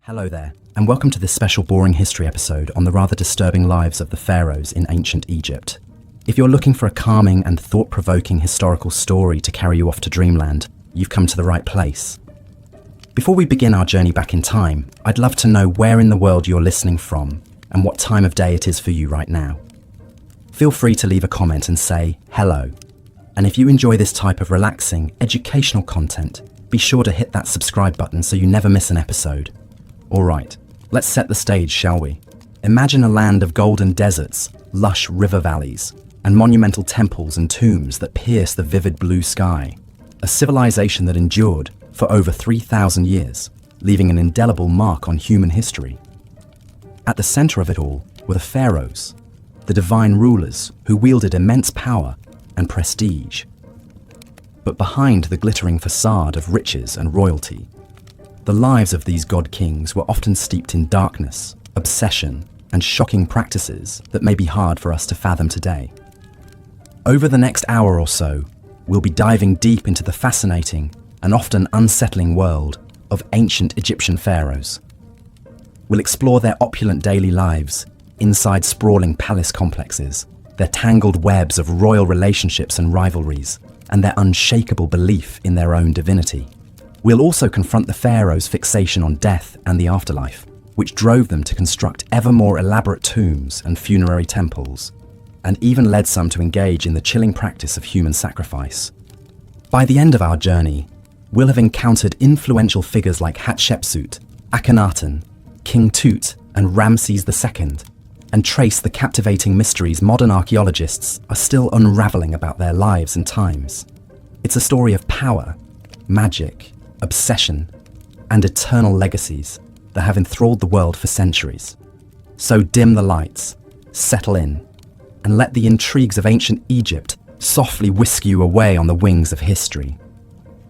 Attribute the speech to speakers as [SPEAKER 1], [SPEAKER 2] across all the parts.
[SPEAKER 1] Hello there, and welcome to this special Boring History episode on the rather disturbing lives of the pharaohs in ancient Egypt. If you're looking for a calming and thought-provoking historical story to carry you off to dreamland, you've come to the right place. Before we begin our journey back in time, I'd love to know where in the world you're listening from and what time of day it is for you right now. Feel free to leave a comment and say hello. And if you enjoy this type of relaxing, educational content, be sure to hit that subscribe button so you never miss an episode. Alright, let's set the stage, shall we? Imagine a land of golden deserts, lush river valleys, and monumental temples and tombs that pierce the vivid blue sky. A civilization that endured for over 3,000 years, leaving an indelible mark on human history. At the center of it all were the pharaohs, the divine rulers who wielded immense power and prestige. But behind the glittering facade of riches and royalty, the lives of these god-kings were often steeped in darkness, obsession, and shocking practices that may be hard for us to fathom today. Over the next hour or so, we'll be diving deep into the fascinating and often unsettling world of ancient Egyptian pharaohs. We'll explore their opulent daily lives, inside sprawling palace complexes, their tangled webs of royal relationships and rivalries, and their unshakable belief in their own divinity. We'll also confront the pharaohs' fixation on death and the afterlife, which drove them to construct ever more elaborate tombs and funerary temples, and even led some to engage in the chilling practice of human sacrifice. By the end of our journey, we'll have encountered influential figures like Hatshepsut, Akhenaten, King Tut, and Ramses II, and trace the captivating mysteries modern archaeologists are still unraveling about their lives and times. It's a story of power, magic, obsession, and eternal legacies that have enthralled the world for centuries. So dim the lights, settle in, and let the intrigues of ancient Egypt softly whisk you away on the wings of history.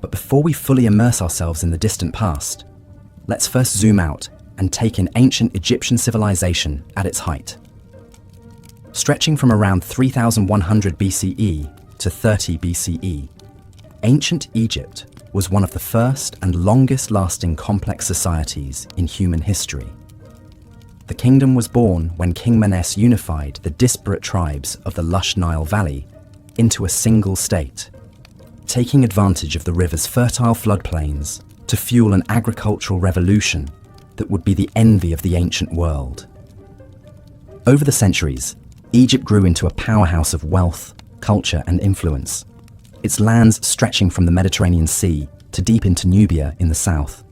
[SPEAKER 1] But before we fully immerse ourselves in the distant past, let's first zoom out and take in ancient Egyptian civilization at its height. Stretching from around 3100 BCE to 30 BCE, ancient Egypt was one of the first and longest-lasting complex societies in human history. The kingdom was born when King Menes unified the disparate tribes of the lush Nile Valley into a single state, taking advantage of the river's fertile floodplains to fuel an agricultural revolution that would be the envy of the ancient world. Over the centuries, Egypt grew into a powerhouse of wealth, culture, and influence, its lands stretching from the Mediterranean Sea to deep into Nubia in the south.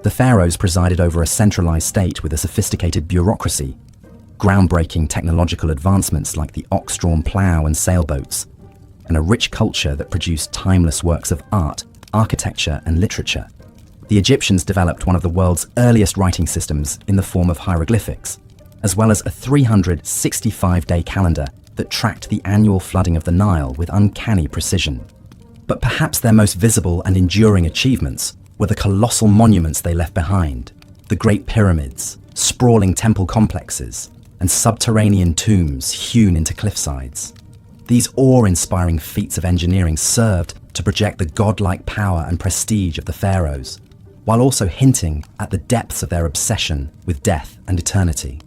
[SPEAKER 1] The pharaohs presided over a centralized state with a sophisticated bureaucracy, groundbreaking technological advancements like the ox-drawn plough and sailboats, and a rich culture that produced timeless works of art, architecture, and literature. The Egyptians developed one of the world's earliest writing systems in the form of hieroglyphics, as well as a 365-day calendar that tracked the annual flooding of the Nile with uncanny precision. But perhaps their most visible and enduring achievements were the colossal monuments they left behind, the Great Pyramids, sprawling temple complexes, and subterranean tombs hewn into cliffsides. These awe-inspiring feats of engineering served to project the godlike power and prestige of the pharaohs, while also hinting at the depths of their obsession with death and eternity.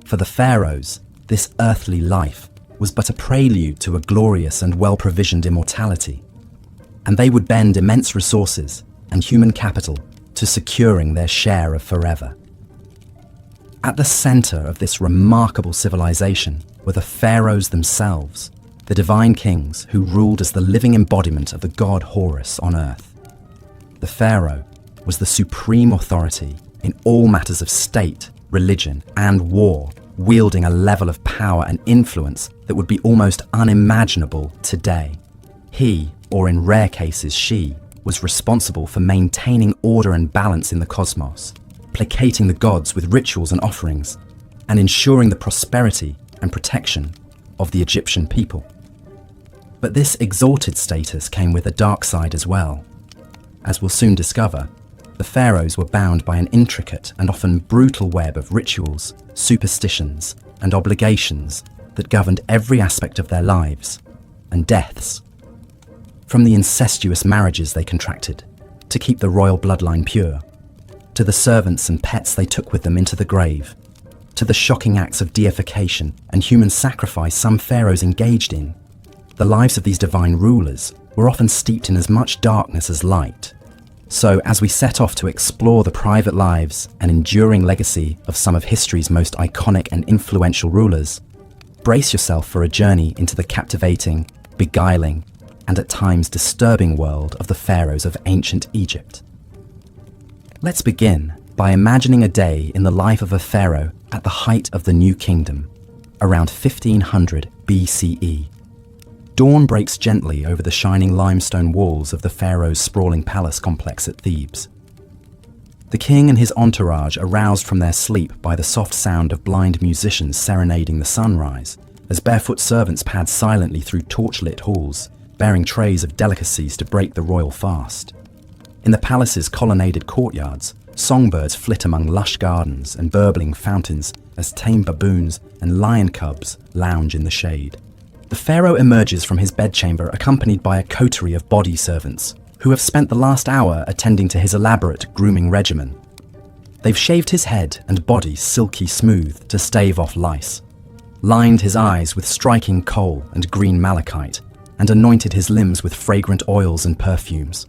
[SPEAKER 1] For the pharaohs, this earthly life was but a prelude to a glorious and well-provisioned immortality, and they would bend immense resources and human capital to securing their share of forever. At the center of this remarkable civilization were the pharaohs themselves, the divine kings who ruled as the living embodiment of the god Horus on earth. The pharaoh was the supreme authority in all matters of state, religion, and war, wielding a level of power and influence that would be almost unimaginable today. He, or in rare cases she, was responsible for maintaining order and balance in the cosmos, placating the gods with rituals and offerings, and ensuring the prosperity and protection of the Egyptian people. But this exalted status came with a dark side as well. As we'll soon discover, the pharaohs were bound by an intricate and often brutal web of rituals, superstitions, and obligations that governed every aspect of their lives and deaths. From the incestuous marriages they contracted to keep the royal bloodline pure, to the servants and pets they took with them into the grave, to the shocking acts of deification and human sacrifice some pharaohs engaged in. The lives of these divine rulers were often steeped in as much darkness as light. So, as we set off to explore the private lives and enduring legacy of some of history's most iconic and influential rulers, brace yourself for a journey into the captivating, beguiling, and at times disturbing world of the pharaohs of ancient Egypt. Let's begin by imagining a day in the life of a pharaoh at the height of the New Kingdom, around 1500 BCE. Dawn breaks gently over the shining limestone walls of the pharaoh's sprawling palace complex at Thebes. The king and his entourage are roused from their sleep by the soft sound of blind musicians serenading the sunrise, as barefoot servants pad silently through torchlit halls, bearing trays of delicacies to break the royal fast. In the palace's colonnaded courtyards, songbirds flit among lush gardens and burbling fountains as tame baboons and lion cubs lounge in the shade. The pharaoh emerges from his bedchamber accompanied by a coterie of body servants who have spent the last hour attending to his elaborate grooming regimen. They've shaved his head and body silky smooth to stave off lice, lined his eyes with striking kohl and green malachite, and anointed his limbs with fragrant oils and perfumes.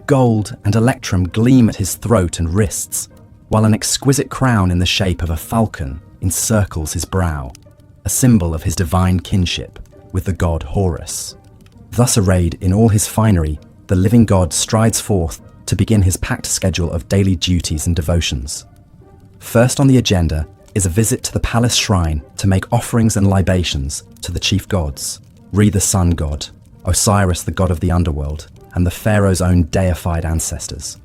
[SPEAKER 1] Gold and electrum gleam at his throat and wrists, while an exquisite crown in the shape of a falcon encircles his brow, a symbol of his divine kinship with the god Horus. Thus arrayed in all his finery, the living god strides forth to begin his packed schedule of daily duties and devotions. First on the agenda is a visit to the palace shrine to make offerings and libations to the chief gods, Re the sun god, Osiris the god of the underworld, and the pharaoh's own deified ancestors.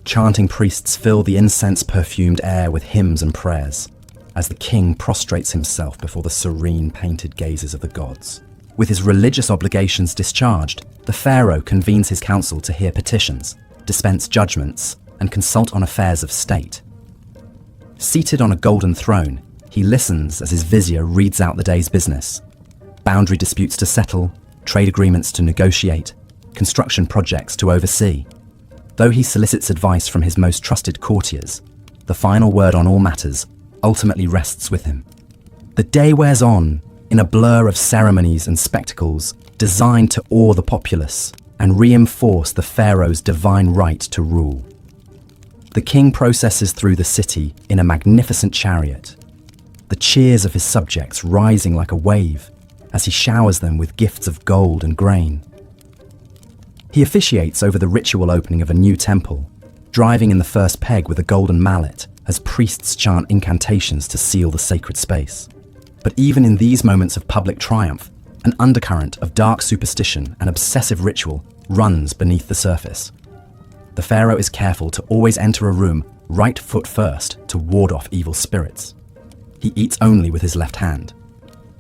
[SPEAKER 1] Chanting priests fill the incense-perfumed air with hymns and prayers, as the king prostrates himself before the serene painted gazes of the gods. With his religious obligations discharged, the pharaoh convenes his council to hear petitions, dispense judgments, and consult on affairs of state. Seated on a golden throne, he listens as his vizier reads out the day's business. Boundary disputes to settle, trade agreements to negotiate, construction projects to oversee. Though he solicits advice from his most trusted courtiers, the final word on all matters ultimately rests with him. The day wears on in a blur of ceremonies and spectacles designed to awe the populace and reinforce the pharaoh's divine right to rule. The king processes through the city in a magnificent chariot, the cheers of his subjects rising like a wave as he showers them with gifts of gold and grain. He officiates over the ritual opening of a new temple, driving in the first peg with a golden mallet as priests chant incantations to seal the sacred space. But even in these moments of public triumph, an undercurrent of dark superstition and obsessive ritual runs beneath the surface. The pharaoh is careful to always enter a room right foot first to ward off evil spirits. He eats only with his left hand,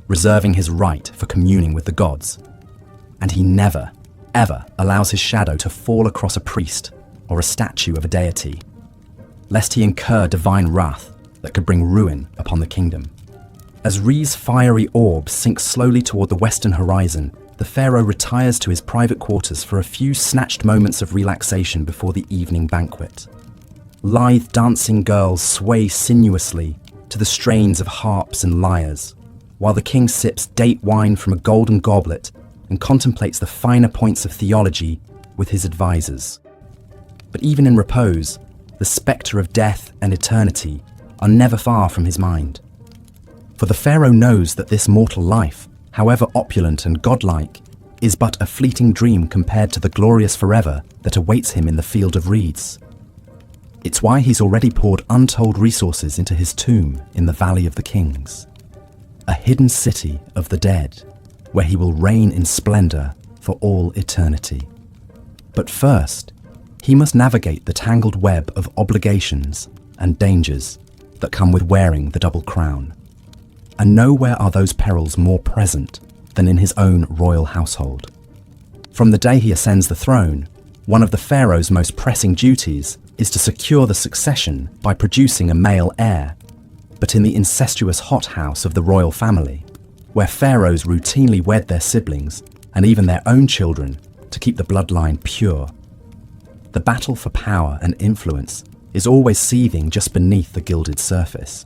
[SPEAKER 1] reserving his right for communing with the gods. And he never, ever allows his shadow to fall across a priest or a statue of a deity, lest he incur divine wrath that could bring ruin upon the kingdom. As Re's fiery orb sinks slowly toward the western horizon, the pharaoh retires to his private quarters for a few snatched moments of relaxation before the evening banquet. Lithe dancing girls sway sinuously to the strains of harps and lyres, while the king sips date wine from a golden goblet and contemplates the finer points of theology with his advisors. But even in repose, the spectre of death and eternity are never far from his mind. For the pharaoh knows that this mortal life, however opulent and godlike, is but a fleeting dream compared to the glorious forever that awaits him in the field of reeds. It's why he's already poured untold resources into his tomb in the Valley of the Kings, a hidden city of the dead, where he will reign in splendor for all eternity. But first, he must navigate the tangled web of obligations and dangers that come with wearing the double crown. And nowhere are those perils more present than in his own royal household. From the day he ascends the throne, one of the pharaoh's most pressing duties is to secure the succession by producing a male heir. But in the incestuous hothouse of the royal family, where pharaohs routinely wed their siblings and even their own children to keep the bloodline pure, the battle for power and influence is always seething just beneath the gilded surface.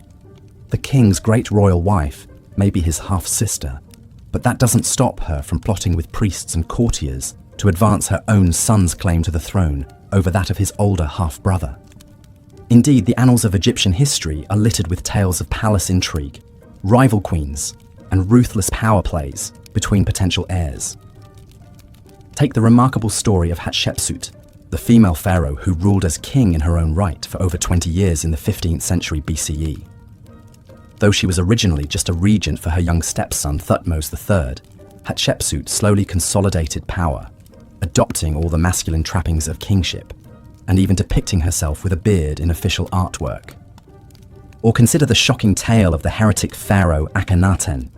[SPEAKER 1] The king's great royal wife may be his half-sister, but that doesn't stop her from plotting with priests and courtiers to advance her own son's claim to the throne over that of his older half-brother. Indeed, the annals of Egyptian history are littered with tales of palace intrigue, rival queens, and ruthless power plays between potential heirs. Take the remarkable story of Hatshepsut, the female pharaoh who ruled as king in her own right for over 20 years in the 15th century BCE. Though she was originally just a regent for her young stepson Thutmose III, Hatshepsut slowly consolidated power, adopting all the masculine trappings of kingship, and even depicting herself with a beard in official artwork. Or consider the shocking tale of the heretic pharaoh Akhenaten,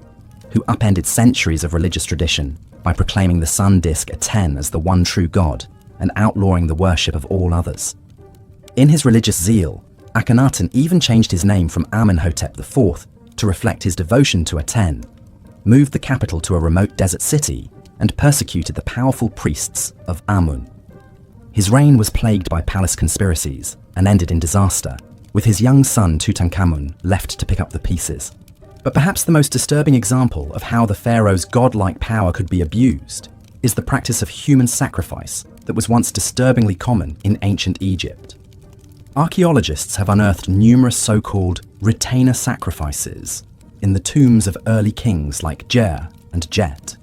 [SPEAKER 1] who upended centuries of religious tradition by proclaiming the sun disk Aten as the one true god and outlawing the worship of all others. In his religious zeal, Akhenaten even changed his name from Amenhotep IV to reflect his devotion to Aten, moved the capital to a remote desert city, and persecuted the powerful priests of Amun. His reign was plagued by palace conspiracies and ended in disaster, with his young son Tutankhamun left to pick up the pieces. But perhaps the most disturbing example of how the pharaoh's godlike power could be abused is the practice of human sacrifice that was once disturbingly common in ancient Egypt. Archaeologists have unearthed numerous so-called retainer sacrifices in the tombs of early kings like Jer and Jet,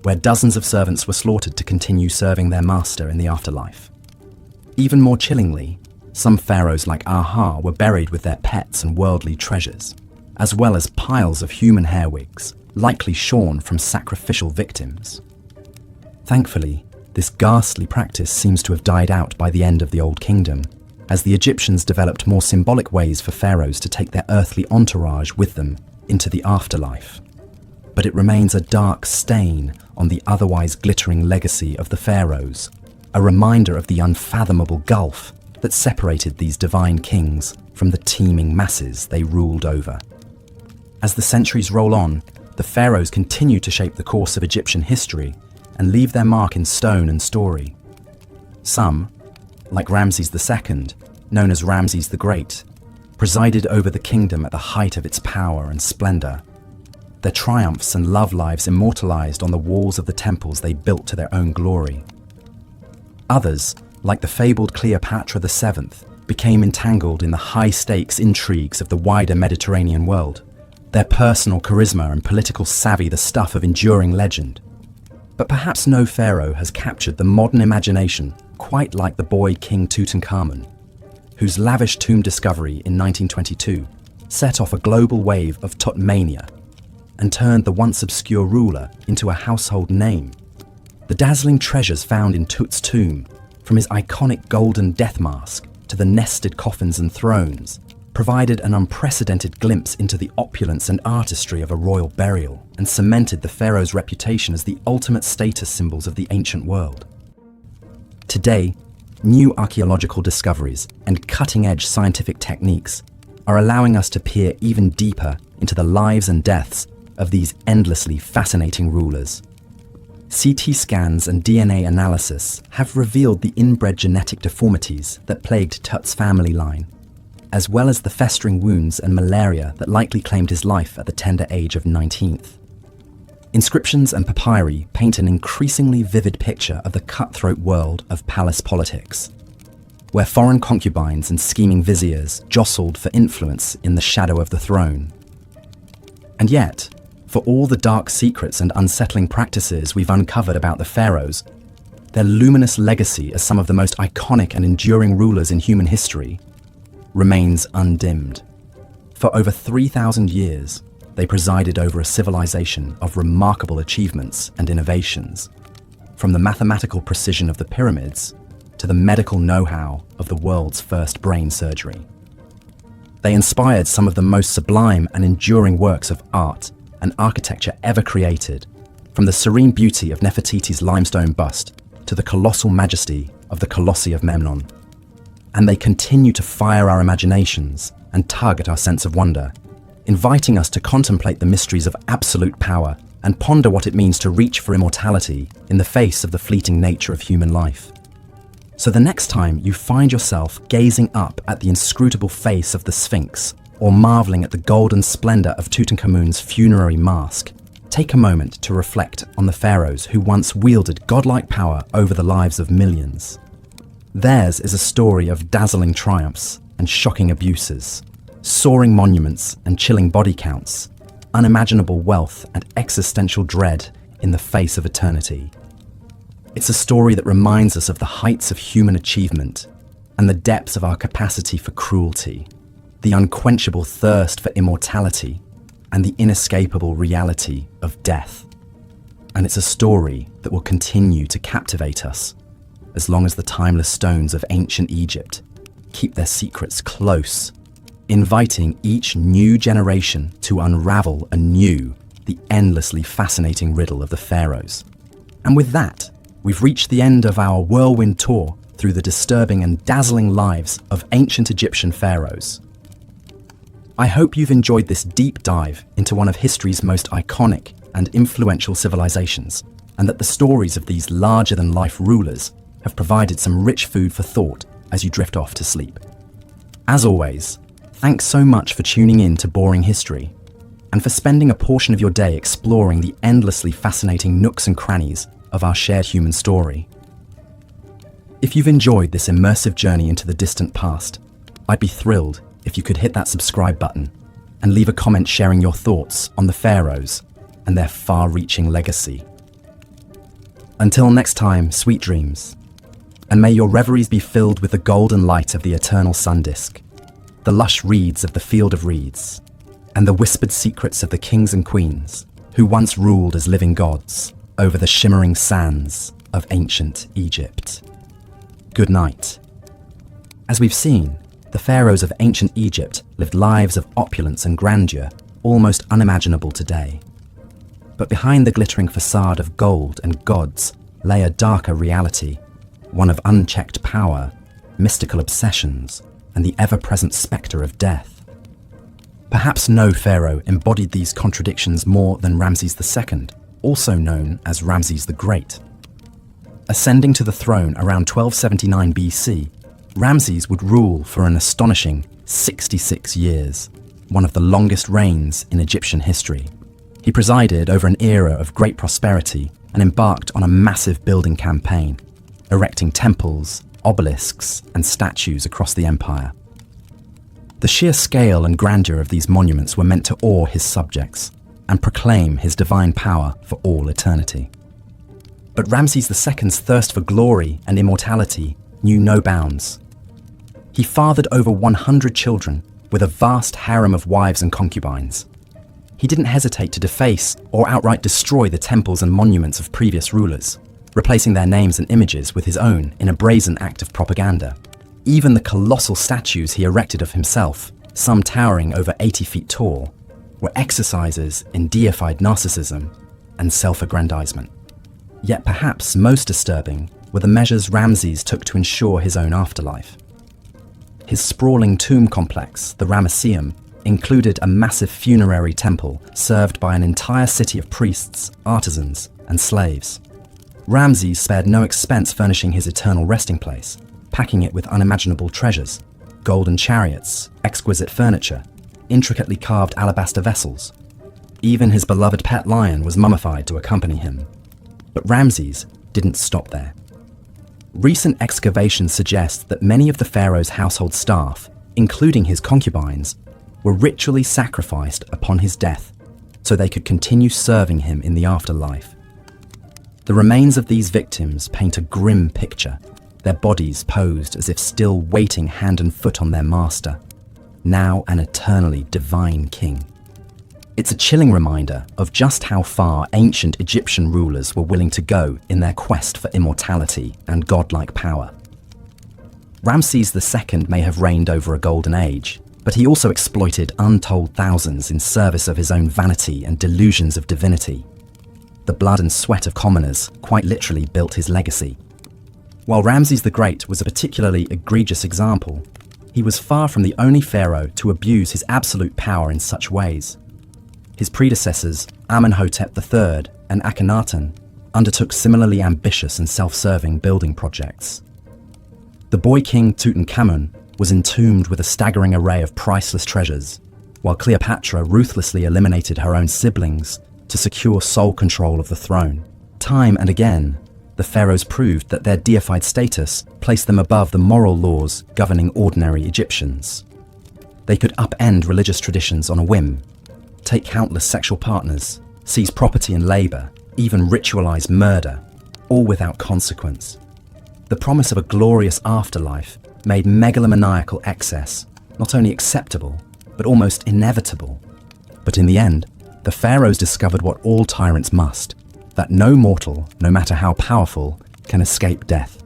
[SPEAKER 1] where dozens of servants were slaughtered to continue serving their master in the afterlife. Even more chillingly, some pharaohs like Aha were buried with their pets and worldly treasures, as well as piles of human hair wigs, likely shorn from sacrificial victims. Thankfully, this ghastly practice seems to have died out by the end of the Old Kingdom, as the Egyptians developed more symbolic ways for pharaohs to take their earthly entourage with them into the afterlife. But it remains a dark stain on the otherwise glittering legacy of the pharaohs, a reminder of the unfathomable gulf that separated these divine kings from the teeming masses they ruled over. As the centuries roll on, the pharaohs continue to shape the course of Egyptian history and leave their mark in stone and story. Some, like Ramses II, known as Ramses the Great, presided over the kingdom at the height of its power and splendor, their triumphs and love lives immortalized on the walls of the temples they built to their own glory. Others, like the fabled Cleopatra VII, became entangled in the high-stakes intrigues of the wider Mediterranean world, their personal charisma and political savvy the stuff of enduring legend. But perhaps no pharaoh has captured the modern imagination quite like the boy King Tutankhamun, whose lavish tomb discovery in 1922 set off a global wave of Tutmania and turned the once obscure ruler into a household name. The dazzling treasures found in Tut's tomb, from his iconic golden death mask to the nested coffins and thrones, provided an unprecedented glimpse into the opulence and artistry of a royal burial and cemented the pharaoh's reputation as the ultimate status symbols of the ancient world. Today, new archaeological discoveries and cutting-edge scientific techniques are allowing us to peer even deeper into the lives and deaths of these endlessly fascinating rulers. CT scans and DNA analysis have revealed the inbred genetic deformities that plagued Tut's family line, as well as the festering wounds and malaria that likely claimed his life at the tender age of 19th. Inscriptions and papyri paint an increasingly vivid picture of the cutthroat world of palace politics, where foreign concubines and scheming viziers jostled for influence in the shadow of the throne. And yet, for all the dark secrets and unsettling practices we've uncovered about the pharaohs, their luminous legacy as some of the most iconic and enduring rulers in human history remains undimmed. For over 3,000 years, they presided over a civilization of remarkable achievements and innovations, from the mathematical precision of the pyramids to the medical know-how of the world's first brain surgery. They inspired some of the most sublime and enduring works of art and architecture ever created, from the serene beauty of Nefertiti's limestone bust to the colossal majesty of the Colossi of Memnon. And they continue to fire our imaginations and tug at our sense of wonder, inviting us to contemplate the mysteries of absolute power and ponder what it means to reach for immortality in the face of the fleeting nature of human life. So the next time you find yourself gazing up at the inscrutable face of the Sphinx or marveling at the golden splendor of Tutankhamun's funerary mask, take a moment to reflect on the pharaohs who once wielded godlike power over the lives of millions. Theirs is a story of dazzling triumphs and shocking abuses, soaring monuments and chilling body counts, unimaginable wealth and existential dread in the face of eternity. It's a story that reminds us of the heights of human achievement and the depths of our capacity for cruelty, the unquenchable thirst for immortality, and the inescapable reality of death. And it's a story that will continue to captivate us as long as the timeless stones of ancient Egypt keep their secrets close, inviting each new generation to unravel anew the endlessly fascinating riddle of the pharaohs. And with that, we've reached the end of our whirlwind tour through the disturbing and dazzling lives of ancient Egyptian pharaohs. I hope you've enjoyed this deep dive into one of history's most iconic and influential civilizations, and that the stories of these larger-than-life rulers have provided some rich food for thought as you drift off to sleep. As always, thanks so much for tuning in to Boring History, and for spending a portion of your day exploring the endlessly fascinating nooks and crannies of our shared human story. If you've enjoyed this immersive journey into the distant past, I'd be thrilled if you could hit that subscribe button and leave a comment sharing your thoughts on the pharaohs and their far-reaching legacy. Until next time, sweet dreams, and may your reveries be filled with the golden light of the eternal sun disk, the lush reeds of the field of reeds, and the whispered secrets of the kings and queens who once ruled as living gods over the shimmering sands of ancient Egypt. Good night. As we've seen, the pharaohs of ancient Egypt lived lives of opulence and grandeur almost unimaginable today. But behind the glittering facade of gold and gods lay a darker reality, one of unchecked power, mystical obsessions, and the ever-present spectre of death. Perhaps no pharaoh embodied these contradictions more than Ramses II, also known as Ramses the Great. Ascending to the throne around 1279 BC, Ramses would rule for an astonishing 66 years, one of the longest reigns in Egyptian history. He presided over an era of great prosperity and embarked on a massive building campaign, erecting temples, obelisks, and statues across the empire. The sheer scale and grandeur of these monuments were meant to awe his subjects and proclaim his divine power for all eternity. But Ramses II's thirst for glory and immortality knew no bounds. He fathered over 100 children with a vast harem of wives and concubines. He didn't hesitate to deface or outright destroy the temples and monuments of previous rulers, replacing their names and images with his own in a brazen act of propaganda. Even the colossal statues he erected of himself, some towering over 80 feet tall, were exercises in deified narcissism and self-aggrandizement. Yet perhaps most disturbing were the measures Ramses took to ensure his own afterlife. His sprawling tomb complex, the Ramesseum, included a massive funerary temple served by an entire city of priests, artisans, and slaves. Ramses spared no expense furnishing his eternal resting place, packing it with unimaginable treasures, golden chariots, exquisite furniture, intricately carved alabaster vessels. Even his beloved pet lion was mummified to accompany him. But Ramses didn't stop there. Recent excavations suggest that many of the pharaoh's household staff, including his concubines, were ritually sacrificed upon his death so they could continue serving him in the afterlife. The remains of these victims paint a grim picture, their bodies posed as if still waiting hand and foot on their master, now an eternally divine king. It's a chilling reminder of just how far ancient Egyptian rulers were willing to go in their quest for immortality and godlike power. Ramses II may have reigned over a golden age, but he also exploited untold thousands in service of his own vanity and delusions of divinity. The blood and sweat of commoners quite literally built his legacy. While Ramses the Great was a particularly egregious example, he was far from the only pharaoh to abuse his absolute power in such ways. His predecessors, Amenhotep III and Akhenaten, undertook similarly ambitious and self-serving building projects. The boy king Tutankhamun was entombed with a staggering array of priceless treasures, while Cleopatra ruthlessly eliminated her own siblings to secure sole control of the throne. Time and again, the pharaohs proved that their deified status placed them above the moral laws governing ordinary Egyptians. They could upend religious traditions on a whim, take countless sexual partners, seize property and labor, even ritualize murder, all without consequence. The promise of a glorious afterlife made megalomaniacal excess not only acceptable, but almost inevitable. But in the end, the pharaohs discovered what all tyrants must, that no mortal, no matter how powerful, can escape death.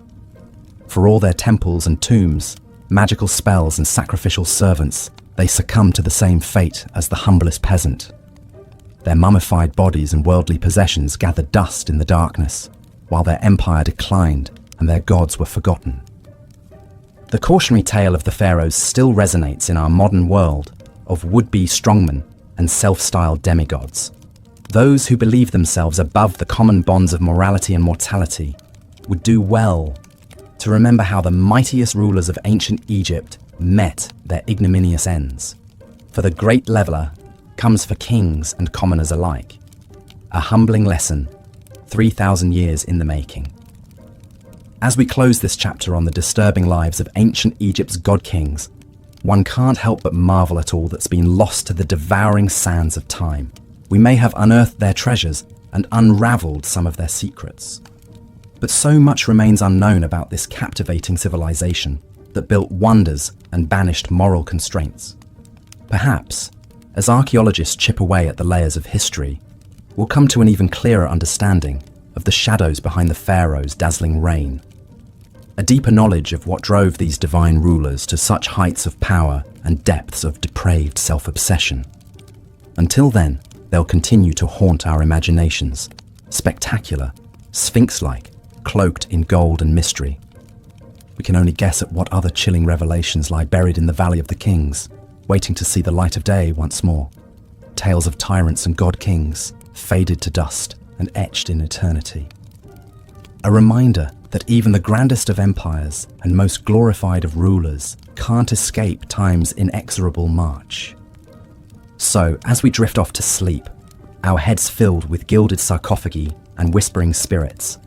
[SPEAKER 1] For all their temples and tombs, magical spells and sacrificial servants, they succumbed to the same fate as the humblest peasant. Their mummified bodies and worldly possessions gathered dust in the darkness, while their empire declined and their gods were forgotten. The cautionary tale of the pharaohs still resonates in our modern world of would-be strongmen and self-styled demigods. Those who believe themselves above the common bonds of morality and mortality would do well to remember how the mightiest rulers of ancient Egypt met their ignominious ends. For the great leveler comes for kings and commoners alike. A humbling lesson, 3,000 years in the making. As we close this chapter on the disturbing lives of ancient Egypt's god-kings, one can't help but marvel at all that's been lost to the devouring sands of time. We may have unearthed their treasures and unraveled some of their secrets. But so much remains unknown about this captivating civilization that built wonders and banished moral constraints. Perhaps, as archaeologists chip away at the layers of history, we'll come to an even clearer understanding of the shadows behind the pharaohs' dazzling reign. A deeper knowledge of what drove these divine rulers to such heights of power and depths of depraved self-obsession. Until then, they'll continue to haunt our imaginations, spectacular, sphinx-like, cloaked in gold and mystery. We can only guess at what other chilling revelations lie buried in the Valley of the Kings, waiting to see the light of day once more. Tales of tyrants and god-kings, faded to dust and etched in eternity. A reminder that even the grandest of empires and most glorified of rulers can't escape time's inexorable march. So, as we drift off to sleep, our heads filled with gilded sarcophagi and whispering spirits,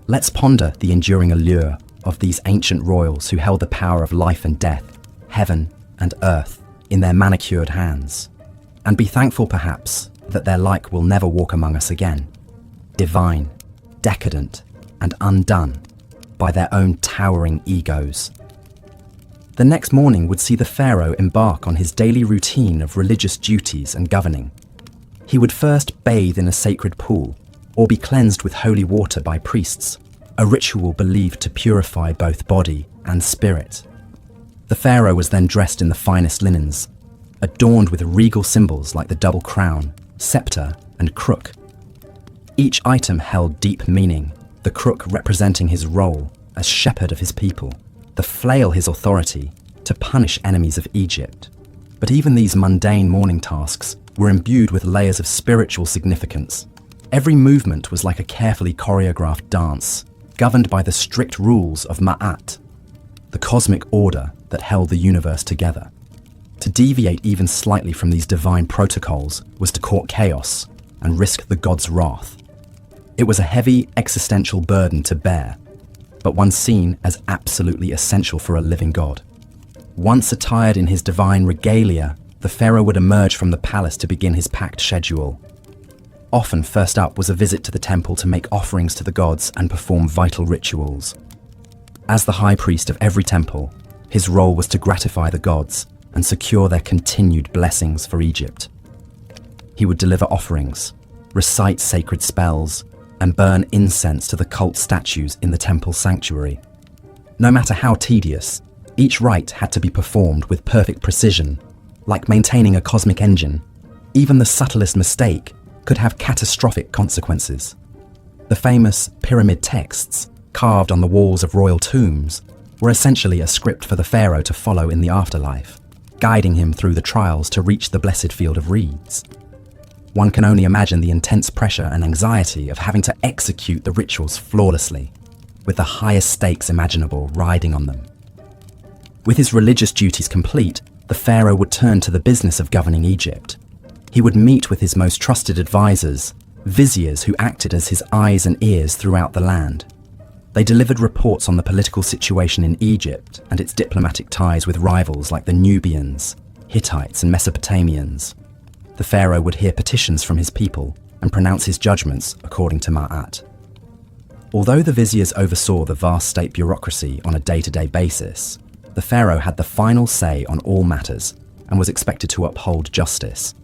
[SPEAKER 1] let's ponder the enduring allure of these ancient royals who held the power of life and death, heaven and earth, in their manicured hands, and be thankful perhaps that their like will never walk among us again, divine, decadent, and undone by their own towering egos. The next morning would see the pharaoh embark on his daily routine of religious duties and governing. He would first bathe in a sacred pool, or be cleansed with holy water by priests, a ritual believed to purify both body and spirit. The pharaoh was then dressed in the finest linens, adorned with regal symbols like the double crown, scepter, and crook. Each item held deep meaning, the crook representing his role as shepherd of his people, the flail his authority to punish enemies of Egypt. But even these mundane morning tasks were imbued with layers of spiritual significance. Every movement was like a carefully choreographed dance, governed by the strict rules of Ma'at, the cosmic order that held the universe together. To deviate even slightly from these divine protocols was to court chaos and risk the god's wrath. It was a heavy existential burden to bear, but one seen as absolutely essential for a living god. Once attired in his divine regalia, the pharaoh would emerge from the palace to begin his packed schedule. Often first up was a visit to the temple to make offerings to the gods and perform vital rituals. As the high priest of every temple, his role was to gratify the gods and secure their continued blessings for Egypt. He would deliver offerings, recite sacred spells, and burn incense to the cult statues in the temple sanctuary. No matter how tedious, each rite had to be performed with perfect precision, like maintaining a cosmic engine. Even the subtlest mistake could have catastrophic consequences. The famous pyramid texts, carved on the walls of royal tombs, were essentially a script for the pharaoh to follow in the afterlife, guiding him through the trials to reach the blessed field of reeds. One can only imagine the intense pressure and anxiety of having to execute the rituals flawlessly, with the highest stakes imaginable riding on them. With his religious duties complete, the pharaoh would turn to the business of governing Egypt. He would meet with his most trusted advisors, viziers who acted as his eyes and ears throughout the land. They delivered reports on the political situation in Egypt and its diplomatic ties with rivals like the Nubians, Hittites and Mesopotamians. The pharaoh would hear petitions from his people and pronounce his judgments according to Ma'at. Although the viziers oversaw the vast state bureaucracy on a day-to-day basis, the pharaoh had the final say on all matters and was expected to uphold justice.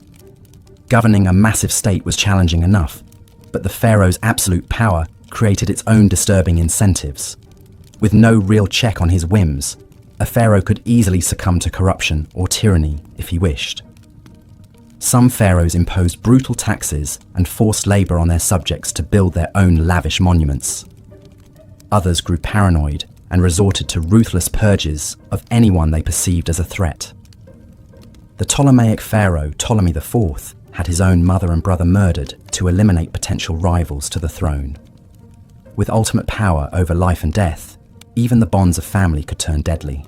[SPEAKER 1] Governing a massive state was challenging enough, but the pharaoh's absolute power created its own disturbing incentives. With no real check on his whims, a pharaoh could easily succumb to corruption or tyranny if he wished. Some pharaohs imposed brutal taxes and forced labor on their subjects to build their own lavish monuments. Others grew paranoid and resorted to ruthless purges of anyone they perceived as a threat. The Ptolemaic pharaoh Ptolemy IV had his own mother and brother murdered to eliminate potential rivals to the throne. With ultimate power over life and death, even the bonds of family could turn deadly.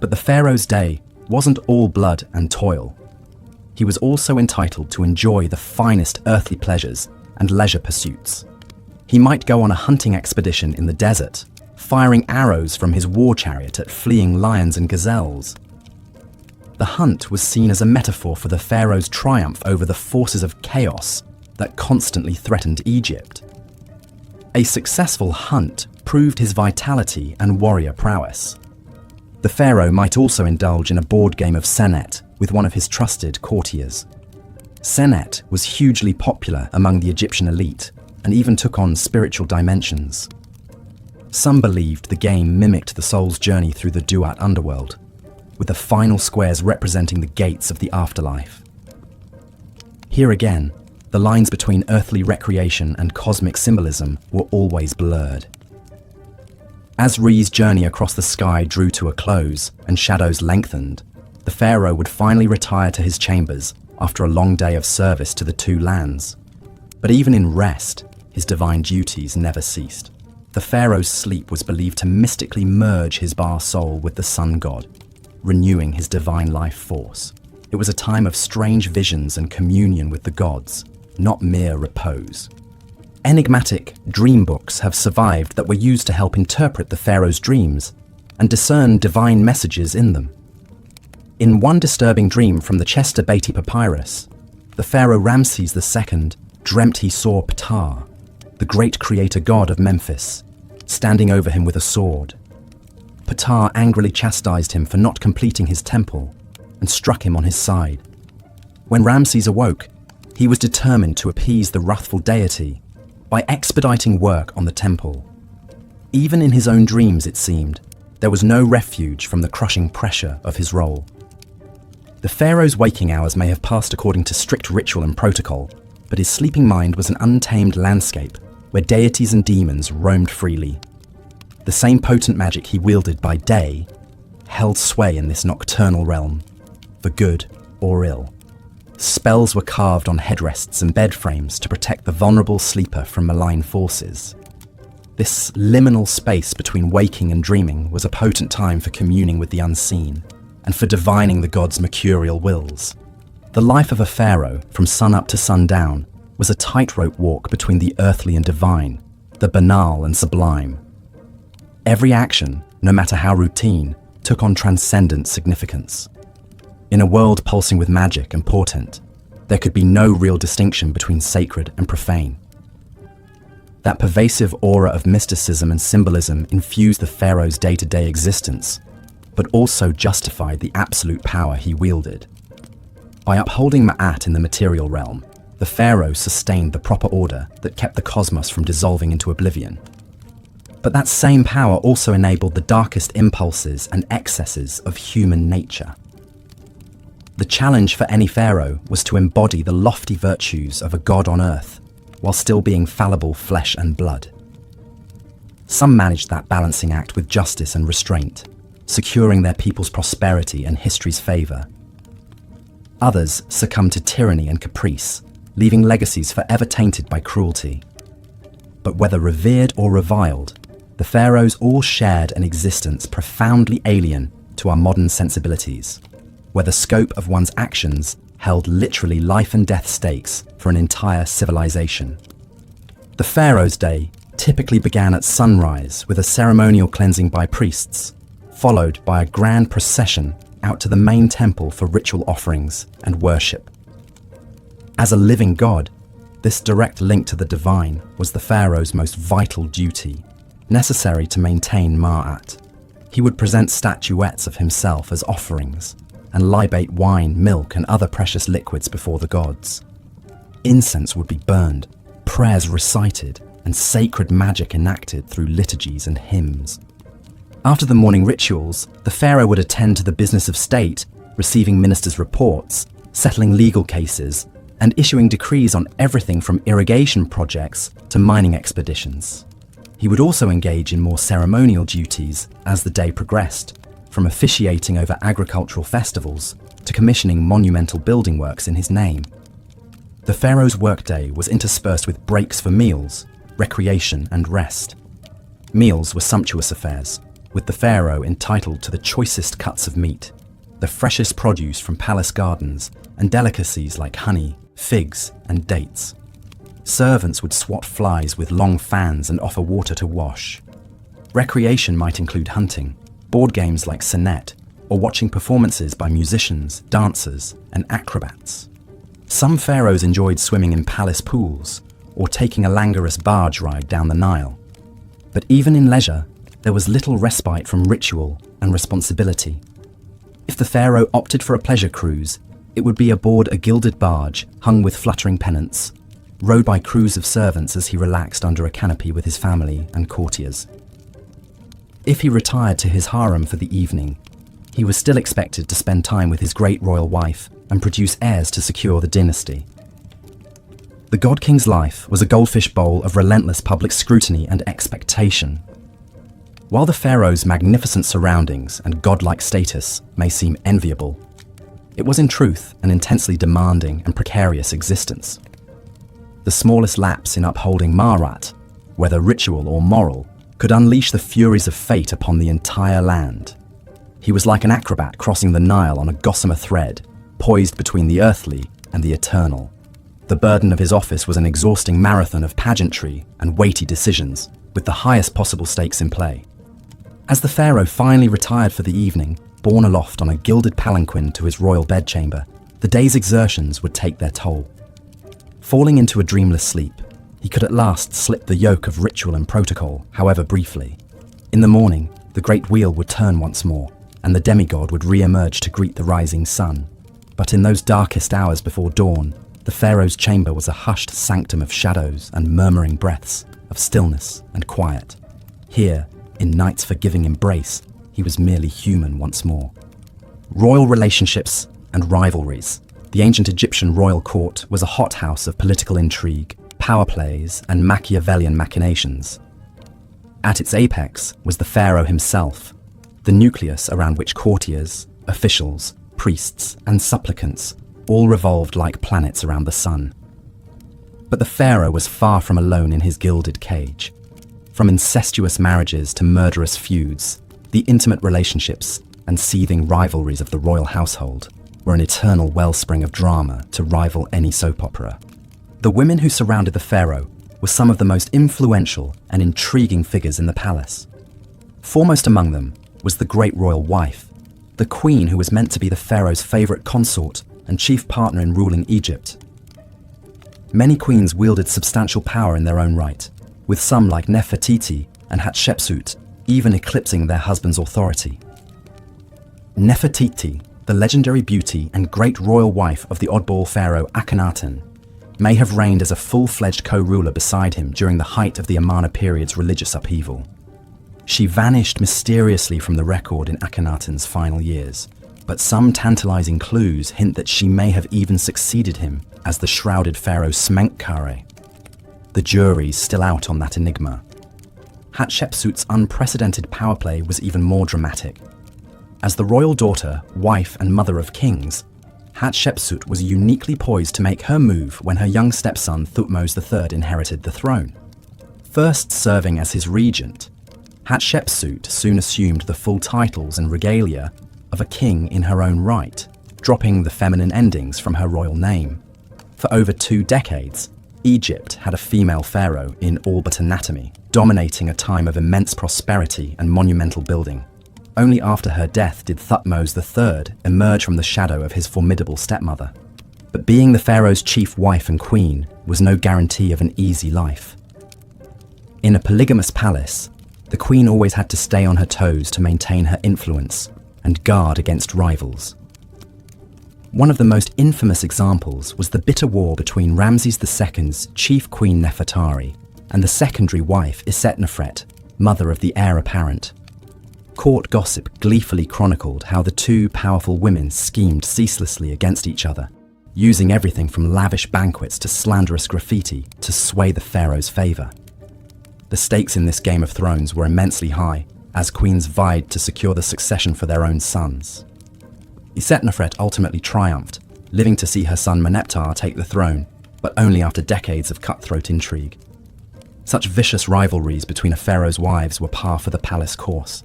[SPEAKER 1] But the pharaoh's day wasn't all blood and toil. He was also entitled to enjoy the finest earthly pleasures and leisure pursuits. He might go on a hunting expedition in the desert, firing arrows from his war chariot at fleeing lions and gazelles. The hunt was seen as a metaphor for the pharaoh's triumph over the forces of chaos that constantly threatened Egypt. A successful hunt proved his vitality and warrior prowess. The pharaoh might also indulge in a board game of senet with one of his trusted courtiers. Senet was hugely popular among the Egyptian elite and even took on spiritual dimensions. Some believed the game mimicked the soul's journey through the Duat underworld, with the final squares representing the gates of the afterlife. Here again, the lines between earthly recreation and cosmic symbolism were always blurred. As Re's journey across the sky drew to a close and shadows lengthened, the pharaoh would finally retire to his chambers after a long day of service to the two lands. But even in rest, his divine duties never ceased. The pharaoh's sleep was believed to mystically merge his Ba soul with the sun god, renewing his divine life force. It was a time of strange visions and communion with the gods, not mere repose. Enigmatic dream books have survived that were used to help interpret the pharaoh's dreams and discern divine messages in them. In one disturbing dream from the Chester Beatty Papyrus, the pharaoh Ramses II dreamt he saw Ptah, the great creator god of Memphis, standing over him with a sword. Ptah angrily chastised him for not completing his temple and struck him on his side. When Ramses awoke, he was determined to appease the wrathful deity by expediting work on the temple. Even in his own dreams, it seemed, there was no refuge from the crushing pressure of his role. The pharaoh's waking hours may have passed according to strict ritual and protocol, but his sleeping mind was an untamed landscape where deities and demons roamed freely. The same potent magic he wielded by day held sway in this nocturnal realm, for good or ill. Spells were carved on headrests and bed frames to protect the vulnerable sleeper from malign forces. This liminal space between waking and dreaming was a potent time for communing with the unseen and for divining the gods' mercurial wills. The life of a pharaoh, from sunup to sundown, was a tightrope walk between the earthly and divine, the banal and sublime. Every action, no matter how routine, took on transcendent significance. In a world pulsing with magic and portent, there could be no real distinction between sacred and profane. That pervasive aura of mysticism and symbolism infused the pharaoh's day-to-day existence, but also justified the absolute power he wielded. By upholding Ma'at in the material realm, the pharaoh sustained the proper order that kept the cosmos from dissolving into oblivion. But that same power also enabled the darkest impulses and excesses of human nature. The challenge for any pharaoh was to embody the lofty virtues of a god on earth, while still being fallible flesh and blood. Some managed that balancing act with justice and restraint, securing their people's prosperity and history's favour. Others succumbed to tyranny and caprice, leaving legacies forever tainted by cruelty. But whether revered or reviled, The pharaohs all shared an existence profoundly alien to our modern sensibilities, where the scope of one's actions held literally life and death stakes for an entire civilization. The pharaoh's day typically began at sunrise with a ceremonial cleansing by priests, followed by a grand procession out to the main temple for ritual offerings and worship. As a living god, this direct link to the divine was the pharaoh's most vital duty, necessary to maintain Ma'at. He would present statuettes of himself as offerings and libate wine, milk, and other precious liquids before the gods. Incense would be burned, prayers recited, and sacred magic enacted through liturgies and hymns. After the morning rituals, the pharaoh would attend to the business of state, receiving ministers' reports, settling legal cases, and issuing decrees on everything from irrigation projects to mining expeditions. He would also engage in more ceremonial duties as the day progressed, from officiating over agricultural festivals to commissioning monumental building works in his name. The pharaoh's workday was interspersed with breaks for meals, recreation, and rest. Meals were sumptuous affairs, with the pharaoh entitled to the choicest cuts of meat, the freshest produce from palace gardens, and delicacies like honey, figs, and dates. Servants would swat flies with long fans and offer water to wash. Recreation might include hunting, board games like Senet, or watching performances by musicians, dancers, and acrobats. Some pharaohs enjoyed swimming in palace pools, or taking a languorous barge ride down the Nile. But even in leisure, there was little respite from ritual and responsibility. If the pharaoh opted for a pleasure cruise, it would be aboard a gilded barge hung with fluttering pennants, rowed by crews of servants as he relaxed under a canopy with his family and courtiers. If he retired to his harem for the evening, he was still expected to spend time with his great royal wife and produce heirs to secure the dynasty. The God King's life was a goldfish bowl of relentless public scrutiny and expectation. While the pharaoh's magnificent surroundings and godlike status may seem enviable, it was in truth an intensely demanding and precarious existence. The smallest lapse in upholding Ma'at, whether ritual or moral, could unleash the furies of fate upon the entire land. He was like an acrobat crossing the Nile on a gossamer thread, poised between the earthly and the eternal. The burden of his office was an exhausting marathon of pageantry and weighty decisions, with the highest possible stakes in play. As the pharaoh finally retired for the evening, borne aloft on a gilded palanquin to his royal bedchamber, the day's exertions would take their toll. Falling into a dreamless sleep, he could at last slip the yoke of ritual and protocol, however briefly. In the morning, the great wheel would turn once more, and the demigod would re-emerge to greet the rising sun. But in those darkest hours before dawn, the pharaoh's chamber was a hushed sanctum of shadows and murmuring breaths, of stillness and quiet. Here, in night's forgiving embrace, he was merely human once more. Royal relationships and rivalries. The ancient Egyptian royal court was a hothouse of political intrigue, power plays, and Machiavellian machinations. At its apex was the pharaoh himself, the nucleus around which courtiers, officials, priests, and supplicants all revolved like planets around the sun. But the pharaoh was far from alone in his gilded cage. From incestuous marriages to murderous feuds, the intimate relationships and seething rivalries of the royal household were an eternal wellspring of drama to rival any soap opera. The women who surrounded the pharaoh were some of the most influential and intriguing figures in the palace. Foremost among them was the great royal wife, the queen who was meant to be the pharaoh's favorite consort and chief partner in ruling Egypt. Many queens wielded substantial power in their own right, with some like Nefertiti and Hatshepsut even eclipsing their husband's authority. Nefertiti, the legendary beauty and great royal wife of the oddball pharaoh Akhenaten, may have reigned as a full-fledged co-ruler beside him during the height of the Amarna period's religious upheaval. She vanished mysteriously from the record in Akhenaten's final years, but some tantalizing clues hint that she may have even succeeded him as the shrouded pharaoh Smenkhkare. The jury's still out on that enigma. Hatshepsut's unprecedented power play was even more dramatic. As the royal daughter, wife, and mother of kings, Hatshepsut was uniquely poised to make her move when her young stepson Thutmose III inherited the throne. First serving as his regent, Hatshepsut soon assumed the full titles and regalia of a king in her own right, dropping the feminine endings from her royal name. For over 2 decades, Egypt had a female pharaoh in all but anatomy, dominating a time of immense prosperity and monumental building. Only after her death did Thutmose III emerge from the shadow of his formidable stepmother. But being the pharaoh's chief wife and queen was no guarantee of an easy life. In a polygamous palace, the queen always had to stay on her toes to maintain her influence and guard against rivals. One of the most infamous examples was the bitter war between Ramses II's chief queen Nefertari and the secondary wife Isetnofret, mother of the heir apparent. Court gossip gleefully chronicled how the two powerful women schemed ceaselessly against each other, using everything from lavish banquets to slanderous graffiti to sway the pharaoh's favour. The stakes in this Game of Thrones were immensely high, as queens vied to secure the succession for their own sons. Isetnofret ultimately triumphed, living to see her son Meneptah take the throne, but only after decades of cutthroat intrigue. Such vicious rivalries between a pharaoh's wives were par for the palace course.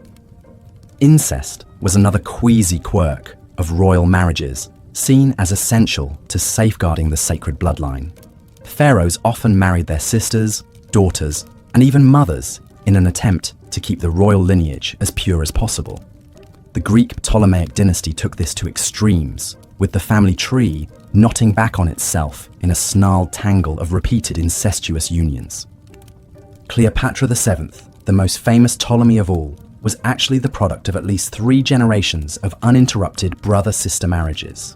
[SPEAKER 1] Incest was another queasy quirk of royal marriages, seen as essential to safeguarding the sacred bloodline. Pharaohs often married their sisters, daughters, and even mothers in an attempt to keep the royal lineage as pure as possible. The Greek Ptolemaic dynasty took this to extremes, with the family tree knotting back on itself in a snarled tangle of repeated incestuous unions. Cleopatra VII, the most famous Ptolemy of all, was actually the product of at least 3 generations of uninterrupted brother-sister marriages.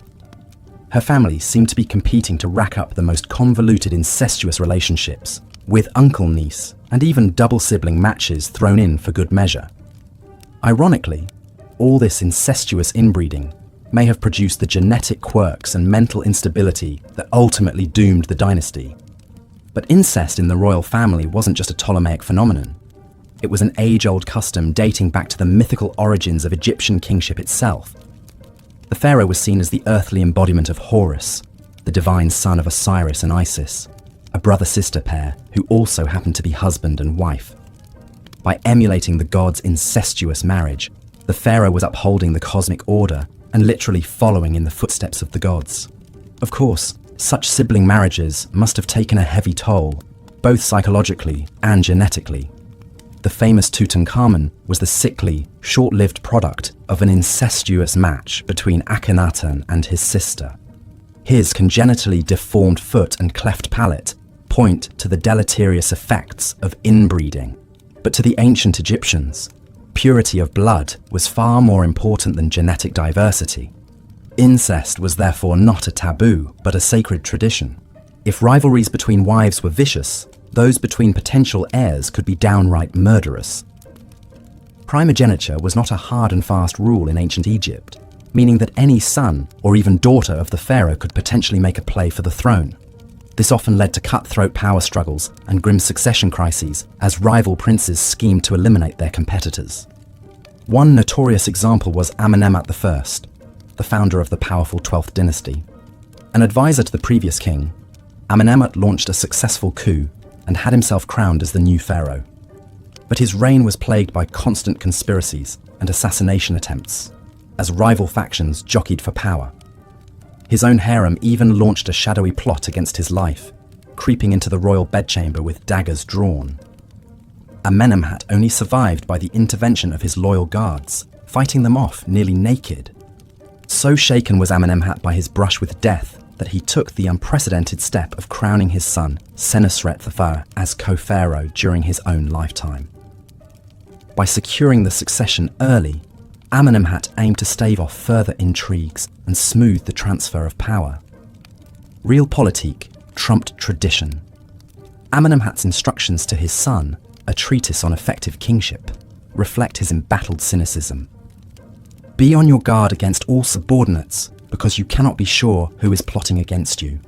[SPEAKER 1] Her family seemed to be competing to rack up the most convoluted incestuous relationships, with uncle-niece and even double-sibling matches thrown in for good measure. Ironically, all this incestuous inbreeding may have produced the genetic quirks and mental instability that ultimately doomed the dynasty. But incest in the royal family wasn't just a Ptolemaic phenomenon. It was an age-old custom dating back to the mythical origins of Egyptian kingship itself. The pharaoh was seen as the earthly embodiment of Horus, the divine son of Osiris and Isis, a brother-sister pair who also happened to be husband and wife. By emulating the gods' incestuous marriage, the pharaoh was upholding the cosmic order and literally following in the footsteps of the gods. Of course, such sibling marriages must have taken a heavy toll, both psychologically and genetically. The famous Tutankhamun was the sickly, short-lived product of an incestuous match between Akhenaten and his sister. His congenitally deformed foot and cleft palate point to the deleterious effects of inbreeding. But to the ancient Egyptians, purity of blood was far more important than genetic diversity. Incest was therefore not a taboo, but a sacred tradition. If rivalries between wives were vicious, those between potential heirs could be downright murderous. Primogeniture was not a hard and fast rule in ancient Egypt, meaning that any son or even daughter of the pharaoh could potentially make a play for the throne. This often led to cutthroat power struggles and grim succession crises as rival princes schemed to eliminate their competitors. One notorious example was Amenemhat I, the founder of the powerful 12th dynasty. An advisor to the previous king, Amenemhat launched a successful coup and had himself crowned as the new pharaoh. But his reign was plagued by constant conspiracies and assassination attempts, as rival factions jockeyed for power. His own harem even launched a shadowy plot against his life, creeping into the royal bedchamber with daggers drawn. Amenemhat only survived by the intervention of his loyal guards, fighting them off nearly naked. So shaken was Amenemhat by his brush with death that he took the unprecedented step of crowning his son, Senusret III, as co-pharaoh during his own lifetime. By securing the succession early, Amenemhat aimed to stave off further intrigues and smooth the transfer of power. Realpolitik trumped tradition. Amenemhat's instructions to his son, a treatise on effective kingship, reflect his embattled cynicism. Be on your guard against all subordinates, because you cannot be sure who is plotting against you.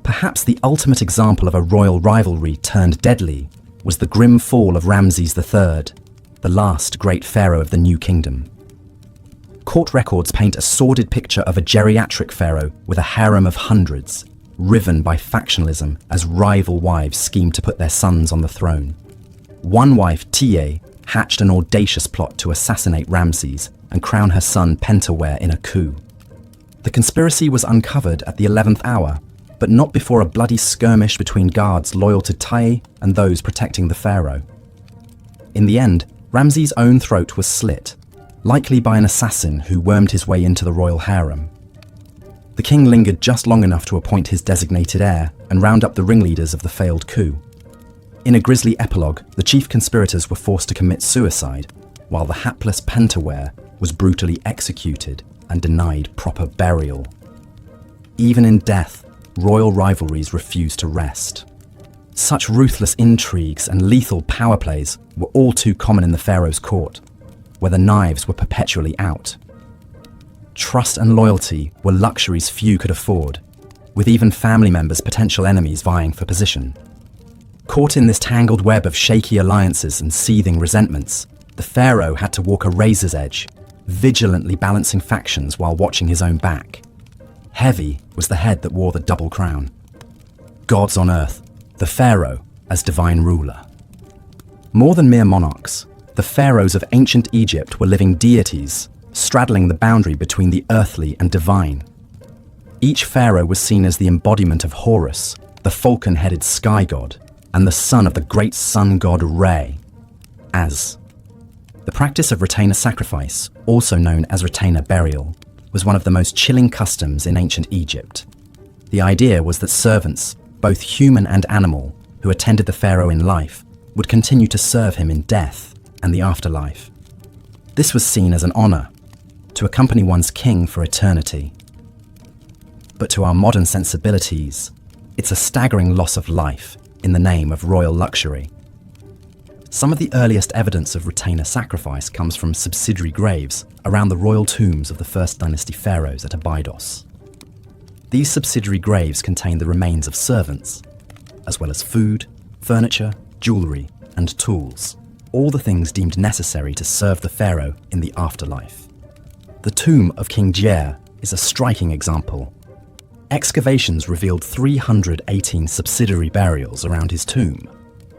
[SPEAKER 1] Perhaps the ultimate example of a royal rivalry turned deadly was the grim fall of Ramses III, the last great pharaoh of the New Kingdom. Court records paint a sordid picture of a geriatric pharaoh with a harem of hundreds, riven by factionalism as rival wives schemed to put their sons on the throne. One wife, Tiye, hatched an audacious plot to assassinate Ramses and crown her son Pentuer in a coup. The conspiracy was uncovered at the 11th hour, but not before a bloody skirmish between guards loyal to Tiye and those protecting the pharaoh. In the end, Ramses' own throat was slit, likely by an assassin who wormed his way into the royal harem. The king lingered just long enough to appoint his designated heir and round up the ringleaders of the failed coup. In a grisly epilogue, the chief conspirators were forced to commit suicide, while the hapless Pentuer was brutally executed and denied proper burial. Even in death, royal rivalries refused to rest. Such ruthless intrigues and lethal power plays were all too common in the pharaoh's court, where the knives were perpetually out. Trust and loyalty were luxuries few could afford, with even family members potential enemies vying for position. Caught in this tangled web of shaky alliances and seething resentments, the pharaoh had to walk a razor's edge, vigilantly balancing factions while watching his own back. Heavy was the head that wore the double crown. Gods on earth, the pharaoh as divine ruler. More than mere monarchs, the pharaohs of ancient Egypt were living deities, straddling the boundary between the earthly and divine. Each pharaoh was seen as the embodiment of Horus, the falcon-headed sky god, and the son of the great sun god Re, Az. The practice of retainer sacrifice, also known as retainer burial, was one of the most chilling customs in ancient Egypt. The idea was that servants, both human and animal, who attended the pharaoh in life, would continue to serve him in death and the afterlife. This was seen as an honor, to accompany one's king for eternity. But to our modern sensibilities, it's a staggering loss of life in the name of royal luxury. Some of the earliest evidence of retainer sacrifice comes from subsidiary graves around the royal tombs of the First Dynasty pharaohs at Abydos. These subsidiary graves contain the remains of servants, as well as food, furniture, jewelry, and tools, all the things deemed necessary to serve the pharaoh in the afterlife. The tomb of King Djer is a striking example. Excavations revealed 318 subsidiary burials around his tomb,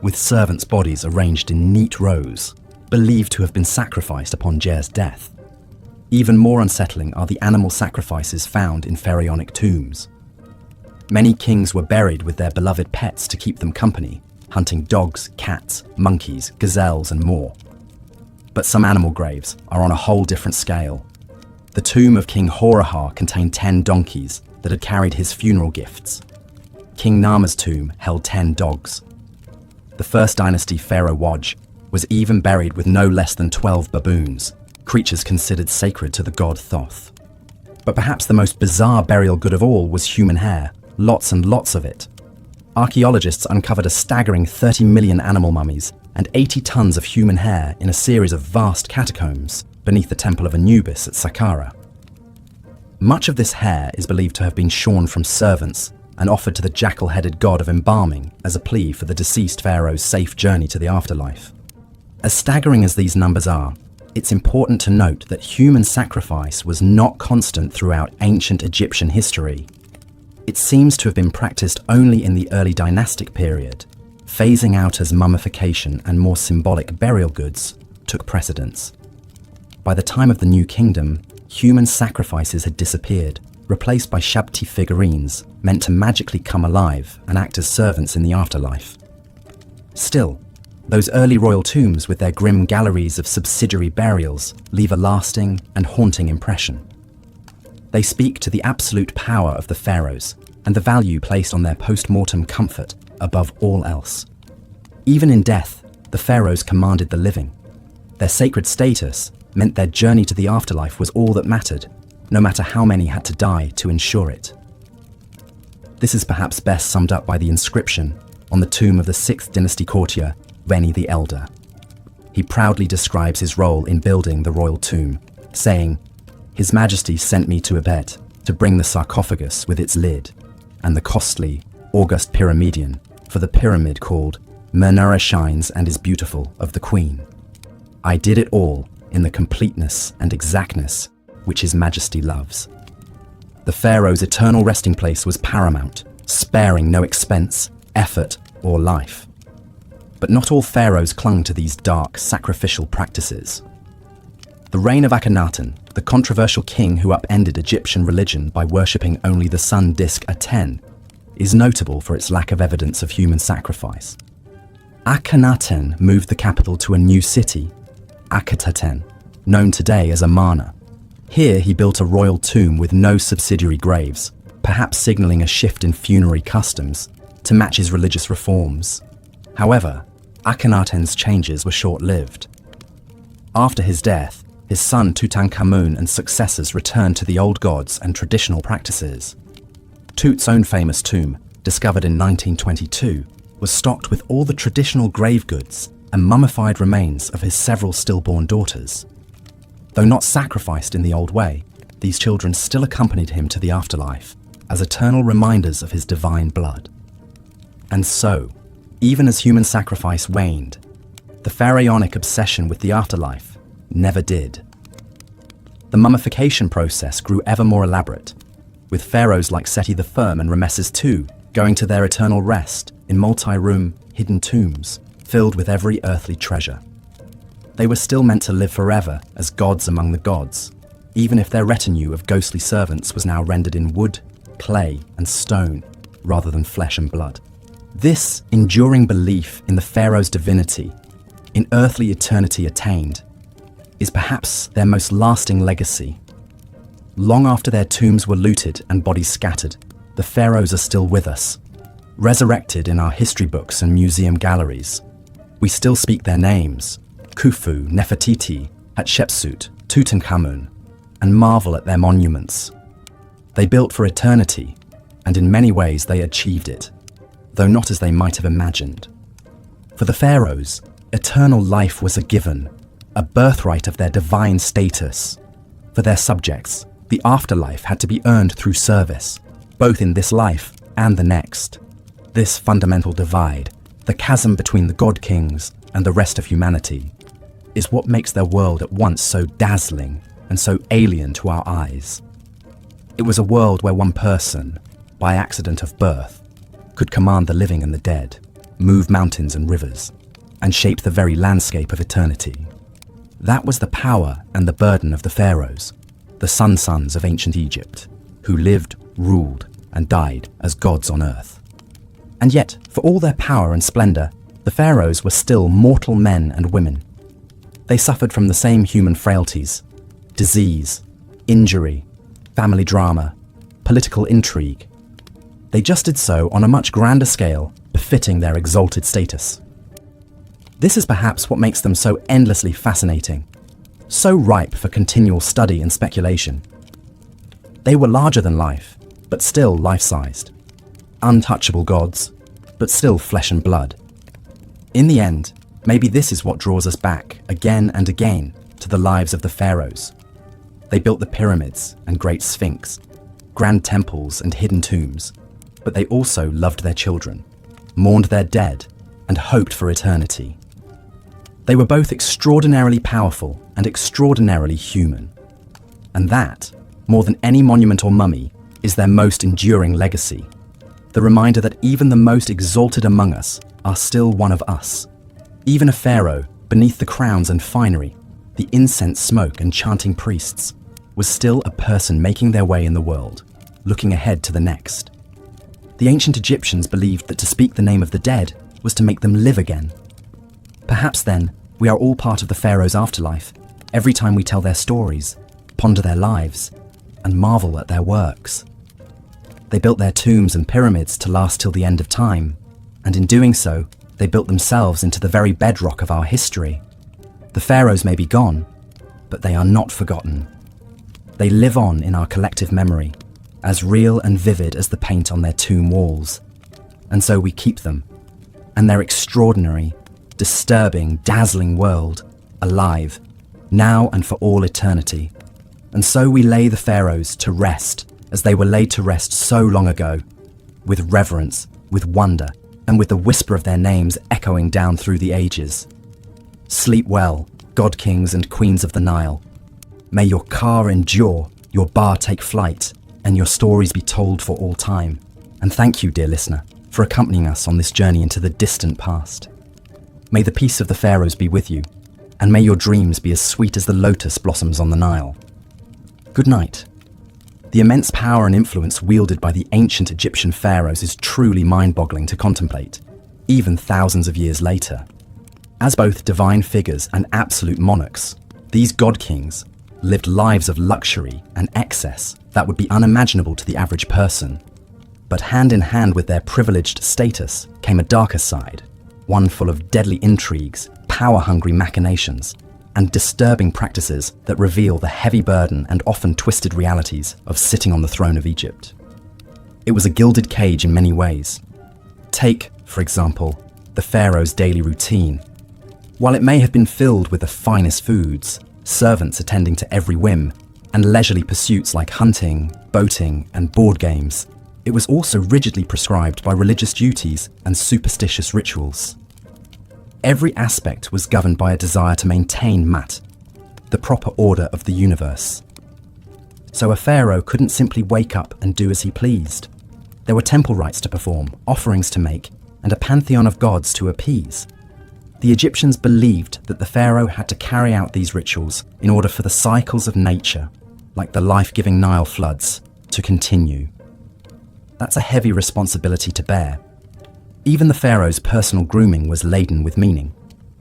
[SPEAKER 1] with servants' bodies arranged in neat rows, believed to have been sacrificed upon Djer's death. Even more unsettling are the animal sacrifices found in pharaonic tombs. Many kings were buried with their beloved pets to keep them company, hunting dogs, cats, monkeys, gazelles, and more. But some animal graves are on a whole different scale. The tomb of King Horahar contained 10 donkeys that had carried his funeral gifts. King Nama's tomb held 10 dogs. The First Dynasty Pharaoh Waj was even buried with no less than 12 baboons, creatures considered sacred to the god Thoth. But perhaps the most bizarre burial good of all was human hair, lots and lots of it. Archaeologists uncovered a staggering 30 million animal mummies and 80 tons of human hair in a series of vast catacombs beneath the Temple of Anubis at Saqqara. Much of this hair is believed to have been shorn from servants and offered to the jackal-headed god of embalming as a plea for the deceased pharaoh's safe journey to the afterlife. As staggering as these numbers are, it's important to note that human sacrifice was not constant throughout ancient Egyptian history. It seems to have been practiced only in the early dynastic period, phasing out as mummification and more symbolic burial goods took precedence. By the time of the New Kingdom, human sacrifices had disappeared, replaced by Shabti figurines meant to magically come alive and act as servants in the afterlife. Still, those early royal tombs with their grim galleries of subsidiary burials leave a lasting and haunting impression. They speak to the absolute power of the pharaohs and the value placed on their post-mortem comfort above all else. Even in death, the pharaohs commanded the living. Their sacred status meant their journey to the afterlife was all that mattered, no matter how many had to die to ensure it. This is perhaps best summed up by the inscription on the tomb of the 6th dynasty courtier, Reni the Elder. He proudly describes his role in building the royal tomb, saying, "His Majesty sent me to Ebet to bring the sarcophagus with its lid, and the costly, august pyramidion for the pyramid called Mernara Shines and is Beautiful of the Queen. I did it all in the completeness and exactness which His Majesty loves." The pharaoh's eternal resting place was paramount, sparing no expense, effort, or life. But not all pharaohs clung to these dark, sacrificial practices. The reign of Akhenaten, the controversial king who upended Egyptian religion by worshipping only the sun disk Aten, is notable for its lack of evidence of human sacrifice. Akhenaten moved the capital to a new city, Akhetaten, known today as Amarna. Here he built a royal tomb with no subsidiary graves, perhaps signalling a shift in funerary customs to match his religious reforms. However, Akhenaten's changes were short-lived. After his death, his son Tutankhamun and successors returned to the old gods and traditional practices. Tut's own famous tomb, discovered in 1922, was stocked with all the traditional grave goods and mummified remains of his several stillborn daughters. Though not sacrificed in the old way, these children still accompanied him to the afterlife as eternal reminders of his divine blood. And so, even as human sacrifice waned, the pharaonic obsession with the afterlife never did. The mummification process grew ever more elaborate, with pharaohs like Seti the Firm and Ramesses II going to their eternal rest in multi-room, hidden tombs filled with every earthly treasure. They were still meant to live forever as gods among the gods, even if their retinue of ghostly servants was now rendered in wood, clay, and stone rather than flesh and blood. This enduring belief in the pharaoh's divinity, in earthly eternity attained, is perhaps their most lasting legacy. Long after their tombs were looted and bodies scattered, the pharaohs are still with us, resurrected in our history books and museum galleries. We still speak their names, Khufu, Nefertiti, Hatshepsut, Tutankhamun, and marvel at their monuments. They built for eternity, and in many ways they achieved it, though not as they might have imagined. For the pharaohs, eternal life was a given, a birthright of their divine status. For their subjects, the afterlife had to be earned through service, both in this life and the next. This fundamental divide, the chasm between the god-kings and the rest of humanity, is what makes their world at once so dazzling and so alien to our eyes. It was a world where one person, by accident of birth, could command the living and the dead, move mountains and rivers, and shape the very landscape of eternity. That was the power and the burden of the pharaohs, the sun-sons of ancient Egypt, who lived, ruled, and died as gods on earth. And yet, for all their power and splendor, the pharaohs were still mortal men and women. They suffered from the same human frailties: disease, injury, family drama, political intrigue. They just did so on a much grander scale, befitting their exalted status. This is perhaps what makes them so endlessly fascinating, so ripe for continual study and speculation. They were larger than life, but still life-sized. Untouchable gods, but still flesh and blood. In the end, maybe this is what draws us back again and again to the lives of the pharaohs. They built the pyramids and great sphinx, grand temples and hidden tombs, but they also loved their children, mourned their dead, and hoped for eternity. They were both extraordinarily powerful and extraordinarily human. And that, more than any monument or mummy, is their most enduring legacy. The reminder that even the most exalted among us are still one of us. Even a pharaoh, beneath the crowns and finery, the incense smoke and chanting priests, was still a person making their way in the world, looking ahead to the next. The ancient Egyptians believed that to speak the name of the dead was to make them live again. Perhaps then, we are all part of the pharaoh's afterlife, every time we tell their stories, ponder their lives, and marvel at their works. They built their tombs and pyramids to last till the end of time, and in doing so, they built themselves into the very bedrock of our history. The pharaohs may be gone, but they are not forgotten. They live on in our collective memory, as real and vivid as the paint on their tomb walls. And so we keep them, and their extraordinary, disturbing, dazzling world, alive, now and for all eternity. And so we lay the pharaohs to rest, as they were laid to rest so long ago, with reverence, with wonder, and with the whisper of their names echoing down through the ages. Sleep well, god kings and queens of the Nile. May your car endure, your bar take flight, and your stories be told for all time. And thank you, dear listener, for accompanying us on this journey into the distant past. May the peace of the Pharaohs be with you, and may your dreams be as sweet as the lotus blossoms on the Nile. Good night. The immense power and influence wielded by the ancient Egyptian pharaohs is truly mind-boggling to contemplate, even thousands of years later. As both divine figures and absolute monarchs, these god-kings lived lives of luxury and excess that would be unimaginable to the average person. But hand in hand with their privileged status came a darker side, one full of deadly intrigues, power-hungry machinations, and disturbing practices that reveal the heavy burden and often twisted realities of sitting on the throne of Egypt. It was a gilded cage in many ways. Take, for example, the pharaoh's daily routine. While it may have been filled with the finest foods, servants attending to every whim, and leisurely pursuits like hunting, boating, and board games, it was also rigidly prescribed by religious duties and superstitious rituals. Every aspect was governed by a desire to maintain Mat, the proper order of the universe. So a pharaoh couldn't simply wake up and do as he pleased. There were temple rites to perform, offerings to make, and a pantheon of gods to appease. The Egyptians believed that the pharaoh had to carry out these rituals in order for the cycles of nature, like the life-giving Nile floods, to continue. That's a heavy responsibility to bear. Even the pharaoh's personal grooming was laden with meaning.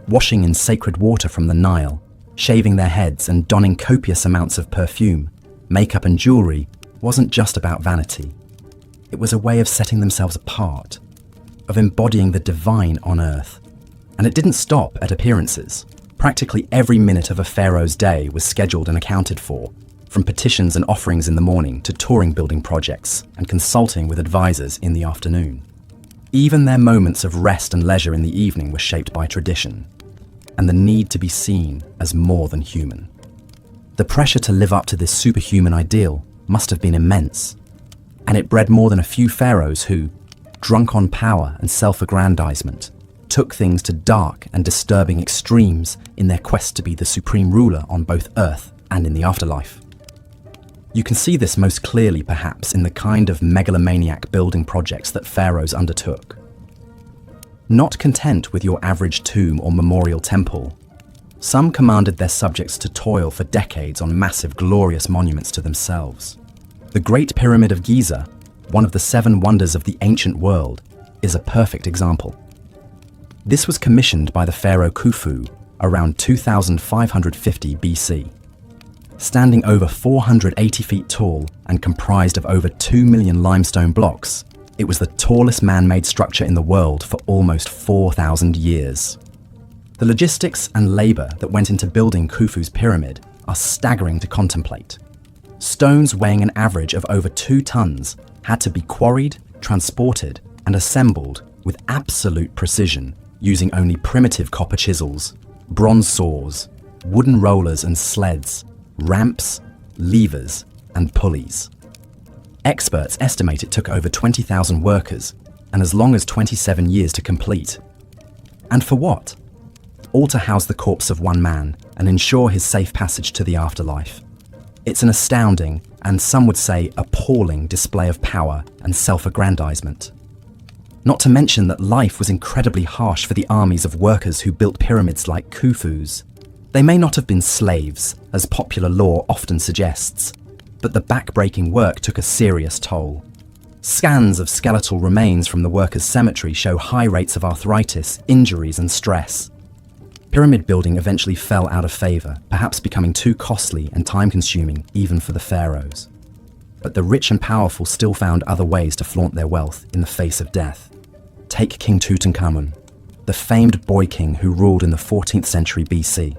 [SPEAKER 1] Washing in sacred water from the Nile, shaving their heads and donning copious amounts of perfume, makeup and jewelry wasn't just about vanity. It was a way of setting themselves apart, of embodying the divine on earth. And it didn't stop at appearances. Practically every minute of a pharaoh's day was scheduled and accounted for, from petitions and offerings in the morning to touring building projects and consulting with advisors in the afternoon. Even their moments of rest and leisure in the evening were shaped by tradition, and the need to be seen as more than human. The pressure to live up to this superhuman ideal must have been immense, and it bred more than a few pharaohs who, drunk on power and self-aggrandizement, took things to dark and disturbing extremes in their quest to be the supreme ruler on both earth and in the afterlife. You can see this most clearly perhaps in the kind of megalomaniac building projects that pharaohs undertook. Not content with your average tomb or memorial temple, some commanded their subjects to toil for decades on massive, glorious monuments to themselves. The Great Pyramid of Giza, one of the 7 wonders of the ancient world, is a perfect example. This was commissioned by the pharaoh Khufu around 2550 BC. Standing over 480 feet tall and comprised of over 2 million limestone blocks, it was the tallest man-made structure in the world for almost 4,000 years. The logistics and labor that went into building Khufu's pyramid are staggering to contemplate. Stones weighing an average of over 2 tons had to be quarried, transported, and assembled with absolute precision, using only primitive copper chisels, bronze saws, wooden rollers and sleds, ramps, levers, and pulleys. Experts estimate it took over 20,000 workers and as long as 27 years to complete. And for what? All to house the corpse of one man and ensure his safe passage to the afterlife. It's an astounding, and some would say appalling, display of power and self-aggrandizement. Not to mention that life was incredibly harsh for the armies of workers who built pyramids like Khufu's. They may not have been slaves, as popular lore often suggests, but the back-breaking work took a serious toll. Scans of skeletal remains from the workers' cemetery show high rates of arthritis, injuries, and stress. Pyramid building eventually fell out of favor, perhaps becoming too costly and time-consuming even for the pharaohs. But the rich and powerful still found other ways to flaunt their wealth in the face of death. Take King Tutankhamun, the famed boy king who ruled in the 14th century BC.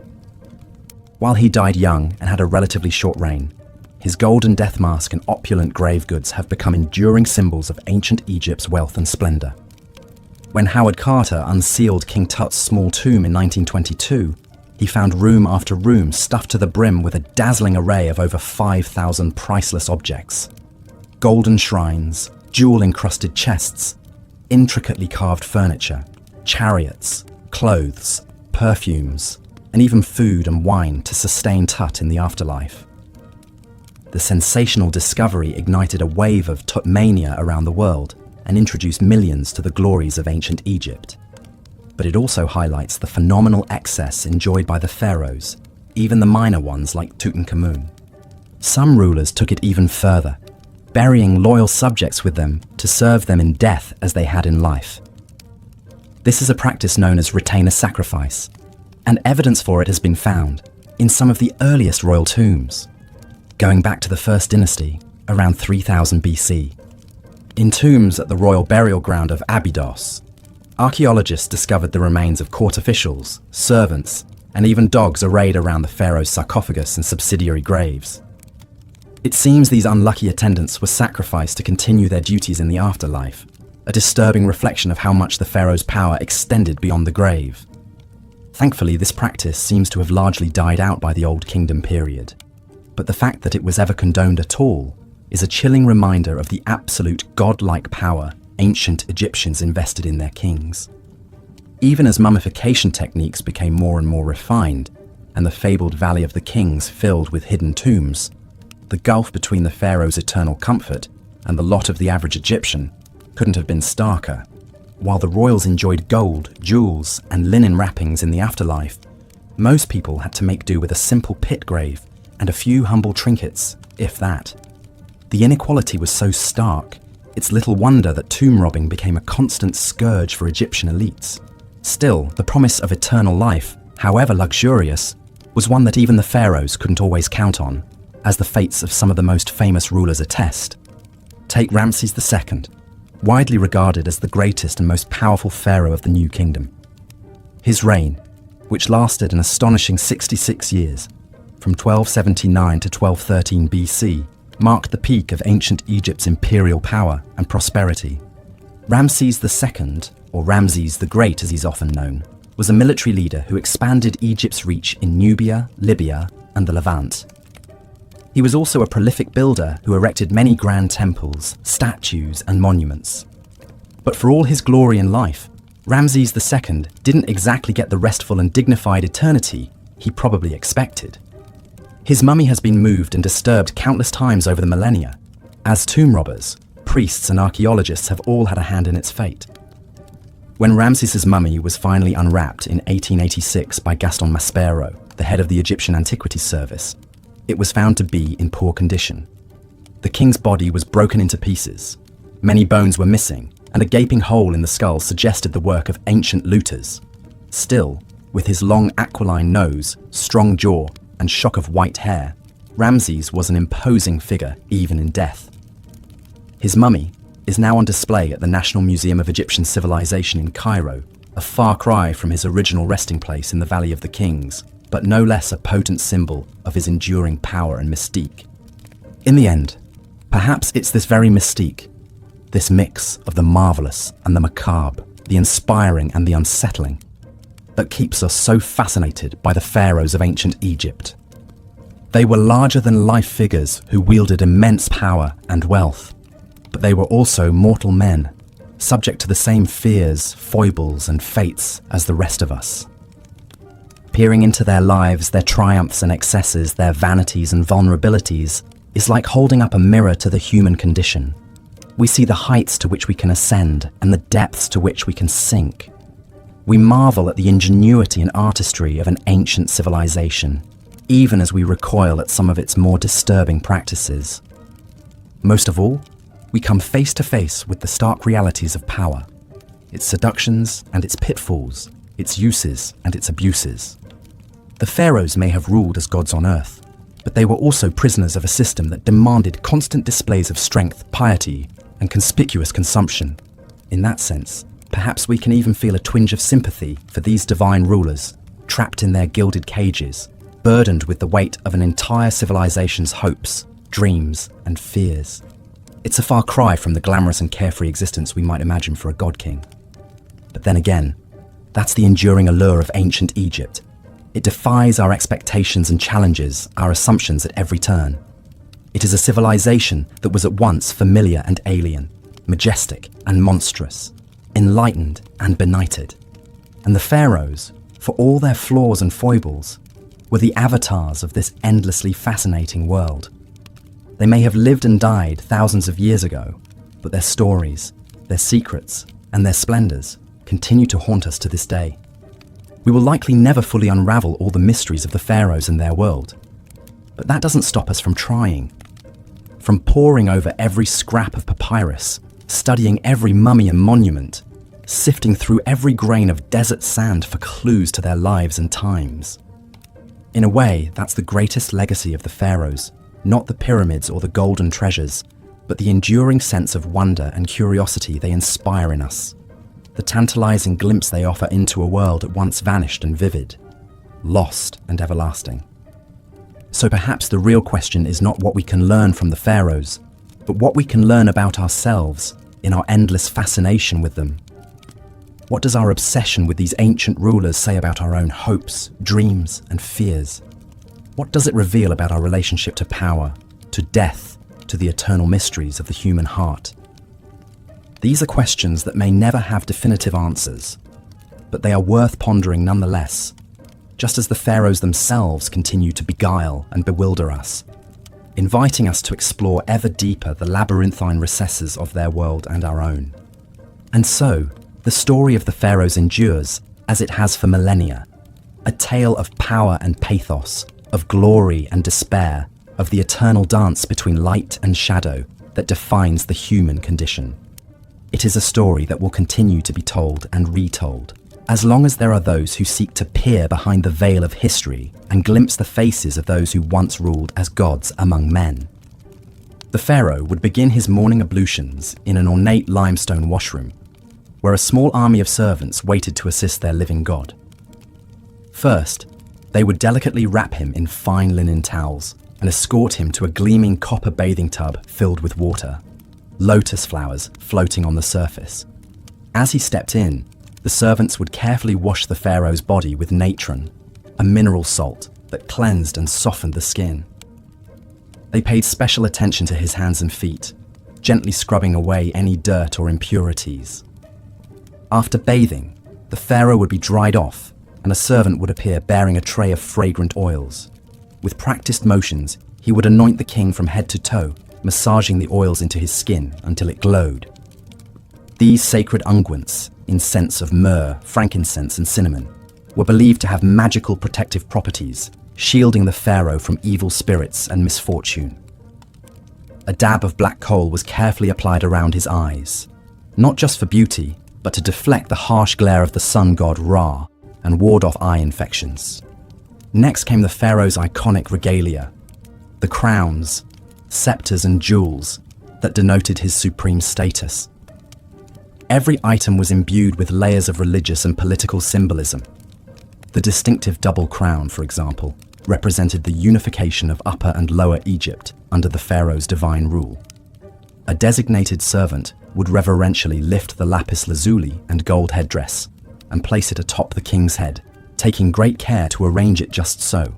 [SPEAKER 1] While he died young and had a relatively short reign, his golden death mask and opulent grave goods have become enduring symbols of ancient Egypt's wealth and splendor. When Howard Carter unsealed King Tut's small tomb in 1922, he found room after room stuffed to the brim with a dazzling array of over 5,000 priceless objects. Golden shrines, jewel-encrusted chests, intricately carved furniture, chariots, clothes, perfumes, and even food and wine to sustain Tut in the afterlife. The sensational discovery ignited a wave of Tut mania around the world and introduced millions to the glories of ancient Egypt. but it also highlights the phenomenal excess enjoyed by the pharaohs, even the minor ones like Tutankhamun. Some rulers took it even further, burying loyal subjects with them to serve them in death as they had in life. This is a practice known as retainer sacrifice, and evidence for it has been found in some of the earliest royal tombs, going back to the first dynasty around 3000 BC. In tombs at the royal burial ground of Abydos, archaeologists discovered the remains of court officials, servants, and even dogs arrayed around the pharaoh's sarcophagus and subsidiary graves. It seems these unlucky attendants were sacrificed to continue their duties in the afterlife, a disturbing reflection of how much the pharaoh's power extended beyond the grave. Thankfully, this practice seems to have largely died out by the Old Kingdom period, but the fact that it was ever condoned at all is a chilling reminder of the absolute godlike power ancient Egyptians invested in their kings. Even as mummification techniques became more and more refined, and the fabled Valley of the Kings filled with hidden tombs, the gulf between the pharaoh's eternal comfort and the lot of the average Egyptian couldn't have been starker. While the royals enjoyed gold, jewels, and linen wrappings in the afterlife, most people had to make do with a simple pit grave and a few humble trinkets, if that. The inequality was so stark, it's little wonder that tomb robbing became a constant scourge for Egyptian elites. Still, the promise of eternal life, however luxurious, was one that even the pharaohs couldn't always count on, as the fates of some of the most famous rulers attest. Take Ramses II, widely regarded as the greatest and most powerful pharaoh of the New Kingdom. His reign, which lasted an astonishing 66 years, from 1279 to 1213 BC, marked the peak of ancient Egypt's imperial power and prosperity. Ramses II, or Ramses the Great as he's often known, was a military leader who expanded Egypt's reach in Nubia, Libya, and the Levant. He was also a prolific builder who erected many grand temples, statues, and monuments. But for all his glory in life, Ramses II didn't exactly get the restful and dignified eternity he probably expected. His mummy has been moved and disturbed countless times over the millennia, as tomb robbers, priests, and archaeologists have all had a hand in its fate. When Ramses's mummy was finally unwrapped in 1886 by Gaston Maspero, the head of the Egyptian Antiquities Service, it was found to be in poor condition. The king's body was broken into pieces, many bones were missing, and a gaping hole in the skull suggested the work of ancient looters. Still, with his long aquiline nose, strong jaw, and shock of white hair, Ramses was an imposing figure even in death. His mummy is now on display at the National Museum of Egyptian Civilization in Cairo, a far cry from his original resting place in the Valley of the Kings, but no less a potent symbol of his enduring power and mystique. In the end, perhaps it's this very mystique, this mix of the marvelous and the macabre, the inspiring and the unsettling, that keeps us so fascinated by the pharaohs of ancient Egypt. They were larger-than-life figures who wielded immense power and wealth, but they were also mortal men, subject to the same fears, foibles, and fates as the rest of us. Peering into their lives, their triumphs and excesses, their vanities and vulnerabilities, is like holding up a mirror to the human condition. We see the heights to which we can ascend and the depths to which we can sink. We marvel at the ingenuity and artistry of an ancient civilization, even as we recoil at some of its more disturbing practices. Most of all, we come face to face with the stark realities of power, its seductions and its pitfalls, its uses and its abuses. The pharaohs may have ruled as gods on earth, but they were also prisoners of a system that demanded constant displays of strength, piety, and conspicuous consumption. In that sense, perhaps we can even feel a twinge of sympathy for these divine rulers, trapped in their gilded cages, burdened with the weight of an entire civilization's hopes, dreams, and fears. It's a far cry from the glamorous and carefree existence we might imagine for a god king. But then again, that's the enduring allure of ancient Egypt. It defies our expectations and challenges our assumptions at every turn. It is a civilization that was at once familiar and alien, majestic and monstrous, enlightened and benighted. And the pharaohs, for all their flaws and foibles, were the avatars of this endlessly fascinating world. They may have lived and died thousands of years ago, but their stories, their secrets, and their splendors continue to haunt us to this day. We will likely never fully unravel all the mysteries of the pharaohs and their world. But that doesn't stop us from trying. From poring over every scrap of papyrus, studying every mummy and monument, sifting through every grain of desert sand for clues to their lives and times. In a way, that's the greatest legacy of the pharaohs, not the pyramids or the golden treasures, but the enduring sense of wonder and curiosity they inspire in us, the tantalizing glimpse they offer into a world at once vanished and vivid, lost and everlasting. So perhaps the real question is not what we can learn from the pharaohs, but what we can learn about ourselves in our endless fascination with them. What does our obsession with these ancient rulers say about our own hopes, dreams, and fears? What does it reveal about our relationship to power, to death, to the eternal mysteries of the human heart? These are questions that may never have definitive answers, but they are worth pondering nonetheless, just as the pharaohs themselves continue to beguile and bewilder us, inviting us to explore ever deeper the labyrinthine recesses of their world and our own. And so, the story of the pharaohs endures, as it has for millennia, a tale of power and pathos, of glory and despair, of the eternal dance between light and shadow that defines the human condition. It is a story that will continue to be told and retold, as long as there are those who seek to peer behind the veil of history and glimpse the faces of those who once ruled as gods among men. The pharaoh would begin his morning ablutions in an ornate limestone washroom, where a small army of servants waited to assist their living god. First, they would delicately wrap him in fine linen towels and escort him to a gleaming copper bathing tub filled with water, lotus flowers floating on the surface. As he stepped in, the servants would carefully wash the pharaoh's body with natron, a mineral salt that cleansed and softened the skin. They paid special attention to his hands and feet, gently scrubbing away any dirt or impurities. After bathing, the pharaoh would be dried off, and a servant would appear bearing a tray of fragrant oils. With practiced motions, he would anoint the king from head to toe, massaging the oils into his skin until it glowed. These sacred unguents, in scents of myrrh, frankincense, and cinnamon, were believed to have magical protective properties, shielding the pharaoh from evil spirits and misfortune. A dab of black coal was carefully applied around his eyes, not just for beauty, but to deflect the harsh glare of the sun god Ra and ward off eye infections. Next came the pharaoh's iconic regalia, the crowns, scepters, and jewels that denoted his supreme status. Every item was imbued with layers of religious and political symbolism. The distinctive double crown, for example, represented the unification of Upper and Lower Egypt under the pharaoh's divine rule. A designated servant would reverentially lift the lapis lazuli and gold headdress and place it atop the king's head, taking great care to arrange it just so.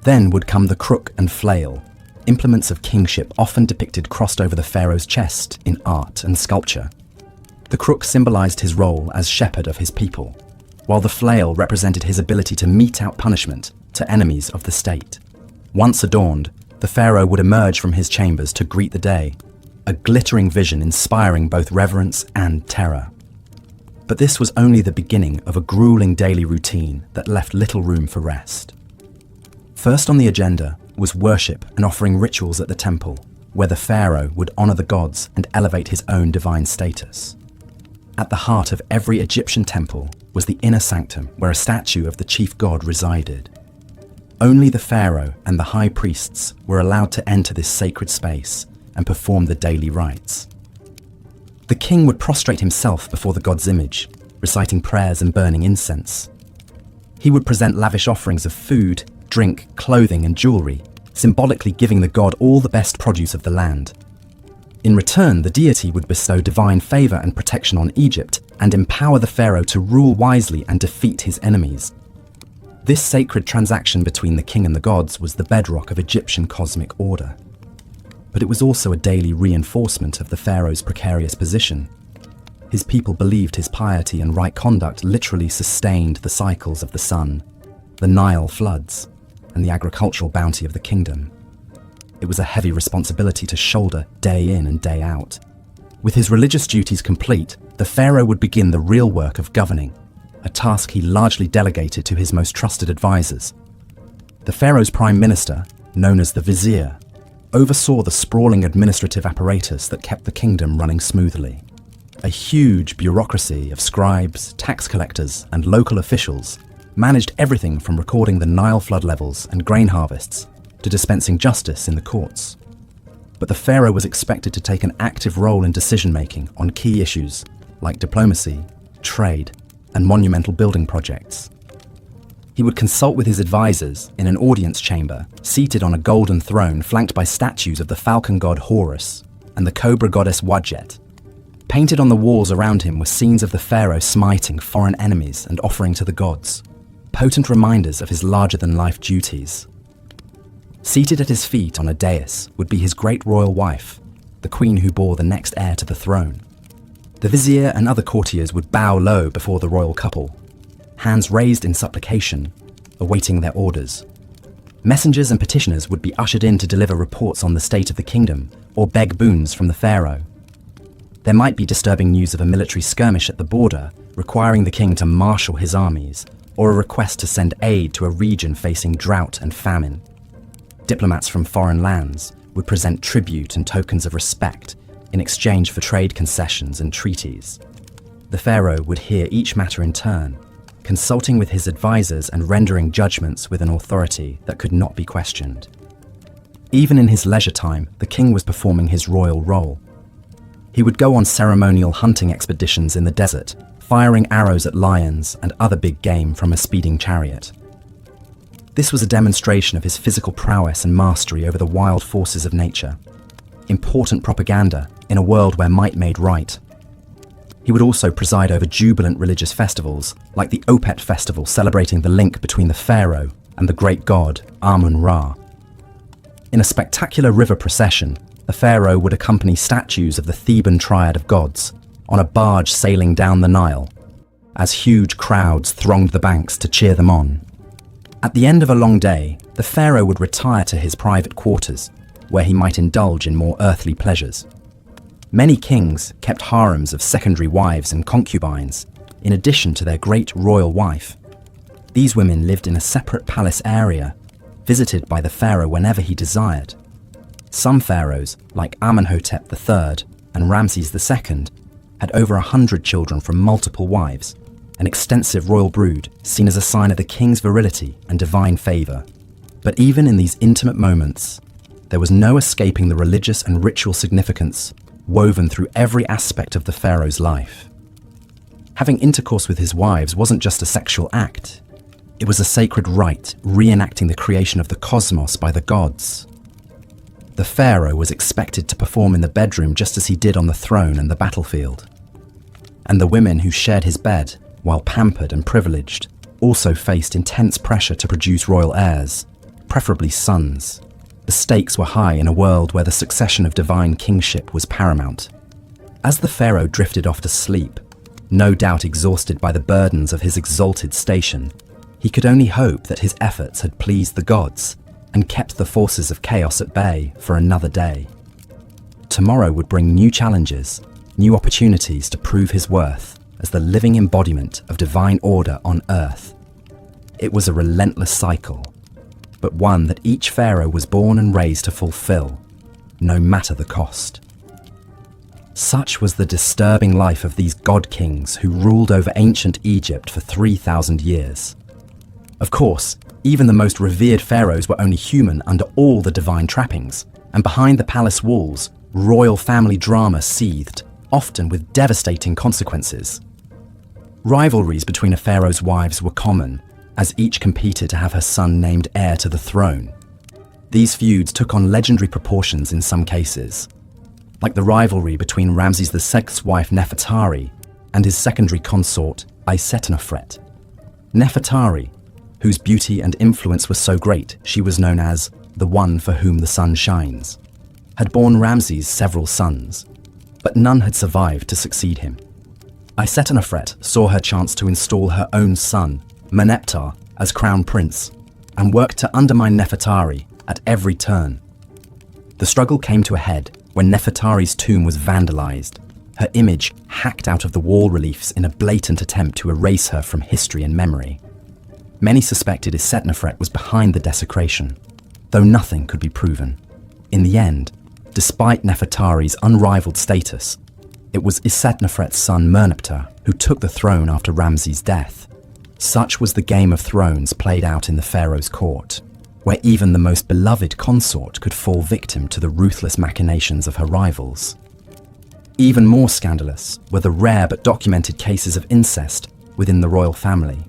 [SPEAKER 1] Then would come the crook and flail, implements of kingship often depicted crossed over the pharaoh's chest in art and sculpture. The crook symbolized his role as shepherd of his people, while the flail represented his ability to mete out punishment to enemies of the state. Once adorned, the pharaoh would emerge from his chambers to greet the day, a glittering vision inspiring both reverence and terror. But this was only the beginning of a grueling daily routine that left little room for rest. First on the agenda was worship and offering rituals at the temple, where the pharaoh would honor the gods and elevate his own divine status. At the heart of every Egyptian temple was the inner sanctum where a statue of the chief god resided. Only the pharaoh and the high priests were allowed to enter this sacred space and perform the daily rites. The king would prostrate himself before the god's image, reciting prayers and burning incense. He would present lavish offerings of food, drink, clothing, and jewelry, symbolically giving the god all the best produce of the land. In return, the deity would bestow divine favor and protection on Egypt and empower the pharaoh to rule wisely and defeat his enemies. This sacred transaction between the king and the gods was the bedrock of Egyptian cosmic order. But it was also a daily reinforcement of the pharaoh's precarious position. His people believed his piety and right conduct literally sustained the cycles of the sun, the Nile floods, and the agricultural bounty of the kingdom. It was a heavy responsibility to shoulder day in and day out. With his religious duties complete, the pharaoh would begin the real work of governing, a task he largely delegated to his most trusted advisors. The pharaoh's prime minister, known as the vizier, oversaw the sprawling administrative apparatus that kept the kingdom running smoothly. A huge bureaucracy of scribes, tax collectors, and local officials managed everything from recording the Nile flood levels and grain harvests to dispensing justice in the courts. But the pharaoh was expected to take an active role in decision-making on key issues like diplomacy, trade, and monumental building projects. He would consult with his advisors in an audience chamber, seated on a golden throne flanked by statues of the falcon god Horus and the cobra goddess Wadjet. Painted on the walls around him were scenes of the pharaoh smiting foreign enemies and offering to the gods, potent reminders of his larger-than-life duties. Seated at his feet on a dais would be his great royal wife, the queen who bore the next heir to the throne. The vizier and other courtiers would bow low before the royal couple, hands raised in supplication, awaiting their orders. Messengers and petitioners would be ushered in to deliver reports on the state of the kingdom or beg boons from the pharaoh. There might be disturbing news of a military skirmish at the border, requiring the king to marshal his armies, or a request to send aid to a region facing drought and famine. Diplomats from foreign lands would present tribute and tokens of respect in exchange for trade concessions and treaties. The pharaoh would hear each matter in turn, consulting with his advisors and rendering judgments with an authority that could not be questioned. Even in his leisure time, the king was performing his royal role. He would go on ceremonial hunting expeditions in the desert, firing arrows at lions and other big game from a speeding chariot. This was a demonstration of his physical prowess and mastery over the wild forces of nature. Important propaganda in a world where might made right. He would also preside over jubilant religious festivals, like the Opet festival celebrating the link between the pharaoh and the great god Amun-Ra. In a spectacular river procession, the pharaoh would accompany statues of the Theban triad of gods on a barge sailing down the Nile, as huge crowds thronged the banks to cheer them on. At the end of a long day, the pharaoh would retire to his private quarters, where he might indulge in more earthly pleasures. Many kings kept harems of secondary wives and concubines, in addition to their great royal wife. These women lived in a separate palace area, visited by the pharaoh whenever he desired. Some pharaohs, like Amenhotep III and Ramses II, had over 100 children from multiple wives, an extensive royal brood seen as a sign of the king's virility and divine favour. But even in these intimate moments, there was no escaping the religious and ritual significance woven through every aspect of the pharaoh's life. Having intercourse with his wives wasn't just a sexual act. It was a sacred rite reenacting the creation of the cosmos by the gods. The pharaoh was expected to perform in the bedroom just as he did on the throne and the battlefield. And the women who shared his bed, while pampered and privileged, also faced intense pressure to produce royal heirs, preferably sons. The stakes were high in a world where the succession of divine kingship was paramount. As the pharaoh drifted off to sleep, no doubt exhausted by the burdens of his exalted station, he could only hope that his efforts had pleased the gods and kept the forces of chaos at bay for another day. Tomorrow would bring new challenges, new opportunities to prove his worth as the living embodiment of divine order on earth. It was a relentless cycle, but one that each pharaoh was born and raised to fulfill, no matter the cost. Such was the disturbing life of these god kings who ruled over ancient Egypt for 3,000 years. Of course, even the most revered pharaohs were only human under all the divine trappings, and behind the palace walls, royal family drama seethed, often with devastating consequences. Rivalries between a pharaoh's wives were common, as each competed to have her son named heir to the throne. These feuds took on legendary proportions in some cases, like the rivalry between Ramses II's wife Nefertari and his secondary consort Isetnofret. Nefertari, whose beauty and influence were so great she was known as the one for whom the sun shines, had borne Ramses several sons, but none had survived to succeed him. Isetnofret saw her chance to install her own son, Meneptah, as crown prince, and worked to undermine Nefertari at every turn. The struggle came to a head when Nefertari's tomb was vandalized, her image hacked out of the wall reliefs in a blatant attempt to erase her from history and memory. Many suspected Isetnofret was behind the desecration, though nothing could be proven. In the end, despite Nefertari's unrivaled status, it was Isetnofret's son Merneptah who took the throne after Ramses' death. Such was the Game of Thrones played out in the pharaoh's court, where even the most beloved consort could fall victim to the ruthless machinations of her rivals. Even more scandalous were the rare but documented cases of incest within the royal family.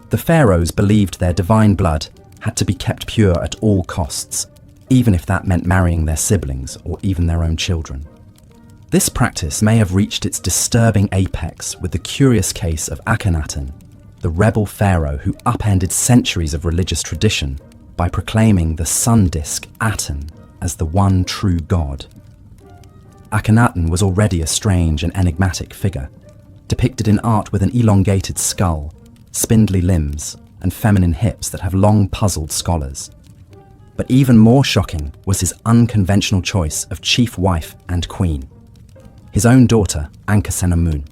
[SPEAKER 1] The pharaohs believed their divine blood had to be kept pure at all costs, even if that meant marrying their siblings or even their own children. This practice may have reached its disturbing apex with the curious case of Akhenaten, the rebel pharaoh who upended centuries of religious tradition by proclaiming the sun disk Aten as the one true god. Akhenaten was already a strange and enigmatic figure, depicted in art with an elongated skull, spindly limbs, and feminine hips that have long puzzled scholars. But even more shocking was his unconventional choice of chief wife and queen, his own daughter, Ankhesenamun.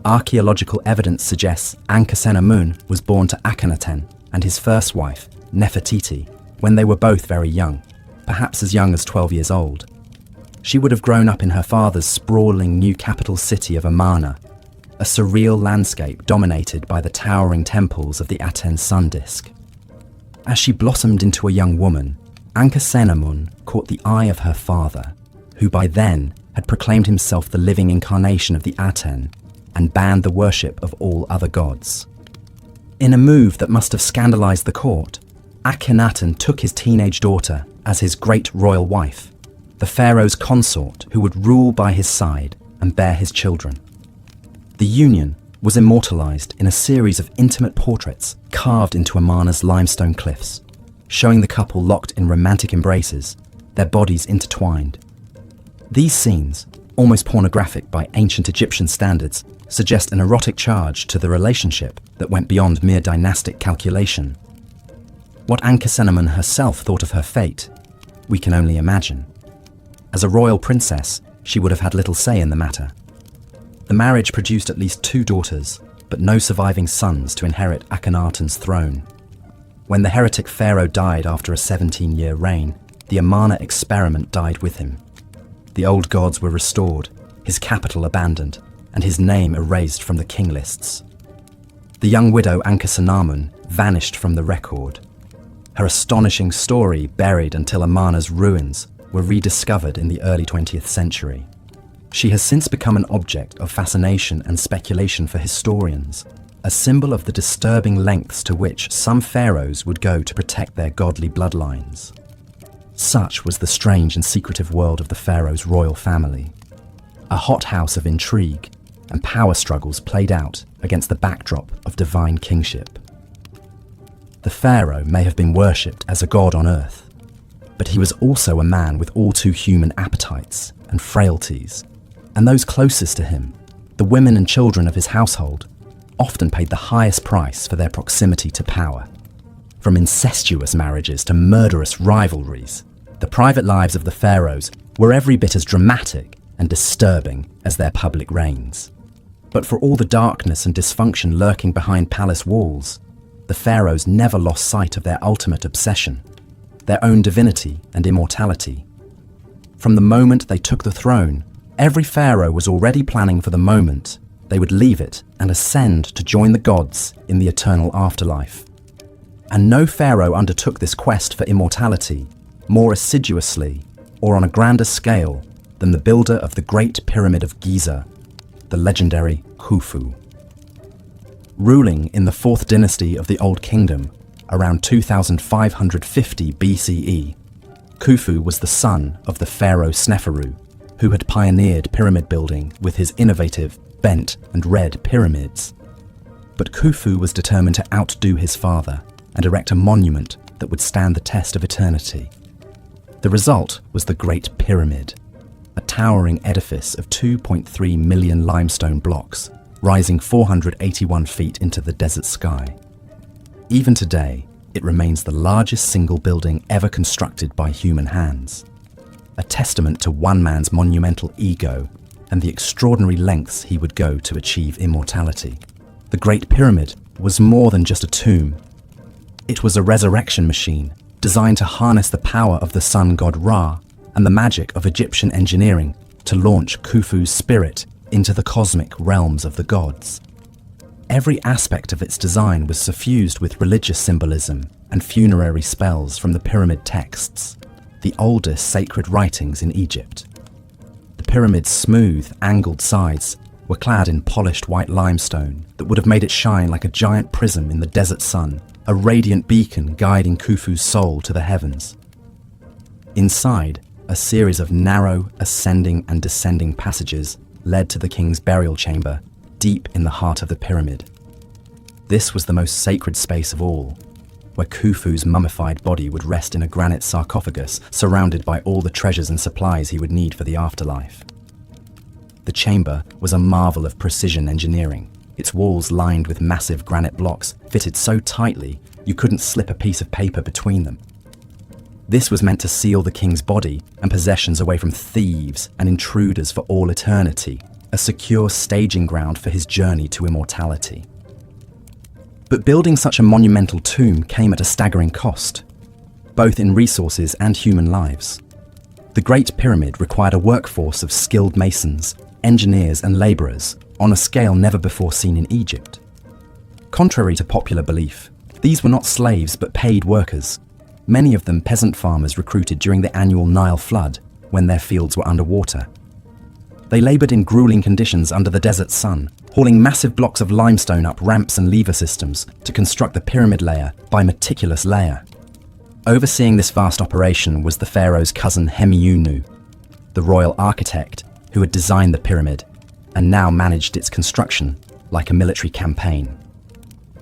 [SPEAKER 1] Archaeological evidence suggests Ankhesenamun was born to Akhenaten and his first wife, Nefertiti, when they were both very young, perhaps as young as 12 years old. She would have grown up in her father's sprawling new capital city of Amarna, a surreal landscape dominated by the towering temples of the Aten sun disk. As she blossomed into a young woman, Ankhesenamun caught the eye of her father, who by then had proclaimed himself the living incarnation of the Aten and banned the worship of all other gods. In a move that must have scandalized the court, Akhenaten took his teenage daughter as his great royal wife, the pharaoh's consort who would rule by his side and bear his children. The union was immortalized in a series of intimate portraits carved into Amarna's limestone cliffs, showing the couple locked in romantic embraces, their bodies intertwined. These scenes, almost pornographic by ancient Egyptian standards, suggest an erotic charge to the relationship that went beyond mere dynastic calculation. What Ankhesenamun herself thought of her fate, we can only imagine. As a royal princess, she would have had little say in the matter. The marriage produced at least 2 daughters, but no surviving sons to inherit Akhenaten's throne. When the heretic pharaoh died after a 17-year reign, the Amarna experiment died with him. The old gods were restored, his capital abandoned, and his name erased from the king lists. The young widow Ankhesenamun vanished from the record. Her astonishing story buried until Amarna's ruins were rediscovered in the early 20th century. She has since become an object of fascination and speculation for historians, a symbol of the disturbing lengths to which some pharaohs would go to protect their godly bloodlines. Such was the strange and secretive world of the pharaoh's royal family, a hothouse of intrigue and power struggles played out against the backdrop of divine kingship. The pharaoh may have been worshipped as a god on earth, but he was also a man with all too human appetites and frailties, and those closest to him, the women and children of his household, often paid the highest price for their proximity to power. From incestuous marriages to murderous rivalries, the private lives of the pharaohs were every bit as dramatic and disturbing as their public reigns. But for all the darkness and dysfunction lurking behind palace walls, the pharaohs never lost sight of their ultimate obsession, their own divinity and immortality. From the moment they took the throne, every pharaoh was already planning for the moment they would leave it and ascend to join the gods in the eternal afterlife. And no pharaoh undertook this quest for immortality more assiduously or on a grander scale than the builder of the Great Pyramid of Giza, the legendary Khufu. Ruling in the 4th dynasty of the Old Kingdom, around 2550 BCE, Khufu was the son of the pharaoh Sneferu, who had pioneered pyramid building with his innovative bent and red pyramids. But Khufu was determined to outdo his father and erect a monument that would stand the test of eternity. The result was the Great Pyramid, a towering edifice of 2.3 million limestone blocks, rising 481 feet into the desert sky. Even today, it remains the largest single building ever constructed by human hands, a testament to one man's monumental ego and the extraordinary lengths he would go to achieve immortality. The Great Pyramid was more than just a tomb. It was a resurrection machine designed to harness the power of the sun god Ra and the magic of Egyptian engineering to launch Khufu's spirit into the cosmic realms of the gods. Every aspect of its design was suffused with religious symbolism and funerary spells from the pyramid texts, the oldest sacred writings in Egypt. The pyramid's smooth, angled sides were clad in polished white limestone that would have made it shine like a giant prism in the desert sun, a radiant beacon guiding Khufu's soul to the heavens. Inside, a series of narrow, ascending and descending passages led to the king's burial chamber, deep in the heart of the pyramid. This was the most sacred space of all, where Khufu's mummified body would rest in a granite sarcophagus surrounded by all the treasures and supplies he would need for the afterlife. The chamber was a marvel of precision engineering, its walls lined with massive granite blocks fitted so tightly you couldn't slip a piece of paper between them. This was meant to seal the king's body and possessions away from thieves and intruders for all eternity, a secure staging ground for his journey to immortality. But building such a monumental tomb came at a staggering cost, both in resources and human lives. The Great Pyramid required a workforce of skilled masons, engineers and labourers on a scale never before seen in Egypt. Contrary to popular belief, these were not slaves but paid workers, many of them peasant farmers recruited during the annual Nile flood when their fields were underwater. They laboured in grueling conditions under the desert sun, hauling massive blocks of limestone up ramps and lever systems to construct the pyramid layer by meticulous layer. Overseeing this vast operation was the pharaoh's cousin Hemiunu, the royal architect who had designed the pyramid and now managed its construction like a military campaign.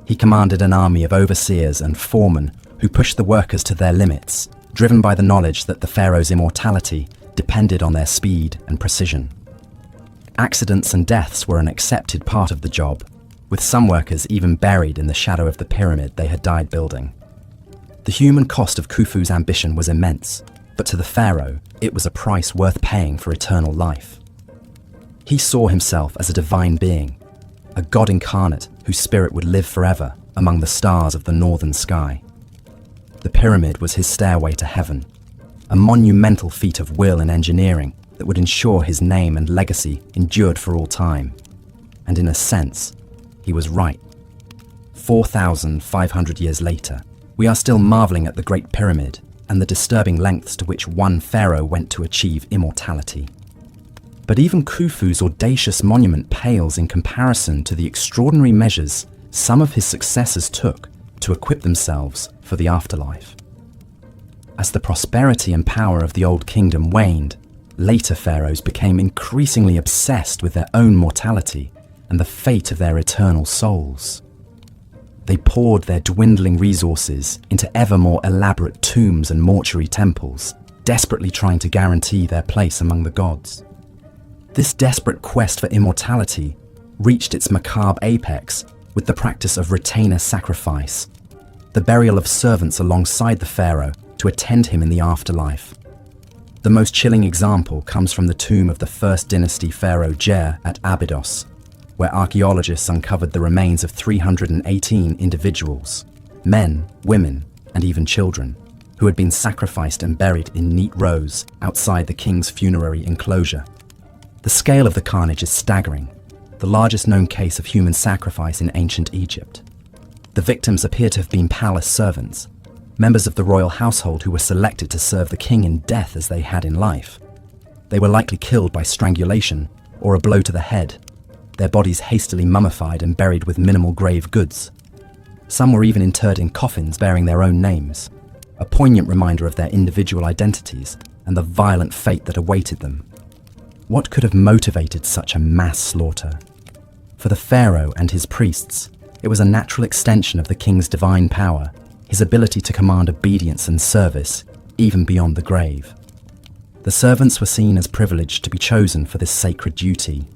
[SPEAKER 1] He commanded an army of overseers and foremen who pushed the workers to their limits, driven by the knowledge that the pharaoh's immortality depended on their speed and precision. Accidents and deaths were an accepted part of the job, with some workers even buried in the shadow of the pyramid they had died building. The human cost of Khufu's ambition was immense, but to the pharaoh, it was a price worth paying for eternal life. He saw himself as a divine being, a god incarnate whose spirit would live forever among the stars of the northern sky. The pyramid was his stairway to heaven, a monumental feat of will and engineering that would ensure his name and legacy endured for all time. And in a sense, he was right. 4,500 years later, we are still marveling at the Great Pyramid and the disturbing lengths to which one pharaoh went to achieve immortality. But even Khufu's audacious monument pales in comparison to the extraordinary measures some of his successors took to equip themselves for the afterlife. As the prosperity and power of the Old Kingdom waned, later pharaohs became increasingly obsessed with their own mortality and the fate of their eternal souls. They poured their dwindling resources into ever more elaborate tombs and mortuary temples, desperately trying to guarantee their place among the gods. This desperate quest for immortality reached its macabre apex with the practice of retainer sacrifice, the burial of servants alongside the pharaoh to attend him in the afterlife. The most chilling example comes from the tomb of the First Dynasty pharaoh Jer at Abydos, where archaeologists uncovered the remains of 318 individuals, men, women, and even children, who had been sacrificed and buried in neat rows outside the king's funerary enclosure. The scale of the carnage is staggering, the largest known case of human sacrifice in ancient Egypt. The victims appear to have been palace servants, members of the royal household who were selected to serve the king in death as they had in life. They were likely killed by strangulation or a blow to the head, their bodies hastily mummified and buried with minimal grave goods. Some were even interred in coffins bearing their own names, a poignant reminder of their individual identities and the violent fate that awaited them. What could have motivated such a mass slaughter? For the pharaoh and his priests, it was a natural extension of the king's divine power, his ability to command obedience and service, even beyond the grave. The servants were seen as privileged to be chosen for this sacred duty,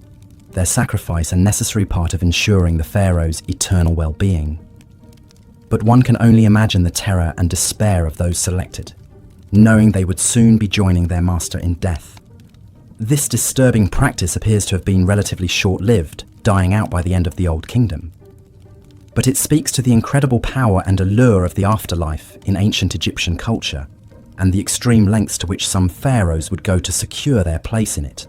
[SPEAKER 1] their sacrifice a necessary part of ensuring the pharaoh's eternal well-being. But one can only imagine the terror and despair of those selected, knowing they would soon be joining their master in death. This disturbing practice appears to have been relatively short-lived, dying out by the end of the Old Kingdom. But it speaks to the incredible power and allure of the afterlife in ancient Egyptian culture, and the extreme lengths to which some pharaohs would go to secure their place in it.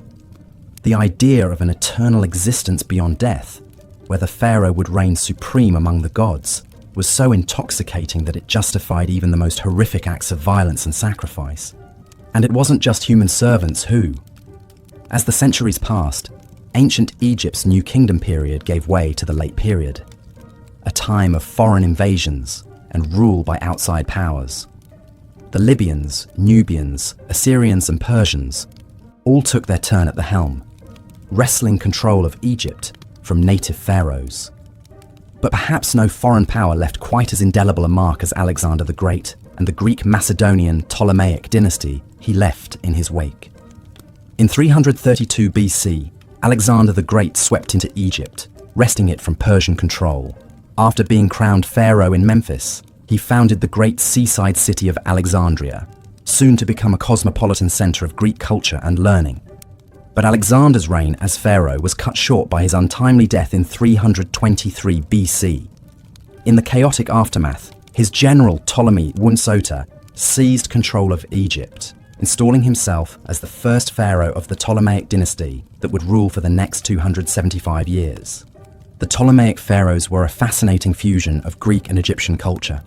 [SPEAKER 1] The idea of an eternal existence beyond death, where the pharaoh would reign supreme among the gods, was so intoxicating that it justified even the most horrific acts of violence and sacrifice. And it wasn't just human servants who. As the centuries passed, ancient Egypt's New Kingdom period gave way to the Late Period, a time of foreign invasions and rule by outside powers. The Libyans, Nubians, Assyrians and Persians all took their turn at the helm, wresting control of Egypt from native pharaohs. But perhaps no foreign power left quite as indelible a mark as Alexander the Great and the Greek Macedonian Ptolemaic dynasty he left in his wake. In 332 BC, Alexander the Great swept into Egypt, wresting it from Persian control. After being crowned pharaoh in Memphis, he founded the great seaside city of Alexandria, soon to become a cosmopolitan center of Greek culture and learning. But Alexander's reign as pharaoh was cut short by his untimely death in 323 BC. In the chaotic aftermath, his general Ptolemy Wunsota seized control of Egypt, installing himself as the first pharaoh of the Ptolemaic dynasty that would rule for the next 275 years. The Ptolemaic pharaohs were a fascinating fusion of Greek and Egyptian culture.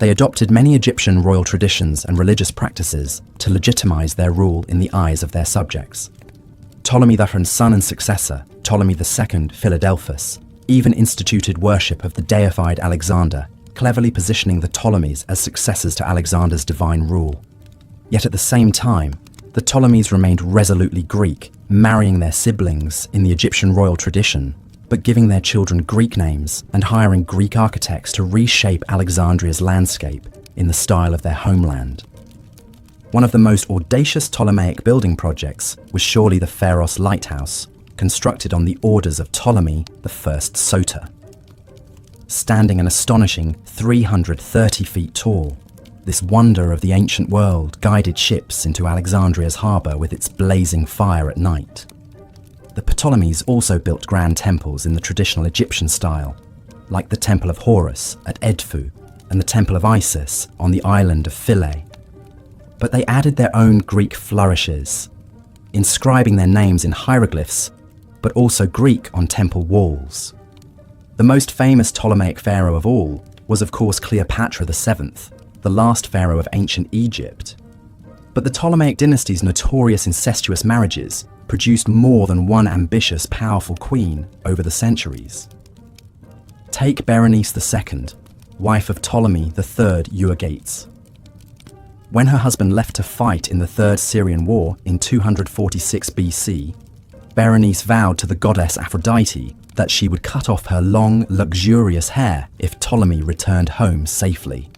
[SPEAKER 1] They adopted many Egyptian royal traditions and religious practices to legitimize their rule in the eyes of their subjects. Ptolemy III's son and successor, Ptolemy II Philadelphus, even instituted worship of the deified Alexander, cleverly positioning the Ptolemies as successors to Alexander's divine rule. Yet at the same time, the Ptolemies remained resolutely Greek, marrying their siblings in the Egyptian royal tradition, but giving their children Greek names and hiring Greek architects to reshape Alexandria's landscape in the style of their homeland. One of the most audacious Ptolemaic building projects was surely the Pharaohs lighthouse, constructed on the orders of Ptolemy I Soter. Standing an astonishing 330 feet tall, this wonder of the ancient world guided ships into Alexandria's harbour with its blazing fire at night. The Ptolemies also built grand temples in the traditional Egyptian style, like the Temple of Horus at Edfu and the Temple of Isis on the island of Philae. But they added their own Greek flourishes, inscribing their names in hieroglyphs, but also Greek on temple walls. The most famous Ptolemaic pharaoh of all was of course Cleopatra VII, the last pharaoh of ancient Egypt. But the Ptolemaic dynasty's notorious incestuous marriages produced more than one ambitious, powerful queen over the centuries. Take Berenice II, wife of Ptolemy III Euergetes. When her husband left to fight in the Third Syrian War in 246 BC, Berenice vowed to the goddess Aphrodite that she would cut off her long, luxurious hair if Ptolemy returned home safely.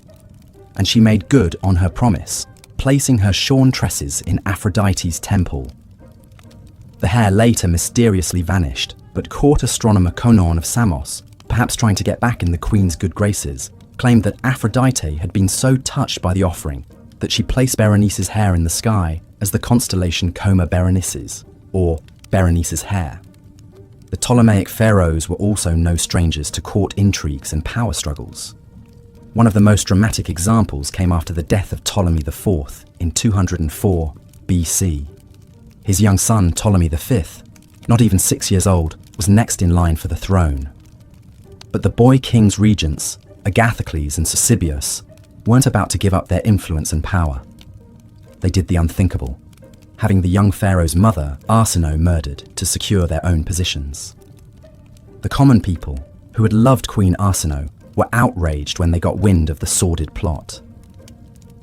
[SPEAKER 1] And she made good on her promise, placing her shorn tresses in Aphrodite's temple. The hair later mysteriously vanished, but court astronomer Conon of Samos, perhaps trying to get back in the queen's good graces, claimed that Aphrodite had been so touched by the offering that she placed Berenice's hair in the sky as the constellation Coma Berenices, or Berenice's hair. The Ptolemaic pharaohs were also no strangers to court intrigues and power struggles. One of the most dramatic examples came after the death of Ptolemy IV in 204 BC. His young son, Ptolemy V, not even 6 years old, was next in line for the throne. But the boy king's regents, Agathocles and Sosibius, weren't about to give up their influence and power. They did the unthinkable, having the young pharaoh's mother, Arsinoe, murdered to secure their own positions. The common people, who had loved Queen Arsinoe, were outraged when they got wind of the sordid plot.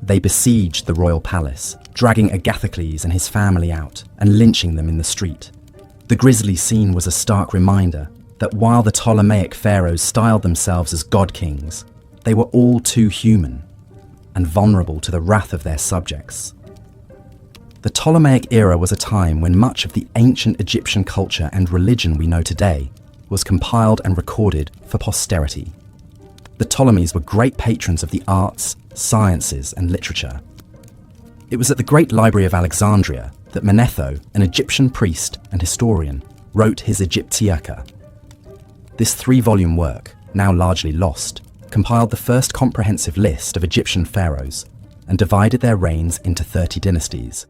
[SPEAKER 1] They besieged the royal palace, dragging Agathocles and his family out and lynching them in the street. The grisly scene was a stark reminder that while the Ptolemaic pharaohs styled themselves as god kings, they were all too human and vulnerable to the wrath of their subjects. The Ptolemaic era was a time when much of the ancient Egyptian culture and religion we know today was compiled and recorded for posterity. The Ptolemies were great patrons of the arts, sciences, and literature. It was at the Great Library of Alexandria that Manetho, an Egyptian priest and historian, wrote his Egyptiaca. This 3-volume work, now largely lost, compiled the first comprehensive list of Egyptian pharaohs and divided their reigns into 30 dynasties.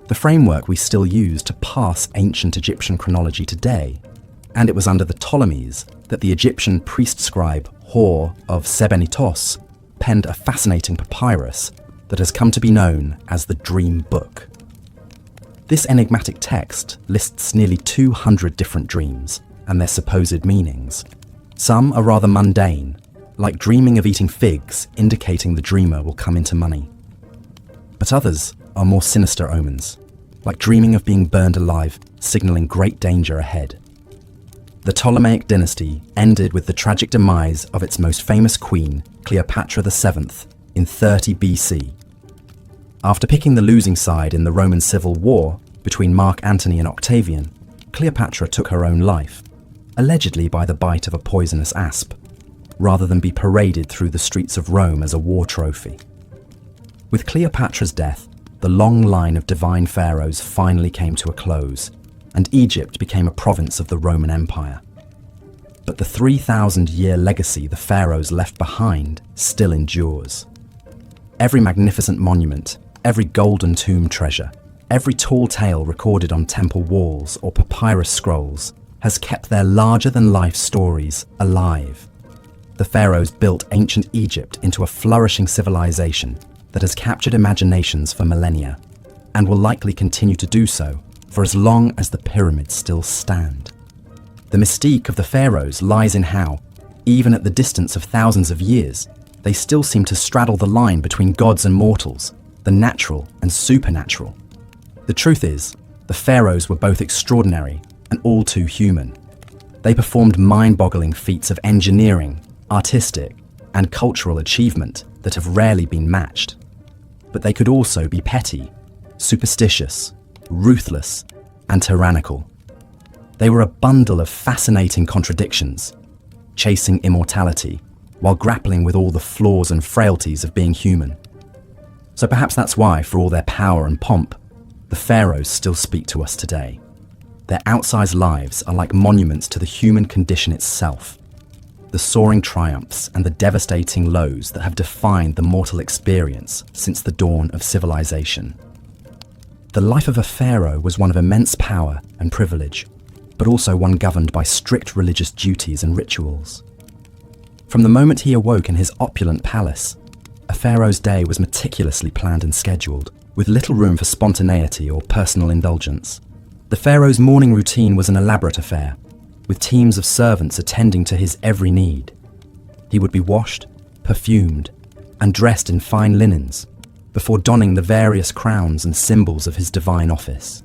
[SPEAKER 1] The framework we still use to parse ancient Egyptian chronology today, and it was under the Ptolemies that the Egyptian priest scribe Hor of Sebennytos penned a fascinating papyrus that has come to be known as the Dream Book. This enigmatic text lists nearly 200 different dreams and their supposed meanings. Some are rather mundane, like dreaming of eating figs, indicating the dreamer will come into money. But others are more sinister omens, like dreaming of being burned alive, signaling great danger ahead. The Ptolemaic dynasty ended with the tragic demise of its most famous queen, Cleopatra VII, in 30 BC. After picking the losing side in the Roman Civil War between Mark Antony and Octavian, Cleopatra took her own life, allegedly by the bite of a poisonous asp, rather than be paraded through the streets of Rome as a war trophy. With Cleopatra's death, the long line of divine pharaohs finally came to a close, and Egypt became a province of the Roman Empire. But the 3,000-year legacy the pharaohs left behind still endures. Every magnificent monument, every golden tomb treasure, every tall tale recorded on temple walls or papyrus scrolls has kept their larger-than-life stories alive. The pharaohs built ancient Egypt into a flourishing civilization that has captured imaginations for millennia, and will likely continue to do so for as long as the pyramids still stand. The mystique of the pharaohs lies in how, even at the distance of thousands of years, they still seem to straddle the line between gods and mortals, the natural and supernatural. The truth is, the pharaohs were both extraordinary and all too human. They performed mind-boggling feats of engineering, artistic, and cultural achievement that have rarely been matched. But they could also be petty, superstitious, ruthless, and tyrannical. They were a bundle of fascinating contradictions, chasing immortality while grappling with all the flaws and frailties of being human. So perhaps that's why, for all their power and pomp, the pharaohs still speak to us today. Their outsized lives are like monuments to the human condition itself, the soaring triumphs and the devastating lows that have defined the mortal experience since the dawn of civilization. The life of a pharaoh was one of immense power and privilege, but also one governed by strict religious duties and rituals. From the moment he awoke in his opulent palace, a pharaoh's day was meticulously planned and scheduled, with little room for spontaneity or personal indulgence. The pharaoh's morning routine was an elaborate affair, with teams of servants attending to his every need. He would be washed, perfumed, and dressed in fine linens before donning the various crowns and symbols of his divine office.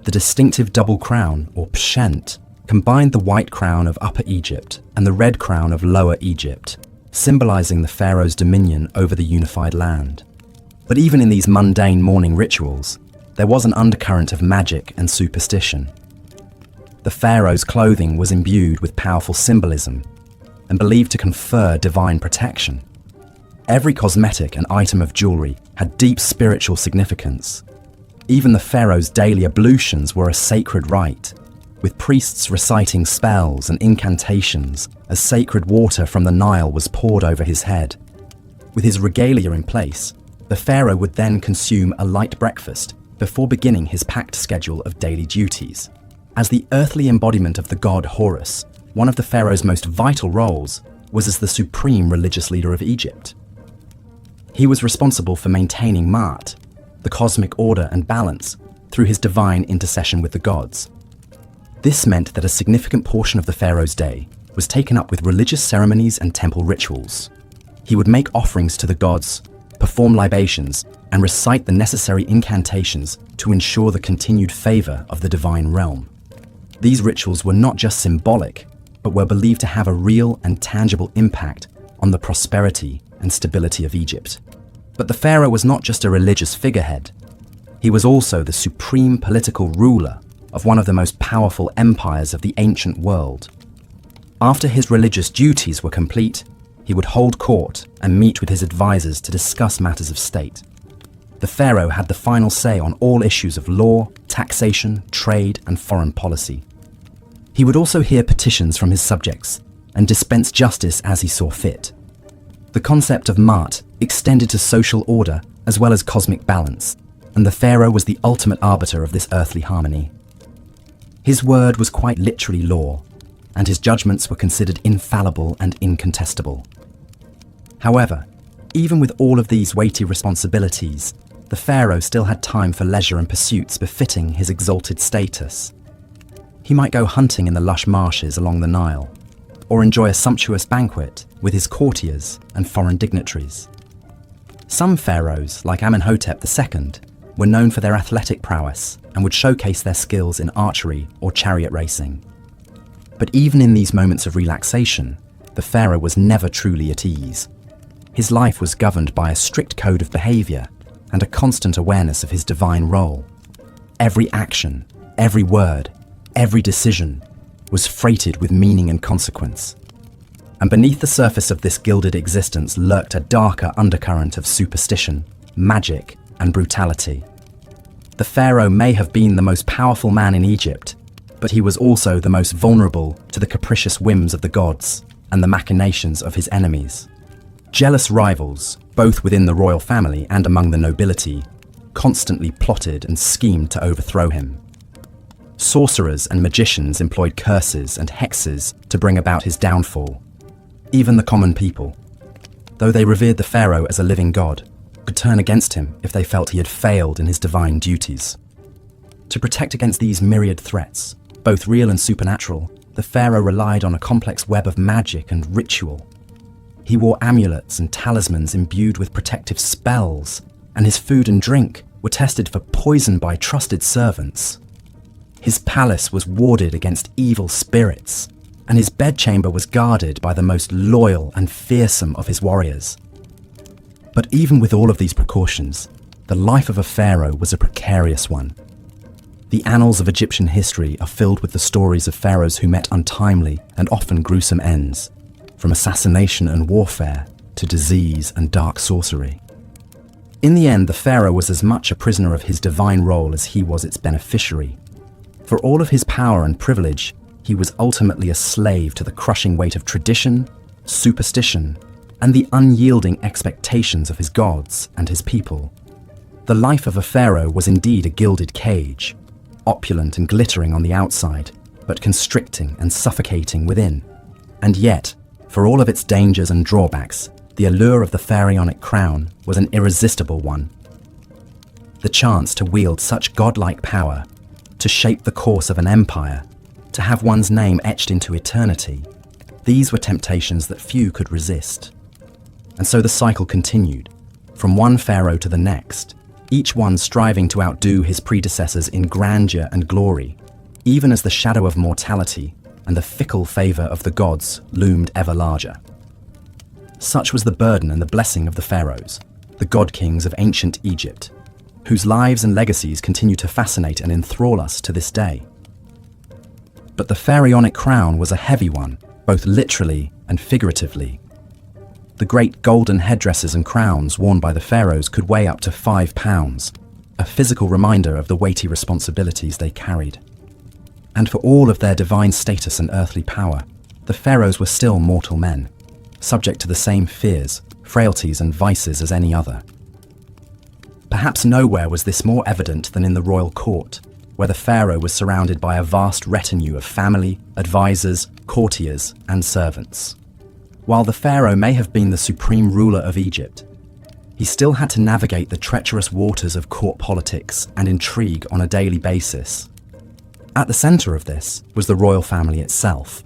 [SPEAKER 1] The distinctive double crown, or pshent, combined the white crown of Upper Egypt and the red crown of Lower Egypt, symbolizing the pharaoh's dominion over the unified land. But even in these mundane morning rituals, there was an undercurrent of magic and superstition. The pharaoh's clothing was imbued with powerful symbolism and believed to confer divine protection. Every cosmetic and item of jewelry had deep spiritual significance. Even the pharaoh's daily ablutions were a sacred rite, with priests reciting spells and incantations as sacred water from the Nile was poured over his head. With his regalia in place, the pharaoh would then consume a light breakfast before beginning his packed schedule of daily duties. As the earthly embodiment of the god Horus, one of the pharaoh's most vital roles was as the supreme religious leader of Egypt. He was responsible for maintaining Ma'at, the cosmic order and balance, through his divine intercession with the gods. This meant that a significant portion of the pharaoh's day was taken up with religious ceremonies and temple rituals. He would make offerings to the gods, perform libations, and recite the necessary incantations to ensure the continued favor of the divine realm. These rituals were not just symbolic, but were believed to have a real and tangible impact on the prosperity and stability of Egypt. But the pharaoh was not just a religious figurehead. He was also the supreme political ruler of one of the most powerful empires of the ancient world. After his religious duties were complete, he would hold court and meet with his advisors to discuss matters of state. The pharaoh had the final say on all issues of law, taxation, trade, and foreign policy. He would also hear petitions from his subjects and dispense justice as he saw fit. The concept of Ma'at extended to social order as well as cosmic balance, and the pharaoh was the ultimate arbiter of this earthly harmony. His word was quite literally law, and his judgments were considered infallible and incontestable. However, even with all of these weighty responsibilities, the pharaoh still had time for leisure and pursuits befitting his exalted status. He might go hunting in the lush marshes along the Nile, or enjoy a sumptuous banquet with his courtiers and foreign dignitaries. Some pharaohs, like Amenhotep II, were known for their athletic prowess and would showcase their skills in archery or chariot racing. But even in these moments of relaxation, the pharaoh was never truly at ease. His life was governed by a strict code of behavior and a constant awareness of his divine role. Every action, every word, every decision was freighted with meaning and consequence. And beneath the surface of this gilded existence lurked a darker undercurrent of superstition, magic, and brutality. The pharaoh may have been the most powerful man in Egypt, but he was also the most vulnerable to the capricious whims of the gods and the machinations of his enemies. Jealous rivals, both within the royal family and among the nobility, constantly plotted and schemed to overthrow him. Sorcerers and magicians employed curses and hexes to bring about his downfall. Even the common people, though they revered the pharaoh as a living god, could turn against him if they felt he had failed in his divine duties. To protect against these myriad threats, both real and supernatural, the pharaoh relied on a complex web of magic and ritual. He wore amulets and talismans imbued with protective spells, and his food and drink were tested for poison by trusted servants. His palace was warded against evil spirits, and his bedchamber was guarded by the most loyal and fearsome of his warriors. But even with all of these precautions, the life of a pharaoh was a precarious one. The annals of Egyptian history are filled with the stories of pharaohs who met untimely and often gruesome ends, from assassination and warfare to disease and dark sorcery. In the end, the pharaoh was as much a prisoner of his divine role as he was its beneficiary. For all of his power and privilege, he was ultimately a slave to the crushing weight of tradition, superstition, and the unyielding expectations of his gods and his people. The life of a pharaoh was indeed a gilded cage, opulent and glittering on the outside, but constricting and suffocating within. And yet, for all of its dangers and drawbacks, the allure of the pharaonic crown was an irresistible one. The chance to wield such godlike power, to shape the course of an empire, to have one's name etched into eternity, these were temptations that few could resist. And so the cycle continued, from one pharaoh to the next, each one striving to outdo his predecessors in grandeur and glory, even as the shadow of mortality and the fickle favour of the gods loomed ever larger. Such was the burden and the blessing of the pharaohs, the god-kings of ancient Egypt, whose lives and legacies continue to fascinate and enthrall us to this day. But the pharaonic crown was a heavy one, both literally and figuratively. The great golden headdresses and crowns worn by the pharaohs could weigh up to 5 pounds, a physical reminder of the weighty responsibilities they carried. And for all of their divine status and earthly power, the pharaohs were still mortal men, subject to the same fears, frailties and vices as any other. Perhaps nowhere was this more evident than in the royal court, where the pharaoh was surrounded by a vast retinue of family, advisors, courtiers, and servants. While the pharaoh may have been the supreme ruler of Egypt, he still had to navigate the treacherous waters of court politics and intrigue on a daily basis. At the center of this was the royal family itself.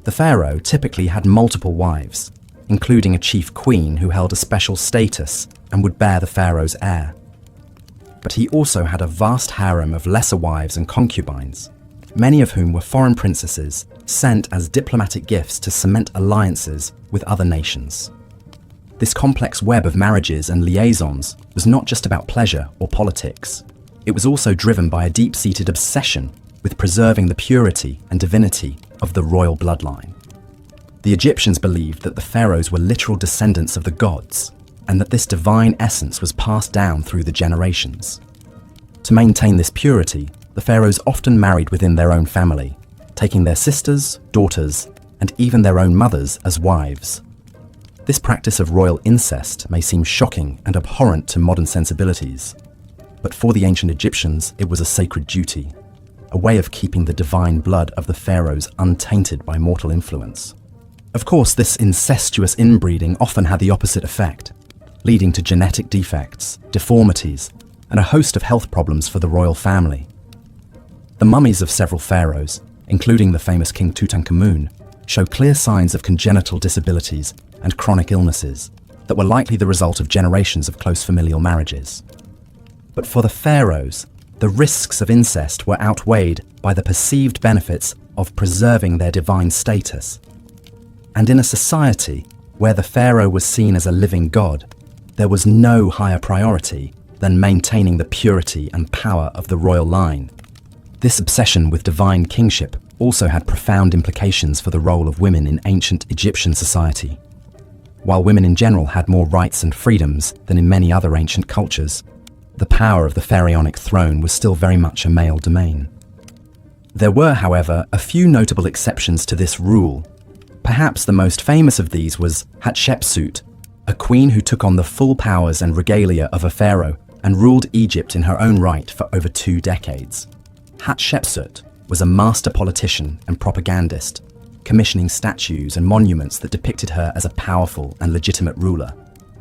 [SPEAKER 1] The pharaoh typically had multiple wives, including a chief queen who held a special status and would bear the pharaoh's heir. But he also had a vast harem of lesser wives and concubines, many of whom were foreign princesses sent as diplomatic gifts to cement alliances with other nations. This complex web of marriages and liaisons was not just about pleasure or politics. It was also driven by a deep-seated obsession with preserving the purity and divinity of the royal bloodline. The Egyptians believed that the pharaohs were literal descendants of the gods, and that this divine essence was passed down through the generations. To maintain this purity, the pharaohs often married within their own family, taking their sisters, daughters, and even their own mothers as wives. This practice of royal incest may seem shocking and abhorrent to modern sensibilities, but for the ancient Egyptians it was a sacred duty, a way of keeping the divine blood of the pharaohs untainted by mortal influence. Of course, this incestuous inbreeding often had the opposite effect, leading to genetic defects, deformities, and a host of health problems for the royal family. The mummies of several pharaohs, including the famous King Tutankhamun, show clear signs of congenital disabilities and chronic illnesses that were likely the result of generations of close familial marriages. But for the pharaohs, the risks of incest were outweighed by the perceived benefits of preserving their divine status. And in a society where the pharaoh was seen as a living god, there was no higher priority than maintaining the purity and power of the royal line. This obsession with divine kingship also had profound implications for the role of women in ancient Egyptian society. While women in general had more rights and freedoms than in many other ancient cultures, the power of the pharaonic throne was still very much a male domain. There were, however, a few notable exceptions to this rule. Perhaps the most famous of these was Hatshepsut, a queen who took on the full powers and regalia of a pharaoh and ruled Egypt in her own right for over 2 decades. Hatshepsut was a master politician and propagandist, commissioning statues and monuments that depicted her as a powerful and legitimate ruler,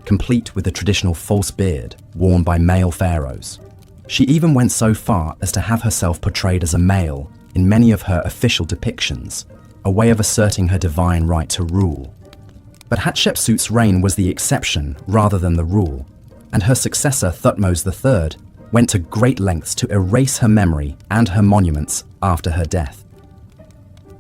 [SPEAKER 1] complete with the traditional false beard worn by male pharaohs. She even went so far as to have herself portrayed as a male in many of her official depictions, a way of asserting her divine right to rule. But Hatshepsut's reign was the exception rather than the rule, and her successor Thutmose III went to great lengths to erase her memory and her monuments after her death.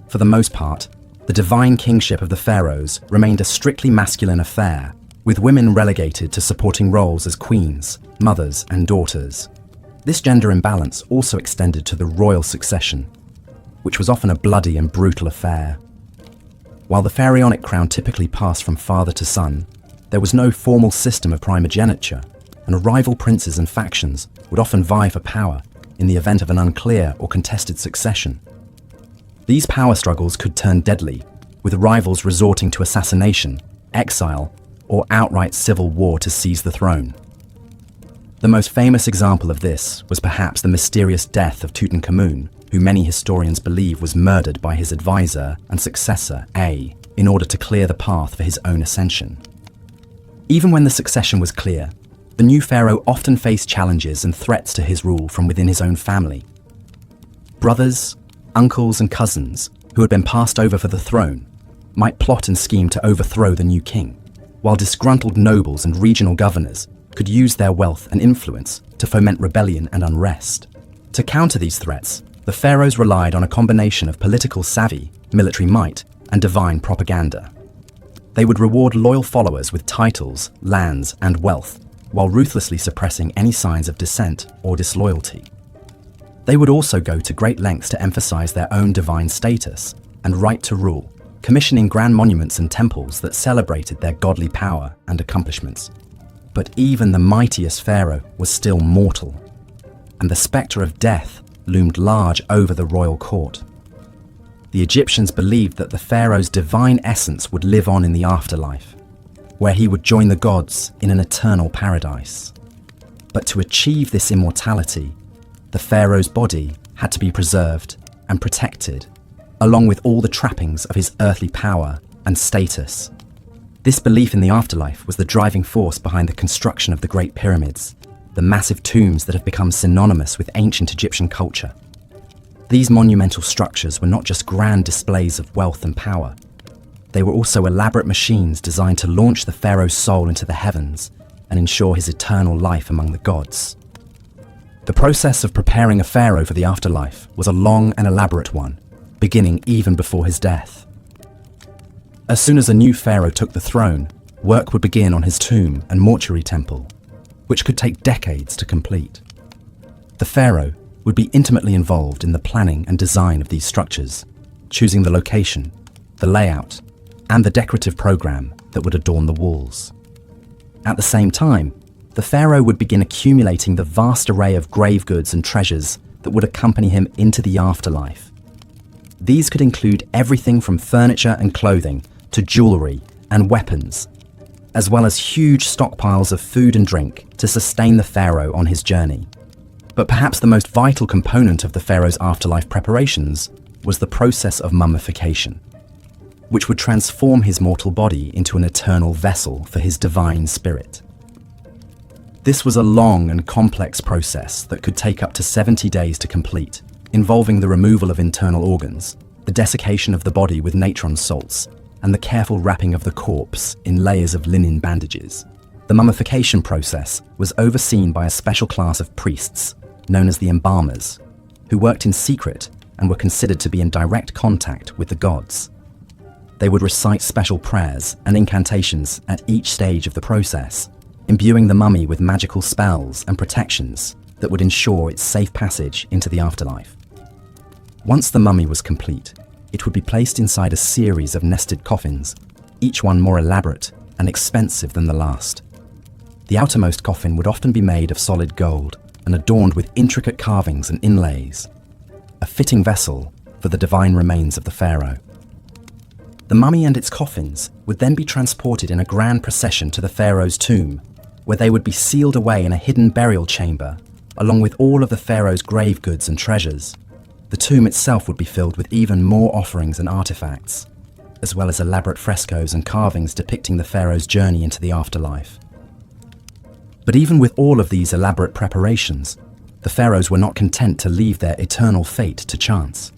[SPEAKER 1] For the most part, the divine kingship of the pharaohs remained a strictly masculine affair, with women relegated to supporting roles as queens, mothers, and daughters. This gender imbalance also extended to the royal succession, which was often a bloody and brutal affair. While the pharaonic crown typically passed from father to son, there was no formal system of primogeniture, and rival princes and factions would often vie for power in the event of an unclear or contested succession. These power struggles could turn deadly, with rivals resorting to assassination, exile, or outright civil war to seize the throne. The most famous example of this was perhaps the mysterious death of Tutankhamun, who many historians believe was murdered by his advisor and successor, A, in order to clear the path for his own ascension. Even when the succession was clear, the new pharaoh often faced challenges and threats to his rule from within his own family. Brothers, uncles, and cousins, who had been passed over for the throne, might plot and scheme to overthrow the new king, while disgruntled nobles and regional governors could use their wealth and influence to foment rebellion and unrest. To counter these threats, the pharaohs relied on a combination of political savvy, military might, and divine propaganda. They would reward loyal followers with titles, lands, and wealth, while ruthlessly suppressing any signs of dissent or disloyalty. They would also go to great lengths to emphasize their own divine status and right to rule, commissioning grand monuments and temples that celebrated their godly power and accomplishments. But even the mightiest pharaoh was still mortal, and the spectre of death loomed large over the royal court. The Egyptians believed that the pharaoh's divine essence would live on in the afterlife, where he would join the gods in an eternal paradise. But to achieve this immortality, the pharaoh's body had to be preserved and protected, along with all the trappings of his earthly power and status. This belief in the afterlife was the driving force behind the construction of the Great Pyramids, the massive tombs that have become synonymous with ancient Egyptian culture. These monumental structures were not just grand displays of wealth and power. They were also elaborate machines designed to launch the pharaoh's soul into the heavens and ensure his eternal life among the gods. The process of preparing a pharaoh for the afterlife was a long and elaborate one, beginning even before his death. As soon as a new pharaoh took the throne, work would begin on his tomb and mortuary temple, which could take decades to complete. The pharaoh would be intimately involved in the planning and design of these structures, choosing the location, the layout, and the decorative program that would adorn the walls. At the same time, the pharaoh would begin accumulating the vast array of grave goods and treasures that would accompany him into the afterlife. These could include everything from furniture and clothing to jewelry and weapons, as well as huge stockpiles of food and drink to sustain the pharaoh on his journey. But perhaps the most vital component of the pharaoh's afterlife preparations was the process of mummification, which would transform his mortal body into an eternal vessel for his divine spirit. This was a long and complex process that could take up to 70 days to complete, involving the removal of internal organs, the desiccation of the body with natron salts, and the careful wrapping of the corpse in layers of linen bandages. The mummification process was overseen by a special class of priests, known as the embalmers, who worked in secret and were considered to be in direct contact with the gods. They would recite special prayers and incantations at each stage of the process, imbuing the mummy with magical spells and protections that would ensure its safe passage into the afterlife. Once the mummy was complete, it would be placed inside a series of nested coffins, each one more elaborate and expensive than the last. The outermost coffin would often be made of solid gold and adorned with intricate carvings and inlays, a fitting vessel for the divine remains of the pharaoh. The mummy and its coffins would then be transported in a grand procession to the pharaoh's tomb, where they would be sealed away in a hidden burial chamber, along with all of the pharaoh's grave goods and treasures. The tomb itself would be filled with even more offerings and artifacts, as well as elaborate frescoes and carvings depicting the pharaoh's journey into the afterlife. But even with all of these elaborate preparations, the pharaohs were not content to leave their eternal fate to chance.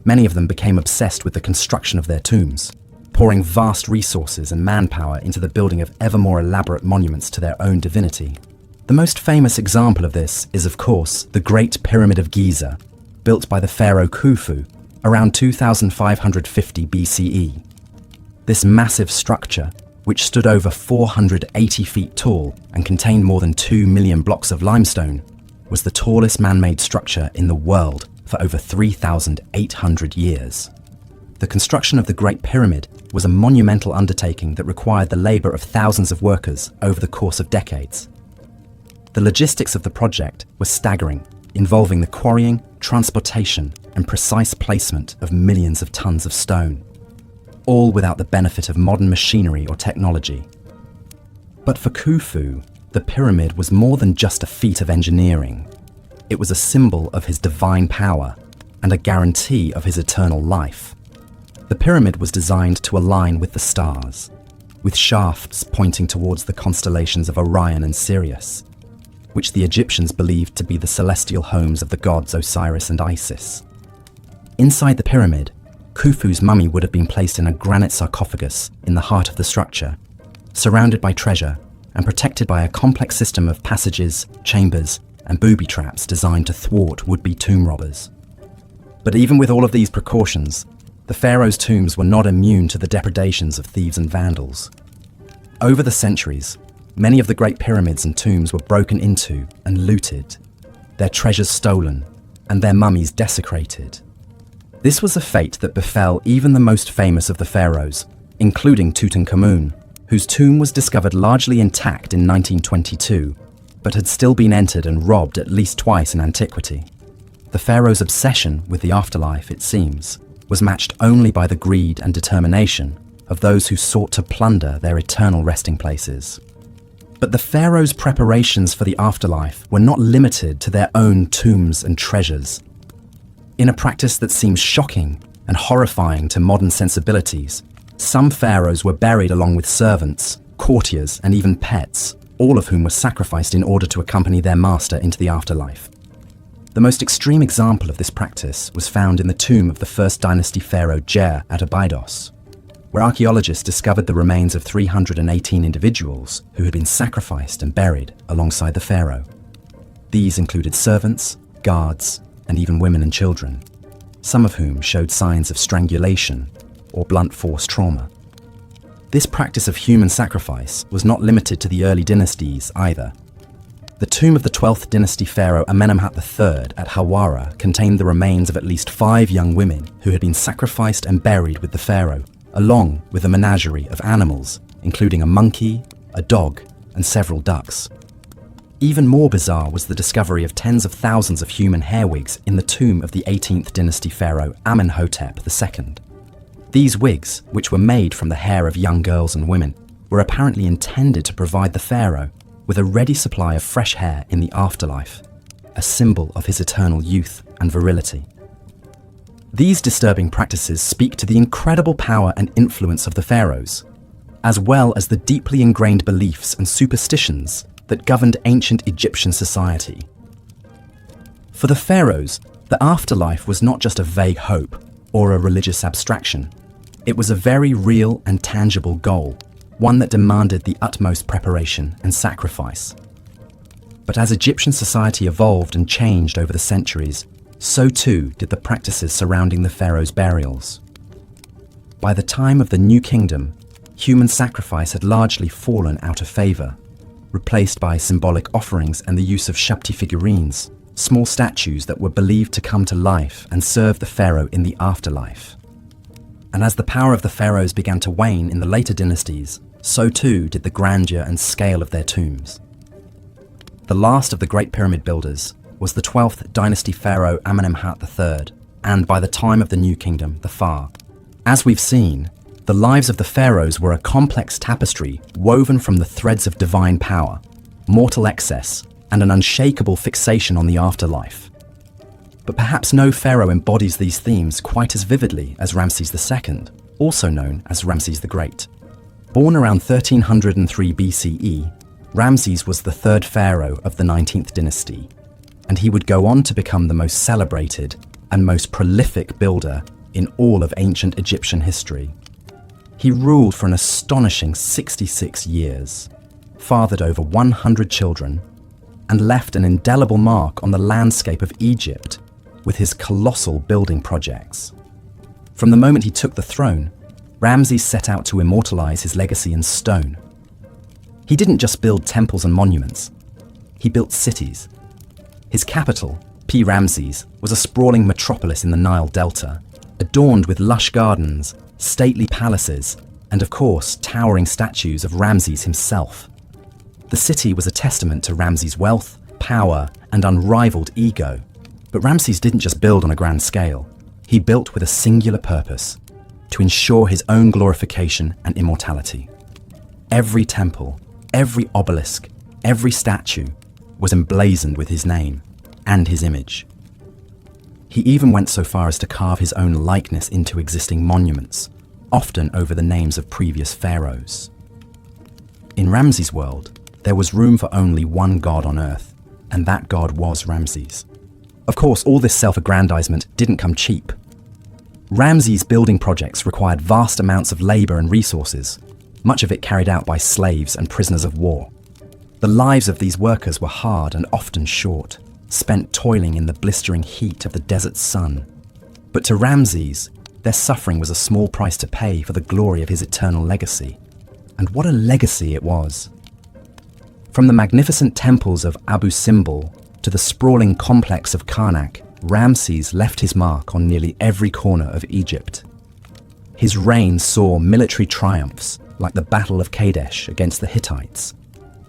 [SPEAKER 1] Many of them became obsessed with the construction of their tombs, pouring vast resources and manpower into the building of ever more elaborate monuments to their own divinity. The most famous example of this is, of course, the Great Pyramid of Giza, built by the pharaoh Khufu around 2550 BCE. This massive structure, which stood over 480 feet tall and contained more than 2 million blocks of limestone, was the tallest man-made structure in the world for over 3,800 years. The construction of the Great Pyramid was a monumental undertaking that required the labor of thousands of workers over the course of decades. The logistics of the project were staggering, involving the quarrying, transportation, and precise placement of millions of tons of stone, all without the benefit of modern machinery or technology. But for Khufu, the pyramid was more than just a feat of engineering. It was a symbol of his divine power and a guarantee of his eternal life. The pyramid was designed to align with the stars, with shafts pointing towards the constellations of Orion and Sirius, which the Egyptians believed to be the celestial homes of the gods Osiris and Isis. Inside the pyramid, Khufu's mummy would have been placed in a granite sarcophagus in the heart of the structure, surrounded by treasure and protected by a complex system of passages, chambers, and booby traps designed to thwart would-be tomb robbers. But even with all of these precautions, the pharaohs' tombs were not immune to the depredations of thieves and vandals. Over the centuries, many of the great pyramids and tombs were broken into and looted, their treasures stolen, and their mummies desecrated. This was a fate that befell even the most famous of the pharaohs, including Tutankhamun, whose tomb was discovered largely intact in 1922, but had still been entered and robbed at least twice in antiquity. The pharaoh's obsession with the afterlife, it seems, was matched only by the greed and determination of those who sought to plunder their eternal resting places. But the pharaoh's preparations for the afterlife were not limited to their own tombs and treasures. In a practice that seems shocking and horrifying to modern sensibilities, some pharaohs were buried along with servants, courtiers, and even pets, all of whom were sacrificed in order to accompany their master into the afterlife. The most extreme example of this practice was found in the tomb of the first dynasty pharaoh Jer at Abydos, where archaeologists discovered the remains of 318 individuals who had been sacrificed and buried alongside the pharaoh. These included servants, guards, and even women and children, some of whom showed signs of strangulation or blunt force trauma. This practice of human sacrifice was not limited to the early dynasties either. The tomb of the 12th dynasty pharaoh Amenemhat III at Hawara contained the remains of at least 5 young women who had been sacrificed and buried with the pharaoh, along with a menagerie of animals, including a monkey, a dog, and several ducks. Even more bizarre was the discovery of tens of thousands of human hair wigs in the tomb of the 18th dynasty pharaoh Amenhotep II. These wigs, which were made from the hair of young girls and women, were apparently intended to provide the pharaoh with a ready supply of fresh hair in the afterlife, a symbol of his eternal youth and virility. These disturbing practices speak to the incredible power and influence of the pharaohs, as well as the deeply ingrained beliefs and superstitions that governed ancient Egyptian society. For the pharaohs, the afterlife was not just a vague hope or a religious abstraction. It was a very real and tangible goal, one that demanded the utmost preparation and sacrifice. But as Egyptian society evolved and changed over the centuries, so too did the practices surrounding the pharaohs' burials. By the time of the New Kingdom, human sacrifice had largely fallen out of favor, replaced by symbolic offerings and the use of Shakti figurines, small statues that were believed to come to life and serve the pharaoh in the afterlife. And as the power of the pharaohs began to wane in the later dynasties, so too did the grandeur and scale of their tombs. The last of the Great Pyramid builders was the 12th dynasty pharaoh Amenemhat III, and by the time of the New Kingdom, the Pharaoh. As we've seen, the lives of the pharaohs were a complex tapestry woven from the threads of divine power, mortal excess, and an unshakable fixation on the afterlife. But perhaps no pharaoh embodies these themes quite as vividly as Ramses II, also known as Ramses the Great. Born around 1303 BCE, Ramses was the third pharaoh of the 19th dynasty, and he would go on to become the most celebrated and most prolific builder in all of ancient Egyptian history. He ruled for an astonishing 66 years, fathered over 100 children, and left an indelible mark on the landscape of Egypt with his colossal building projects. From the moment he took the throne, Ramses set out to immortalize his legacy in stone. He didn't just build temples and monuments, he built cities. His capital, Ramses, was a sprawling metropolis in the Nile Delta, adorned with lush gardens, stately palaces, and of course, towering statues of Ramses himself. The city was a testament to Ramses' wealth, power, and unrivaled ego. But Ramses didn't just build on a grand scale. He built with a singular purpose: to ensure his own glorification and immortality. Every temple, every obelisk, every statue was emblazoned with his name and his image. He even went so far as to carve his own likeness into existing monuments, often over the names of previous pharaohs. In Ramses' world, there was room for only one god on earth, and that god was Ramses. Of course, all this self-aggrandizement didn't come cheap. Ramses' building projects required vast amounts of labor and resources, much of it carried out by slaves and prisoners of war. The lives of these workers were hard and often short, spent toiling in the blistering heat of the desert sun. But to Ramses, their suffering was a small price to pay for the glory of his eternal legacy. And what a legacy it was! From the magnificent temples of Abu Simbel to the sprawling complex of Karnak, Ramses left his mark on nearly every corner of Egypt. His reign saw military triumphs like the Battle of Kadesh against the Hittites,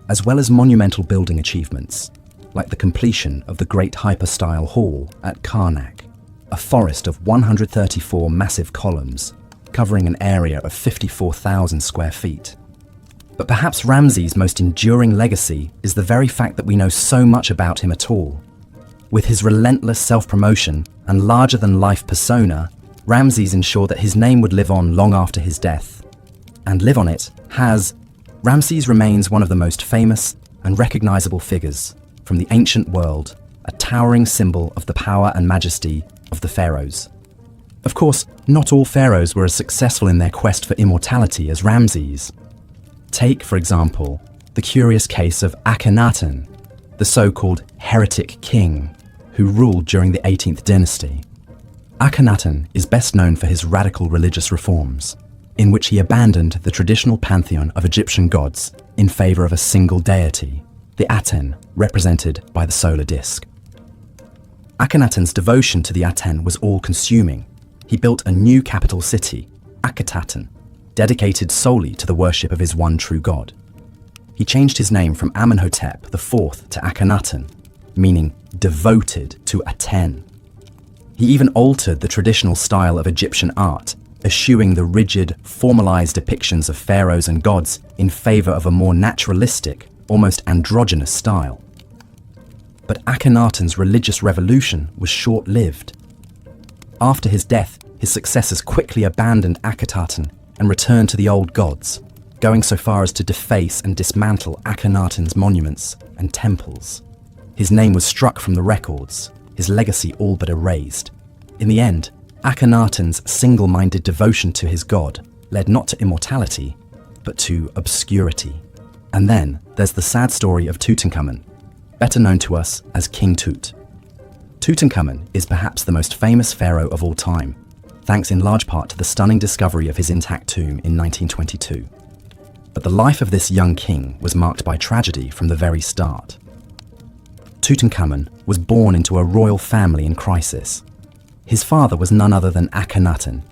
[SPEAKER 1] as well as monumental building achievements like the completion of the Great Hypostyle Hall at Karnak, a forest of 134 massive columns covering an area of 54,000 square feet. But perhaps Ramses' most enduring legacy is the very fact that we know so much about him at all. With his relentless self-promotion and larger-than-life persona, Ramses ensured that his name would live on long after his death. And live on it has. Ramses remains one of the most famous and recognizable figures from the ancient world, a towering symbol of the power and majesty of the pharaohs. Of course, not all pharaohs were as successful in their quest for immortality as Ramses. Take, for example, the curious case of Akhenaten, the so-called heretic king who ruled during the 18th dynasty. Akhenaten is best known for his radical religious reforms, in which he abandoned the traditional pantheon of Egyptian gods in favor of a single deity, the Aten, represented by the solar disk. Akhenaten's devotion to the Aten was all-consuming. He built a new capital city, Akhetaten, dedicated solely to the worship of his one true god. he changed his name from Amenhotep IV to Akhenaten, meaning devoted to Aten. He even altered the traditional style of Egyptian art, eschewing the rigid, formalized depictions of pharaohs and gods in favor of a more naturalistic, almost androgynous style. But Akhenaten's religious revolution was short-lived. After his death, his successors quickly abandoned Akhenaten and returned to the old gods, going so far as to deface and dismantle Akhenaten's monuments and temples. His name was struck from the records, his legacy all but erased. In the end, Akhenaten's single-minded devotion to his god led not to immortality, but to obscurity. And then there's the sad story of Tutankhamun, better known to us as King Tut. Tutankhamun is perhaps the most famous pharaoh of all time, thanks in large part to the stunning discovery of his intact tomb in 1922. But the life of this young king was marked by tragedy from the very start. Tutankhamun was born into a royal family in crisis. His father was none other than Akhenaten,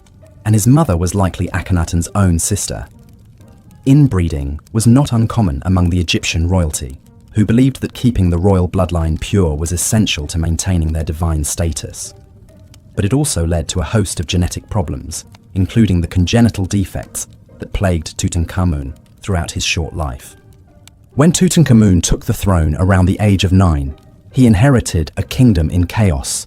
[SPEAKER 1] and his mother was likely Akhenaten's own sister. Inbreeding was not uncommon among the Egyptian royalty, who believed that keeping the royal bloodline pure was essential to maintaining their divine status. But it also led to a host of genetic problems, including the congenital defects that plagued Tutankhamun throughout his short life. When Tutankhamun took the throne around the age of 9, he inherited a kingdom in chaos.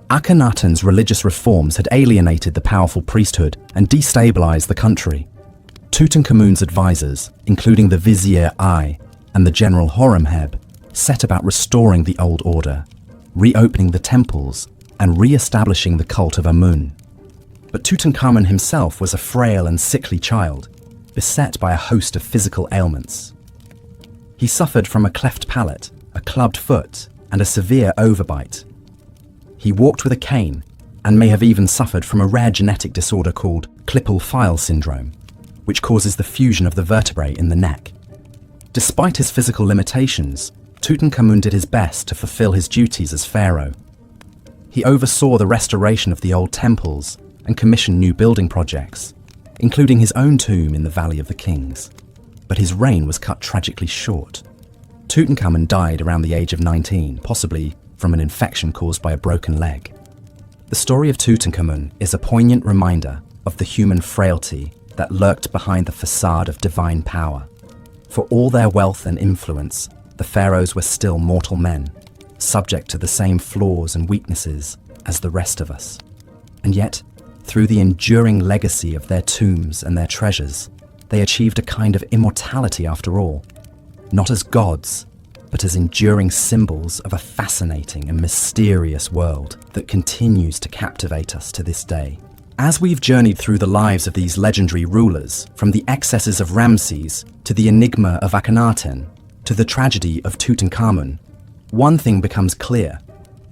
[SPEAKER 1] Akhenaten's religious reforms had alienated the powerful priesthood and destabilized the country. Tutankhamun's advisors, including the Vizier I and the General Horemheb, set about restoring the old order, reopening the temples, and re-establishing the cult of Amun. But Tutankhamun himself was a frail and sickly child, beset by a host of physical ailments. He suffered from a cleft palate, a clubbed foot, and a severe overbite. He walked with a cane and may have even suffered from a rare genetic disorder called Klippel-Feil syndrome, which causes the fusion of the vertebrae in the neck. Despite his physical limitations, Tutankhamun did his best to fulfill his duties as pharaoh. He oversaw the restoration of the old temples and commissioned new building projects, including his own tomb in the Valley of the Kings. But his reign was cut tragically short. Tutankhamun died around the age of 19, possibly from an infection caused by a broken leg. The story of Tutankhamun is a poignant reminder of the human frailty that lurked behind the facade of divine power. For all their wealth and influence, the pharaohs were still mortal men, subject to the same flaws and weaknesses as the rest of us. And yet, through the enduring legacy of their tombs and their treasures, they achieved a kind of immortality after all, not as gods, but as enduring symbols of a fascinating and mysterious world that continues to captivate us to this day. As we've journeyed through the lives of these legendary rulers, from the excesses of Ramses to the enigma of Akhenaten to the tragedy of Tutankhamun, one thing becomes clear.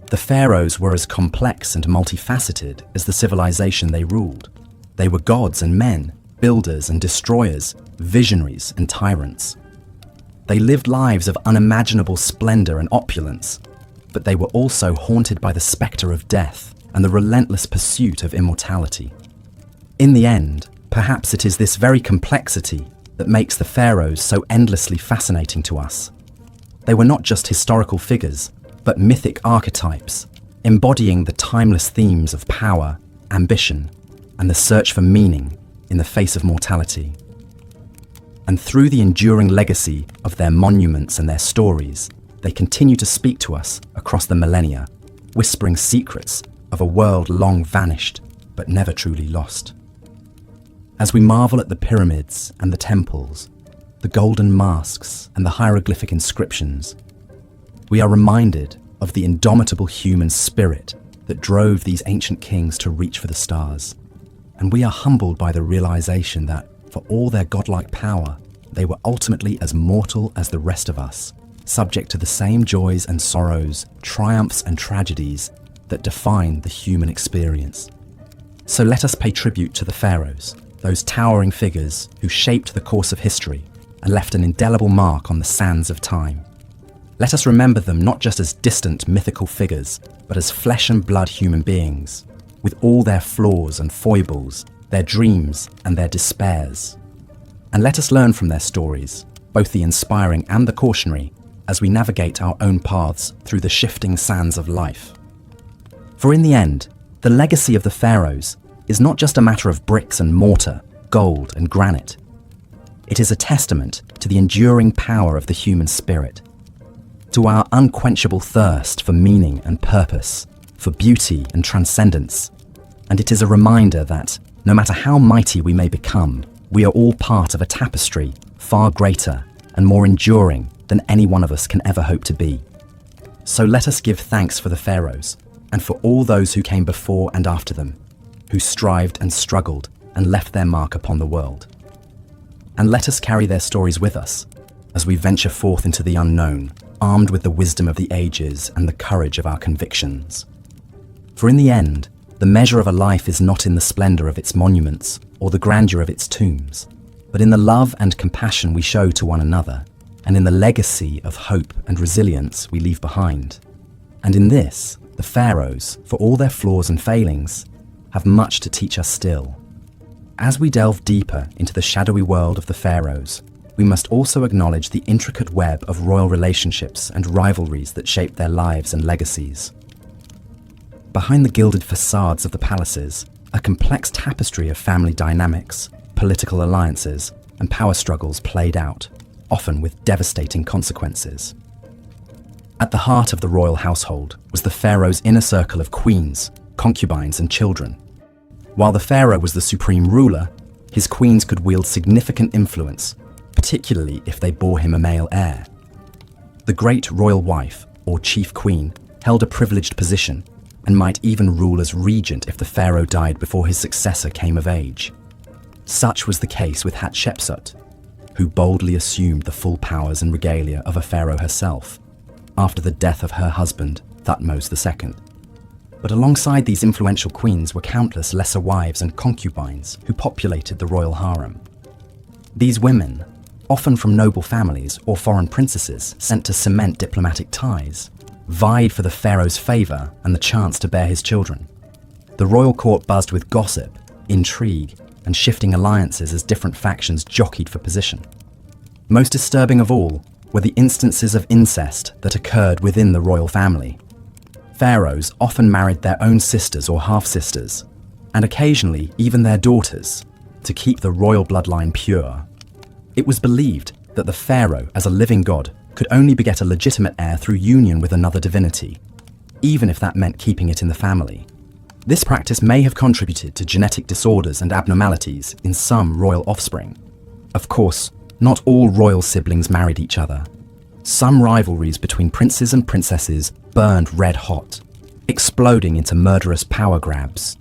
[SPEAKER 1] The pharaohs were as complex and multifaceted as the civilization they ruled. They were gods and men, builders and destroyers, visionaries and tyrants. They lived lives of unimaginable splendor and opulence, but they were also haunted by the specter of death and the relentless pursuit of immortality. In the end, perhaps it is this very complexity that makes the pharaohs so endlessly fascinating to us. They were not just historical figures, but mythic archetypes, embodying the timeless themes of power, ambition, and the search for meaning in the face of mortality. And through the enduring legacy of their monuments and their stories, they continue to speak to us across the millennia, whispering secrets of a world long vanished but never truly lost. As we marvel at the pyramids and the temples, the golden masks and the hieroglyphic inscriptions, we are reminded of the indomitable human spirit that drove these ancient kings to reach for the stars. And we are humbled by the realization that, for all their godlike power, they were ultimately as mortal as the rest of us, subject to the same joys and sorrows, triumphs and tragedies that define the human experience. So let us pay tribute to the pharaohs, those towering figures who shaped the course of history and left an indelible mark on the sands of time. Let us remember them not just as distant mythical figures, but as flesh and blood human beings, with all their flaws and foibles, their dreams and their despairs. And let us learn from their stories, both the inspiring and the cautionary, as we navigate our own paths through the shifting sands of life. For in the end, the legacy of the pharaohs is not just a matter of bricks and mortar, gold and granite. It is a testament to the enduring power of the human spirit, to our unquenchable thirst for meaning and purpose, for beauty and transcendence. And it is a reminder that, no matter how mighty we may become, we are all part of a tapestry far greater and more enduring than any one of us can ever hope to be. So let us give thanks for the pharaohs, and for all those who came before and after them, who strived and struggled and left their mark upon the world. And let us carry their stories with us as we venture forth into the unknown, armed with the wisdom of the ages and the courage of our convictions. For in the end, the measure of a life is not in the splendor of its monuments or the grandeur of its tombs, but in the love and compassion we show to one another, and in the legacy of hope and resilience we leave behind. And in this, the pharaohs, for all their flaws and failings, have much to teach us still. As we delve deeper into the shadowy world of the pharaohs, we must also acknowledge the intricate web of royal relationships and rivalries that shape their lives and legacies. Behind the gilded facades of the palaces, a complex tapestry of family dynamics, political alliances, and power struggles played out, often with devastating consequences. At the heart of the royal household was the pharaoh's inner circle of queens, concubines, and children. While the pharaoh was the supreme ruler, his queens could wield significant influence, particularly if they bore him a male heir. The great royal wife, or chief queen, held a privileged position and might even rule as regent if the pharaoh died before his successor came of age. Such was the case with Hatshepsut, who boldly assumed the full powers and regalia of a pharaoh herself after the death of her husband, Thutmose II. But alongside these influential queens were countless lesser wives and concubines who populated the royal harem. These women, often from noble families or foreign princesses sent to cement diplomatic ties, vied for the pharaoh's favor and the chance to bear his children. The royal court buzzed with gossip, intrigue, and shifting alliances as different factions jockeyed for position. Most disturbing of all were the instances of incest that occurred within the royal family. Pharaohs often married their own sisters or half-sisters, and occasionally even their daughters, to keep the royal bloodline pure. It was believed that the pharaoh, as a living god, could only beget a legitimate heir through union with another divinity, even if that meant keeping it in the family. This practice may have contributed to genetic disorders and abnormalities in some royal offspring. Of course, not all royal siblings married each other. Some rivalries between princes and princesses burned red hot, exploding into murderous power grabs.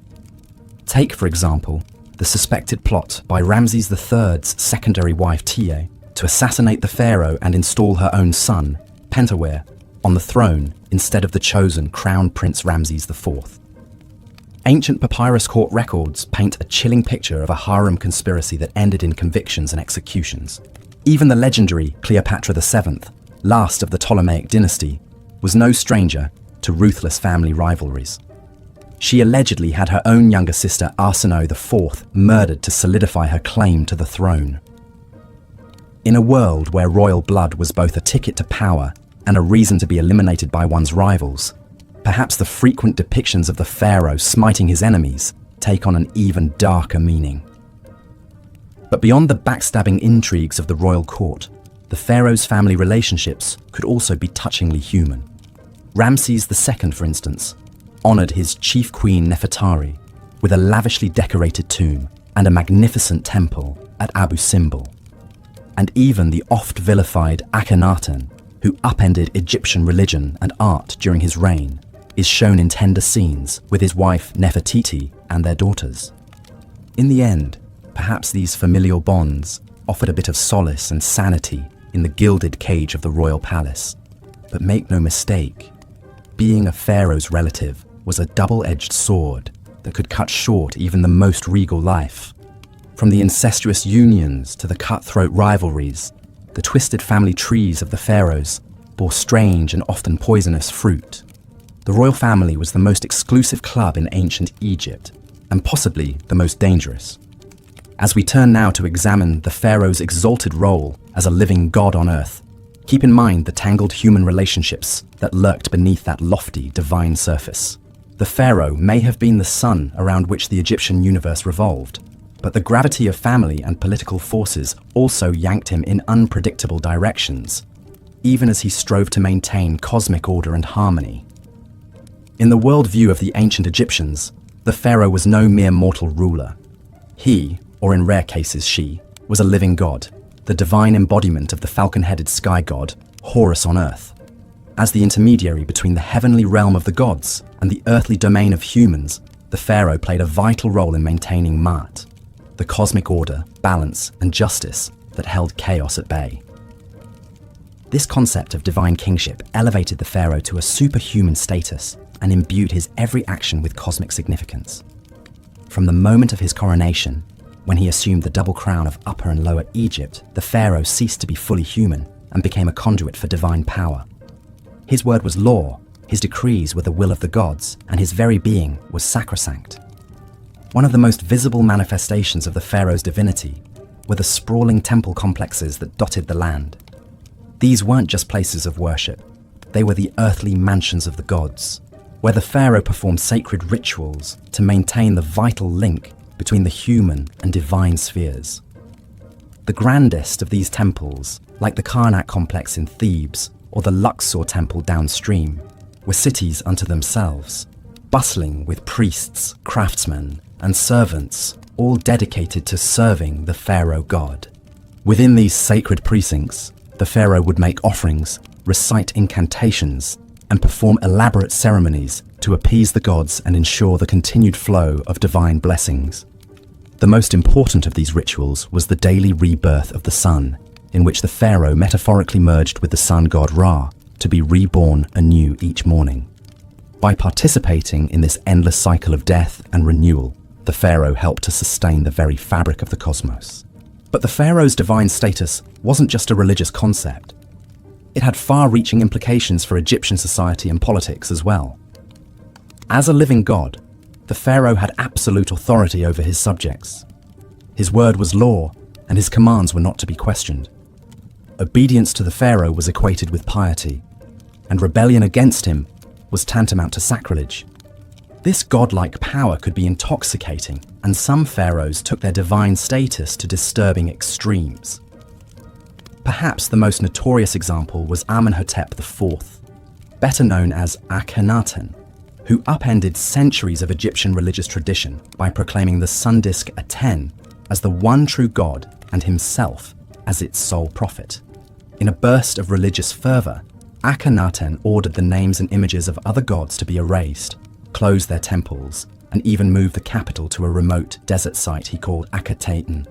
[SPEAKER 1] Take, for example, the suspected plot by Ramses III's secondary wife Tiye to assassinate the pharaoh and install her own son, Pentawere, on the throne instead of the chosen crown prince Ramses IV. Ancient papyrus court records paint a chilling picture of a harem conspiracy that ended in convictions and executions. Even the legendary Cleopatra VII, last of the Ptolemaic dynasty, was no stranger to ruthless family rivalries. She allegedly had her own younger sister Arsinoe IV murdered to solidify her claim to the throne. In a world where royal blood was both a ticket to power and a reason to be eliminated by one's rivals, perhaps the frequent depictions of the pharaoh smiting his enemies take on an even darker meaning. But beyond the backstabbing intrigues of the royal court, the pharaoh's family relationships could also be touchingly human. Ramses II, for instance, honored his chief queen Nefertari with a lavishly decorated tomb and a magnificent temple at Abu Simbel. And even the oft-vilified Akhenaten, who upended Egyptian religion and art during his reign, is shown in tender scenes with his wife Nefertiti and their daughters. In the end, perhaps these familial bonds offered a bit of solace and sanity in the gilded cage of the royal palace. But make no mistake, being a pharaoh's relative was a double-edged sword that could cut short even the most regal life. From the incestuous unions to the cutthroat rivalries, the twisted family trees of the pharaohs bore strange and often poisonous fruit. The royal family was the most exclusive club in ancient Egypt, and possibly the most dangerous. As we turn now to examine the pharaoh's exalted role as a living god on earth, keep in mind the tangled human relationships that lurked beneath that lofty divine surface. The pharaoh may have been the sun around which the Egyptian universe revolved, but the gravity of family and political forces also yanked him in unpredictable directions, even as he strove to maintain cosmic order and harmony. In the worldview of the ancient Egyptians, the pharaoh was no mere mortal ruler. He, or in rare cases she, was a living god, the divine embodiment of the falcon-headed sky god, Horus on earth. As the intermediary between the heavenly realm of the gods and the earthly domain of humans, the pharaoh played a vital role in maintaining Ma'at, the cosmic order, balance, and justice that held chaos at bay. This concept of divine kingship elevated the pharaoh to a superhuman status and imbued his every action with cosmic significance. From the moment of his coronation, when he assumed the double crown of Upper and Lower Egypt, the pharaoh ceased to be fully human and became a conduit for divine power. His word was law, his decrees were the will of the gods, and his very being was sacrosanct. One of the most visible manifestations of the pharaoh's divinity were the sprawling temple complexes that dotted the land. These weren't just places of worship, they were the earthly mansions of the gods, where the pharaoh performed sacred rituals to maintain the vital link between the human and divine spheres. The grandest of these temples, like the Karnak complex in Thebes or the Luxor temple downstream, were cities unto themselves, bustling with priests, craftsmen, and servants, all dedicated to serving the pharaoh god. Within these sacred precincts, the pharaoh would make offerings, recite incantations, and perform elaborate ceremonies to appease the gods and ensure the continued flow of divine blessings. The most important of these rituals was the daily rebirth of the sun, in which the pharaoh metaphorically merged with the sun god Ra to be reborn anew each morning. By participating in this endless cycle of death and renewal, the pharaoh helped to sustain the very fabric of the cosmos. But the pharaoh's divine status wasn't just a religious concept. It had far-reaching implications for Egyptian society and politics as well. As a living god, the pharaoh had absolute authority over his subjects. His word was law, and his commands were not to be questioned. Obedience to the pharaoh was equated with piety, and rebellion against him was tantamount to sacrilege. This godlike power could be intoxicating, and some pharaohs took their divine status to disturbing extremes. Perhaps the most notorious example was Amenhotep IV, better known as Akhenaten, who upended centuries of Egyptian religious tradition by proclaiming the sun disk Aten as the one true god and himself as its sole prophet. In a burst of religious fervor, Akhenaten ordered the names and images of other gods to be erased, close their temples, and even move the capital to a remote desert site he called Akhenaten,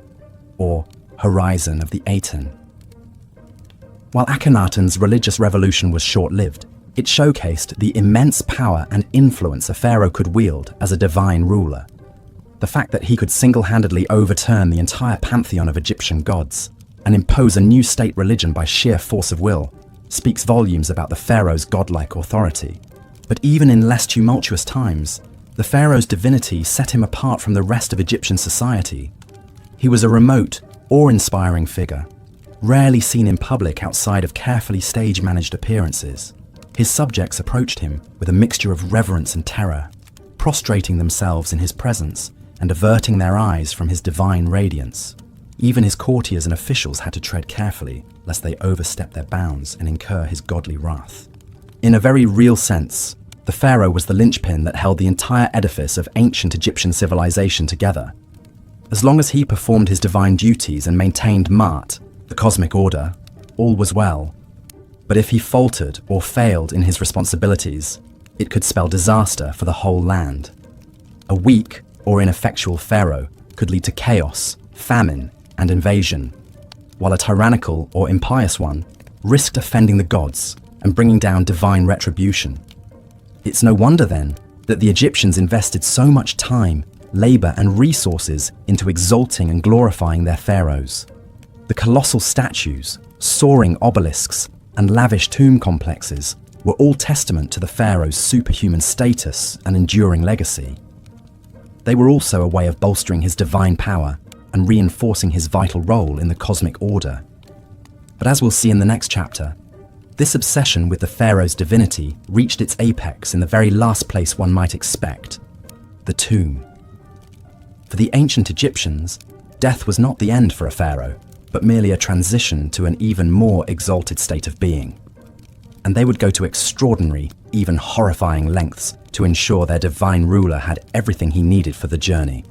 [SPEAKER 1] or Horizon of the Aten. While Akhenaten's religious revolution was short-lived, it showcased the immense power and influence a pharaoh could wield as a divine ruler. The fact that he could single-handedly overturn the entire pantheon of Egyptian gods and impose a new state religion by sheer force of will speaks volumes about the pharaoh's godlike authority. But even in less tumultuous times, the pharaoh's divinity set him apart from the rest of Egyptian society. He was a remote, awe-inspiring figure, rarely seen in public outside of carefully stage-managed appearances. His subjects approached him with a mixture of reverence and terror, prostrating themselves in his presence and averting their eyes from his divine radiance. Even his courtiers and officials had to tread carefully, lest they overstep their bounds and incur his godly wrath. In a very real sense, the pharaoh was the linchpin that held the entire edifice of ancient Egyptian civilization together. As long as he performed his divine duties and maintained Ma'at, the cosmic order, all was well. But if he faltered or failed in his responsibilities, it could spell disaster for the whole land. A weak or ineffectual pharaoh could lead to chaos, famine, and invasion, while a tyrannical or impious one risked offending the gods and bringing down divine retribution. It's no wonder then that the Egyptians invested so much time, labor, and resources into exalting and glorifying their pharaohs. The colossal statues, soaring obelisks, and lavish tomb complexes were all testament to the pharaoh's superhuman status and enduring legacy. They were also a way of bolstering his divine power and reinforcing his vital role in the cosmic order. But as we'll see in the next chapter, this obsession with the pharaoh's divinity reached its apex in the very last place one might expect, the tomb. For the ancient Egyptians, death was not the end for a pharaoh, but merely a transition to an even more exalted state of being. And they would go to extraordinary, even horrifying lengths to ensure their divine ruler had everything he needed for the journey.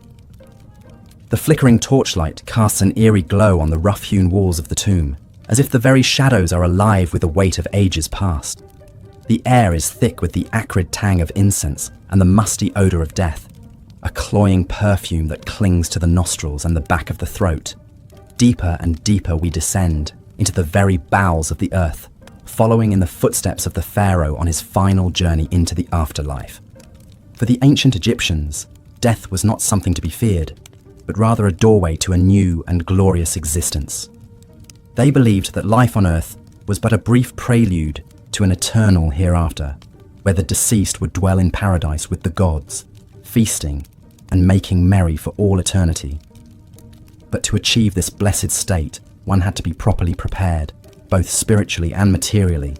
[SPEAKER 1] The flickering torchlight casts an eerie glow on the rough-hewn walls of the tomb, as if the very shadows are alive with the weight of ages past. The air is thick with the acrid tang of incense and the musty odour of death, a cloying perfume that clings to the nostrils and the back of the throat. Deeper and deeper we descend into the very bowels of the earth, following in the footsteps of the pharaoh on his final journey into the afterlife. For the ancient Egyptians, death was not something to be feared, but rather a doorway to a new and glorious existence. They believed that life on earth was but a brief prelude to an eternal hereafter, where the deceased would dwell in paradise with the gods, feasting and making merry for all eternity. But to achieve this blessed state, one had to be properly prepared, both spiritually and materially.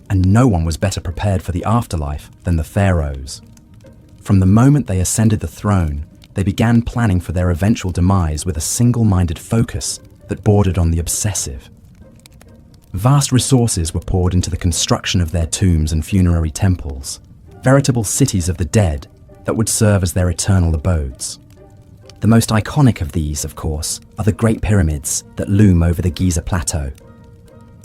[SPEAKER 1] And no one was better prepared for the afterlife than the pharaohs. From the moment they ascended the throne, they began planning for their eventual demise with a single-minded focus that bordered on the obsessive. Vast resources were poured into the construction of their tombs and funerary temples, veritable cities of the dead that would serve as their eternal abodes. The most iconic of these, of course, are the Great Pyramids that loom over the Giza Plateau.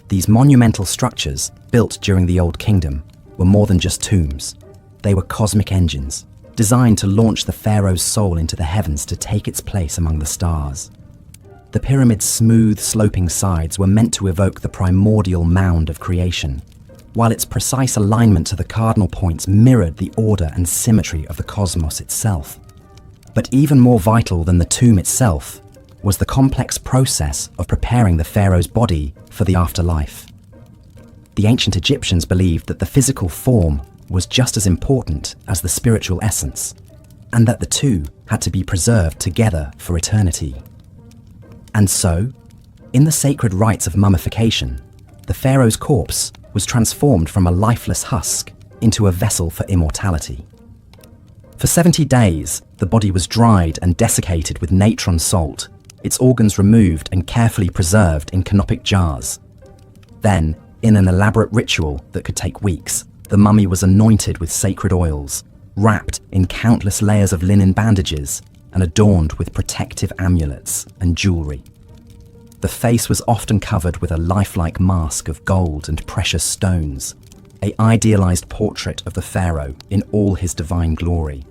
[SPEAKER 1] These monumental structures, built during the Old Kingdom, were more than just tombs. They were cosmic engines, designed to launch the pharaoh's soul into the heavens to take its place among the stars. The pyramid's smooth, sloping sides were meant to evoke the primordial mound of creation, while its precise alignment to the cardinal points mirrored the order and symmetry of the cosmos itself. But even more vital than the tomb itself was the complex process of preparing the pharaoh's body for the afterlife. The ancient Egyptians believed that the physical form was just as important as the spiritual essence, and that the two had to be preserved together for eternity. And so, in the sacred rites of mummification, the pharaoh's corpse was transformed from a lifeless husk into a vessel for immortality. For 70 days, the body was dried and desiccated with natron salt, its organs removed and carefully preserved in canopic jars. Then, in an elaborate ritual that could take weeks, the mummy was anointed with sacred oils, wrapped in countless layers of linen bandages, and adorned with protective amulets and jewelry. The face was often covered with a lifelike mask of gold and precious stones, an idealized portrait of the pharaoh in all his divine glory.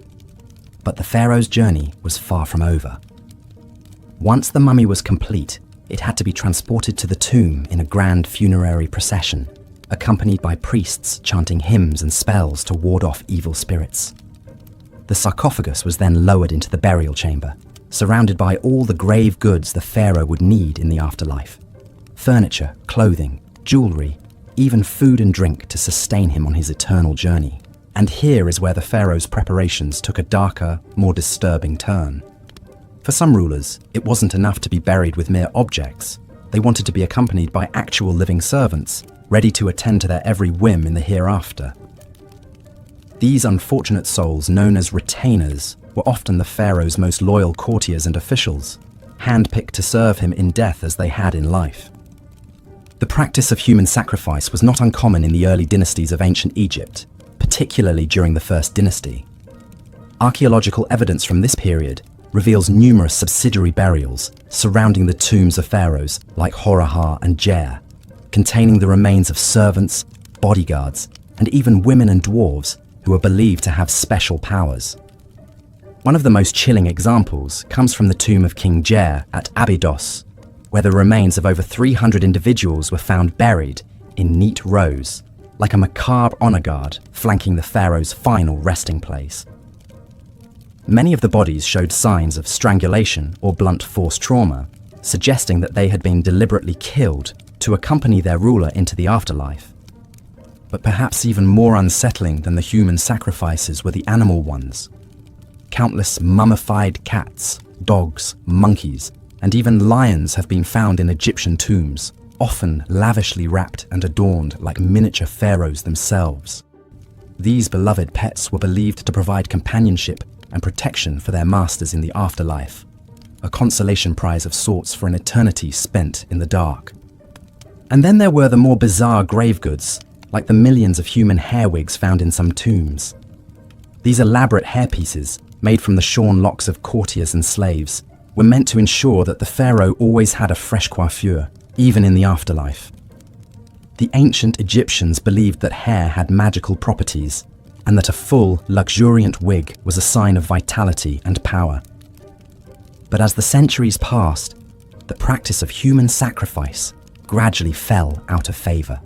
[SPEAKER 1] But the pharaoh's journey was far from over. Once the mummy was complete, it had to be transported to the tomb in a grand funerary procession, accompanied by priests chanting hymns and spells to ward off evil spirits. The sarcophagus was then lowered into the burial chamber, surrounded by all the grave goods the pharaoh would need in the afterlife: furniture, clothing, jewelry, even food and drink to sustain him on his eternal journey. And here is where the pharaoh's preparations took a darker, more disturbing turn. For some rulers, it wasn't enough to be buried with mere objects. They wanted to be accompanied by actual living servants, ready to attend to their every whim in the hereafter. These unfortunate souls, known as retainers, were often the pharaoh's most loyal courtiers and officials, handpicked to serve him in death as they had in life. The practice of human sacrifice was not uncommon in the early dynasties of ancient Egypt, particularly during the First Dynasty. Archaeological evidence from this period reveals numerous subsidiary burials surrounding the tombs of pharaohs like Horahar and Jer, containing the remains of servants, bodyguards, and even women and dwarves who are believed to have special powers. One of the most chilling examples comes from the tomb of King Jer at Abydos, where the remains of over 300 individuals were found buried in neat rows, like a macabre honor guard flanking the pharaoh's final resting place. Many of the bodies showed signs of strangulation or blunt force trauma, suggesting that they had been deliberately killed to accompany their ruler into the afterlife. But perhaps even more unsettling than the human sacrifices were the animal ones. Countless mummified cats, dogs, monkeys, and even lions have been found in Egyptian tombs, often lavishly wrapped and adorned like miniature pharaohs themselves. These beloved pets were believed to provide companionship and protection for their masters in the afterlife, a consolation prize of sorts for an eternity spent in the dark. And then there were the more bizarre grave goods, like the millions of human hair wigs found in some tombs. These elaborate hairpieces, made from the shorn locks of courtiers and slaves, were meant to ensure that the pharaoh always had a fresh coiffure, even in the afterlife. The ancient Egyptians believed that hair had magical properties, and that a full, luxuriant wig was a sign of vitality and power. But as the centuries passed, the practice of human sacrifice gradually fell out of favor.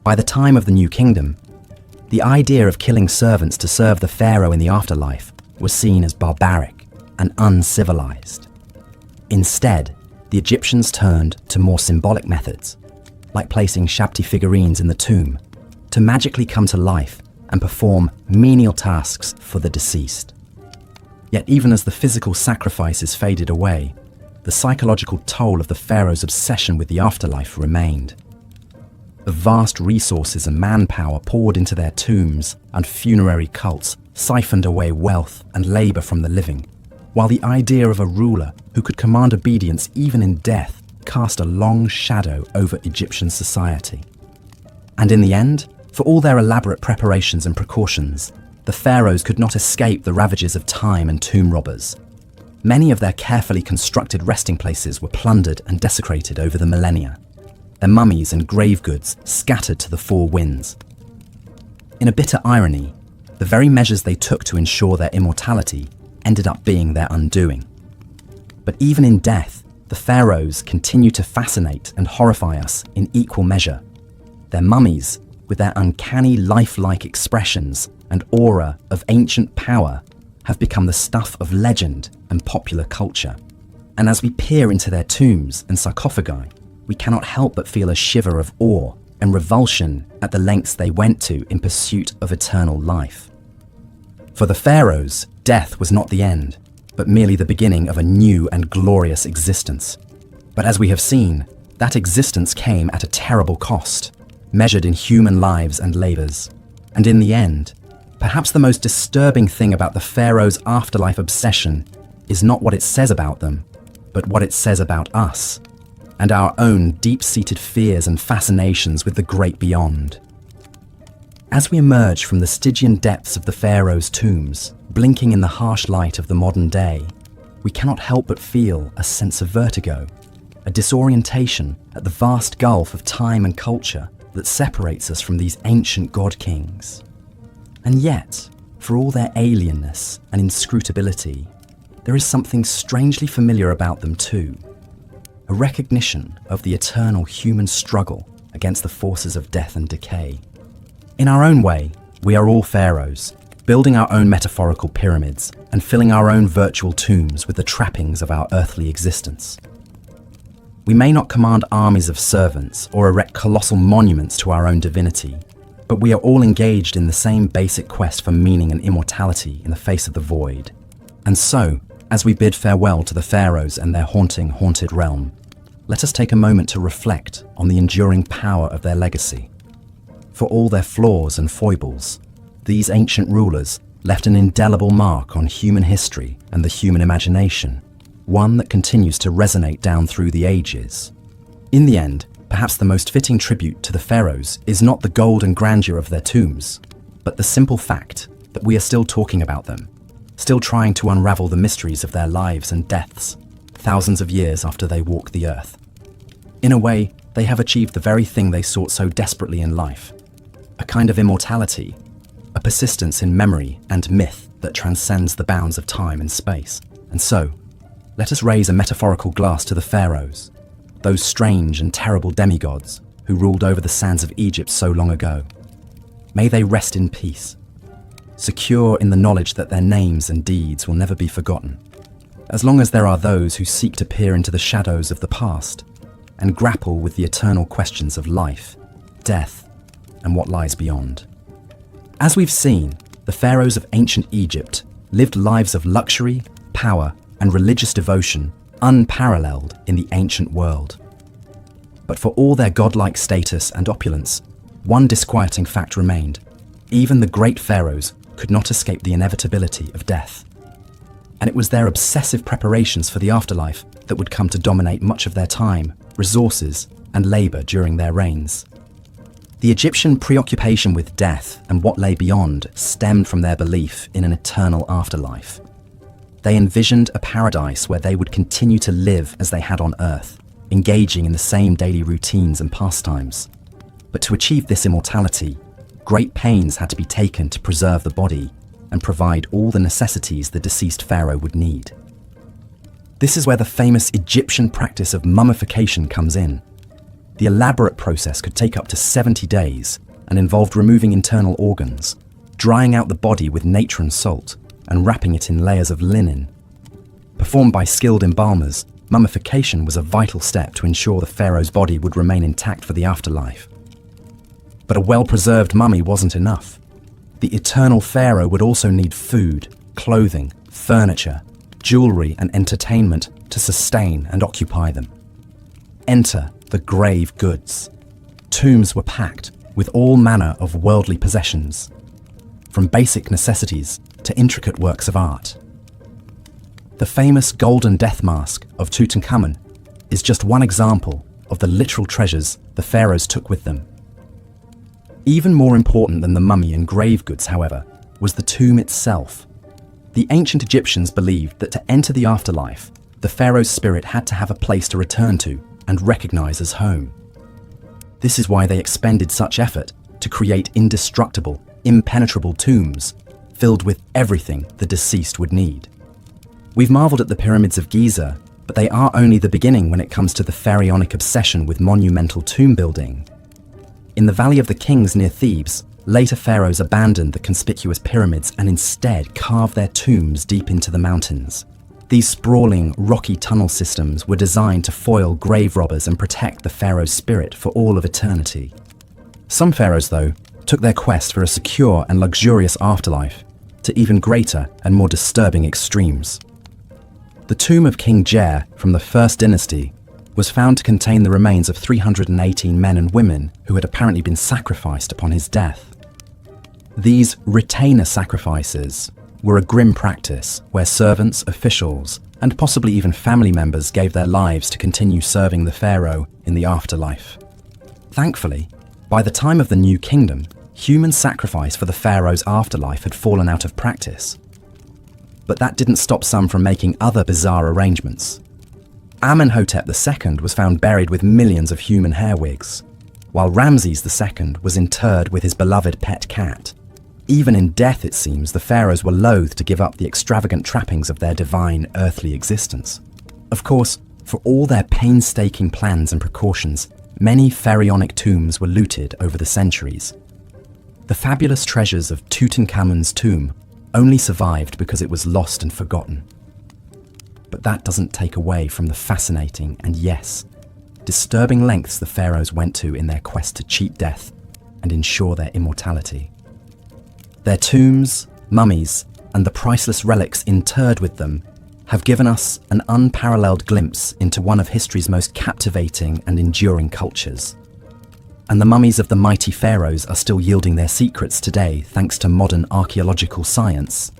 [SPEAKER 1] By the time of the New Kingdom, the idea of killing servants to serve the pharaoh in the afterlife was seen as barbaric and uncivilized. Instead, the Egyptians turned to more symbolic methods, like placing Shabti figurines in the tomb, to magically come to life and perform menial tasks for the deceased. Yet even as the physical sacrifices faded away, the psychological toll of the pharaoh's obsession with the afterlife remained. The vast resources and manpower poured into their tombs and funerary cults siphoned away wealth and labor from the living, while the idea of a ruler who could command obedience even in death cast a long shadow over Egyptian society. And in the end, for all their elaborate preparations and precautions, the pharaohs could not escape the ravages of time and tomb robbers. Many of their carefully constructed resting places were plundered and desecrated over the millennia, their mummies and grave goods scattered to the four winds. In a bitter irony, the very measures they took to ensure their immortality ended up being their undoing. But even in death, the pharaohs continue to fascinate and horrify us in equal measure. Their mummies, with their uncanny lifelike expressions and aura of ancient power, have become the stuff of legend and popular culture. And as we peer into their tombs and sarcophagi, we cannot help but feel a shiver of awe and revulsion at the lengths they went to in pursuit of eternal life. For the pharaohs, death was not the end, but merely the beginning of a new and glorious existence. But as we have seen, that existence came at a terrible cost, measured in human lives and labors. And in the end, perhaps the most disturbing thing about the pharaoh's afterlife obsession is not what it says about them, but what it says about us, and our own deep-seated fears and fascinations with the great beyond. As we emerge from the Stygian depths of the pharaoh's tombs, blinking in the harsh light of the modern day, we cannot help but feel a sense of vertigo, a disorientation at the vast gulf of time and culture that separates us from these ancient god-kings. And yet, for all their alienness and inscrutability, there is something strangely familiar about them too. A recognition of the eternal human struggle against the forces of death and decay. In our own way, we are all pharaohs, building our own metaphorical pyramids and filling our own virtual tombs with the trappings of our earthly existence. We may not command armies of servants or erect colossal monuments to our own divinity, but we are all engaged in the same basic quest for meaning and immortality in the face of the void. And so, as we bid farewell to the pharaohs and their haunted realm, let us take a moment to reflect on the enduring power of their legacy. For all their flaws and foibles, these ancient rulers left an indelible mark on human history and the human imagination, one that continues to resonate down through the ages. In the end, perhaps the most fitting tribute to the pharaohs is not the gold and grandeur of their tombs, but the simple fact that we are still talking about them, still trying to unravel the mysteries of their lives and deaths, thousands of years after they walked the earth. In a way, they have achieved the very thing they sought so desperately in life, a kind of immortality, a persistence in memory and myth that transcends the bounds of time and space. And so, let us raise a metaphorical glass to the pharaohs, those strange and terrible demigods who ruled over the sands of Egypt so long ago. May they rest in peace, secure in the knowledge that their names and deeds will never be forgotten, as long as there are those who seek to peer into the shadows of the past and grapple with the eternal questions of life, death, and what lies beyond. As we've seen, the pharaohs of ancient Egypt lived lives of luxury, power, and religious devotion unparalleled in the ancient world. But for all their godlike status and opulence, one disquieting fact remained. Even the great pharaohs could not escape the inevitability of death. And it was their obsessive preparations for the afterlife that would come to dominate much of their time, resources, and labor during their reigns. The Egyptian preoccupation with death and what lay beyond stemmed from their belief in an eternal afterlife. They envisioned a paradise where they would continue to live as they had on earth, engaging in the same daily routines and pastimes. But to achieve this immortality, great pains had to be taken to preserve the body and provide all the necessities the deceased pharaoh would need. This is where the famous Egyptian practice of mummification comes in. The elaborate process could take up to 70 days and involved removing internal organs, drying out the body with natron salt, and wrapping it in layers of linen. Performed by skilled embalmers, mummification was a vital step to ensure the pharaoh's body would remain intact for the afterlife. But a well-preserved mummy wasn't enough. The eternal pharaoh would also need food, clothing, furniture, jewelry, and entertainment to sustain and occupy them. Enter the grave goods. Tombs were packed with all manner of worldly possessions, from basic necessities to intricate works of art. The famous golden death mask of Tutankhamun is just one example of the literal treasures the pharaohs took with them. Even more important than the mummy and grave goods, however, was the tomb itself. The ancient Egyptians believed that to enter the afterlife, the pharaoh's spirit had to have a place to return to and recognize as home. This is why they expended such effort to create indestructible, impenetrable tombs filled with everything the deceased would need. We've marveled at the pyramids of Giza, but they are only the beginning when it comes to the pharaonic obsession with monumental tomb building. In the Valley of the Kings near Thebes, later pharaohs abandoned the conspicuous pyramids and instead carved their tombs deep into the mountains. These sprawling, rocky tunnel systems were designed to foil grave robbers and protect the pharaoh's spirit for all of eternity. Some pharaohs, though, took their quest for a secure and luxurious afterlife to even greater and more disturbing extremes. The tomb of King Jer from the First Dynasty was found to contain the remains of 318 men and women who had apparently been sacrificed upon his death. These retainer sacrifices were a grim practice where servants, officials, and possibly even family members gave their lives to continue serving the pharaoh in the afterlife. Thankfully, by the time of the New Kingdom, human sacrifice for the pharaoh's afterlife had fallen out of practice. But that didn't stop some from making other bizarre arrangements. Amenhotep II was found buried with millions of human hair wigs, while Ramses II was interred with his beloved pet cat. Even in death, it seems, the pharaohs were loath to give up the extravagant trappings of their divine earthly existence. Of course, for all their painstaking plans and precautions, many pharaonic tombs were looted over the centuries. The fabulous treasures of Tutankhamun's tomb only survived because it was lost and forgotten. But that doesn't take away from the fascinating and, yes, disturbing lengths the pharaohs went to in their quest to cheat death and ensure their immortality. Their tombs, mummies, and the priceless relics interred with them have given us an unparalleled glimpse into one of history's most captivating and enduring cultures. And the mummies of the mighty pharaohs are still yielding their secrets today thanks to modern archaeological science.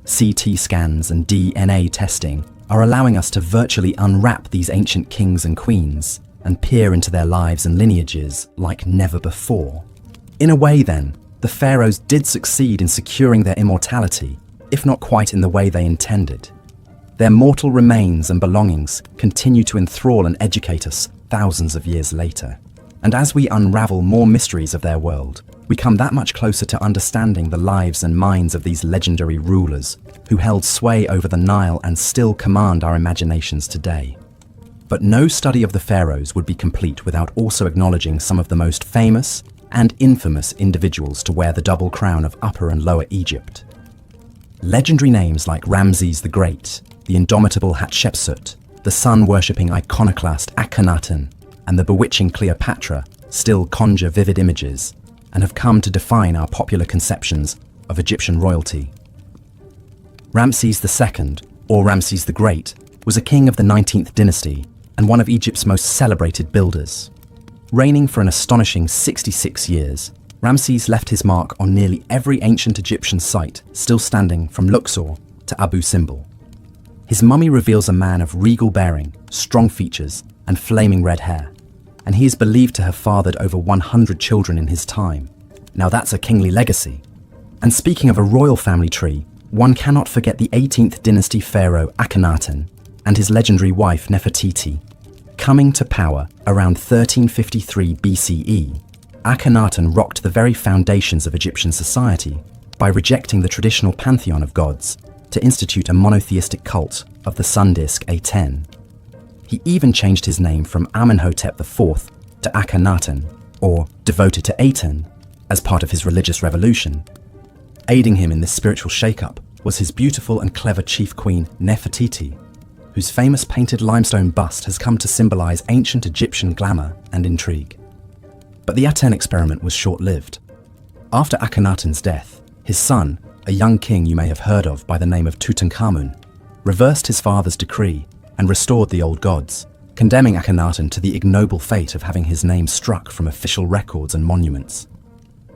[SPEAKER 1] CT scans and DNA testing are allowing us to virtually unwrap these ancient kings and queens and peer into their lives and lineages like never before. In a way, then, the pharaohs did succeed in securing their immortality, if not quite in the way they intended. Their mortal remains and belongings continue to enthrall and educate us thousands of years later. And as we unravel more mysteries of their world, we come that much closer to understanding the lives and minds of these legendary rulers who held sway over the Nile and still command our imaginations today. But no study of the pharaohs would be complete without also acknowledging some of the most famous and infamous individuals to wear the double crown of Upper and Lower Egypt. Legendary names like Ramses the Great, the indomitable Hatshepsut, the sun-worshipping iconoclast Akhenaten, and the bewitching Cleopatra still conjure vivid images and have come to define our popular conceptions of Egyptian royalty. Ramses II or Ramses the Great, was a king of the 19th dynasty and one of Egypt's most celebrated builders. Reigning for an astonishing 66 years, Ramses left his mark on nearly every ancient Egyptian site still standing from Luxor to Abu Simbel. His mummy reveals a man of regal bearing, strong features, and flaming red hair, and he is believed to have fathered over 100 children in his time. Now that's a kingly legacy. And speaking of a royal family tree, one cannot forget the 18th dynasty pharaoh Akhenaten and his legendary wife Nefertiti. Coming to power around 1353 BCE, Akhenaten rocked the very foundations of Egyptian society by rejecting the traditional pantheon of gods to institute a monotheistic cult of the sun disk Aten. He even changed his name from Amenhotep IV to Akhenaten, or devoted to Aten, as part of his religious revolution. Aiding him in this spiritual shake-up was his beautiful and clever chief queen Nefertiti, whose famous painted limestone bust has come to symbolize ancient Egyptian glamour and intrigue. But the Aten experiment was short-lived. After Akhenaten's death, his son, a young king you may have heard of by the name of Tutankhamun, reversed his father's decree and restored the old gods, condemning Akhenaten to the ignoble fate of having his name struck from official records and monuments.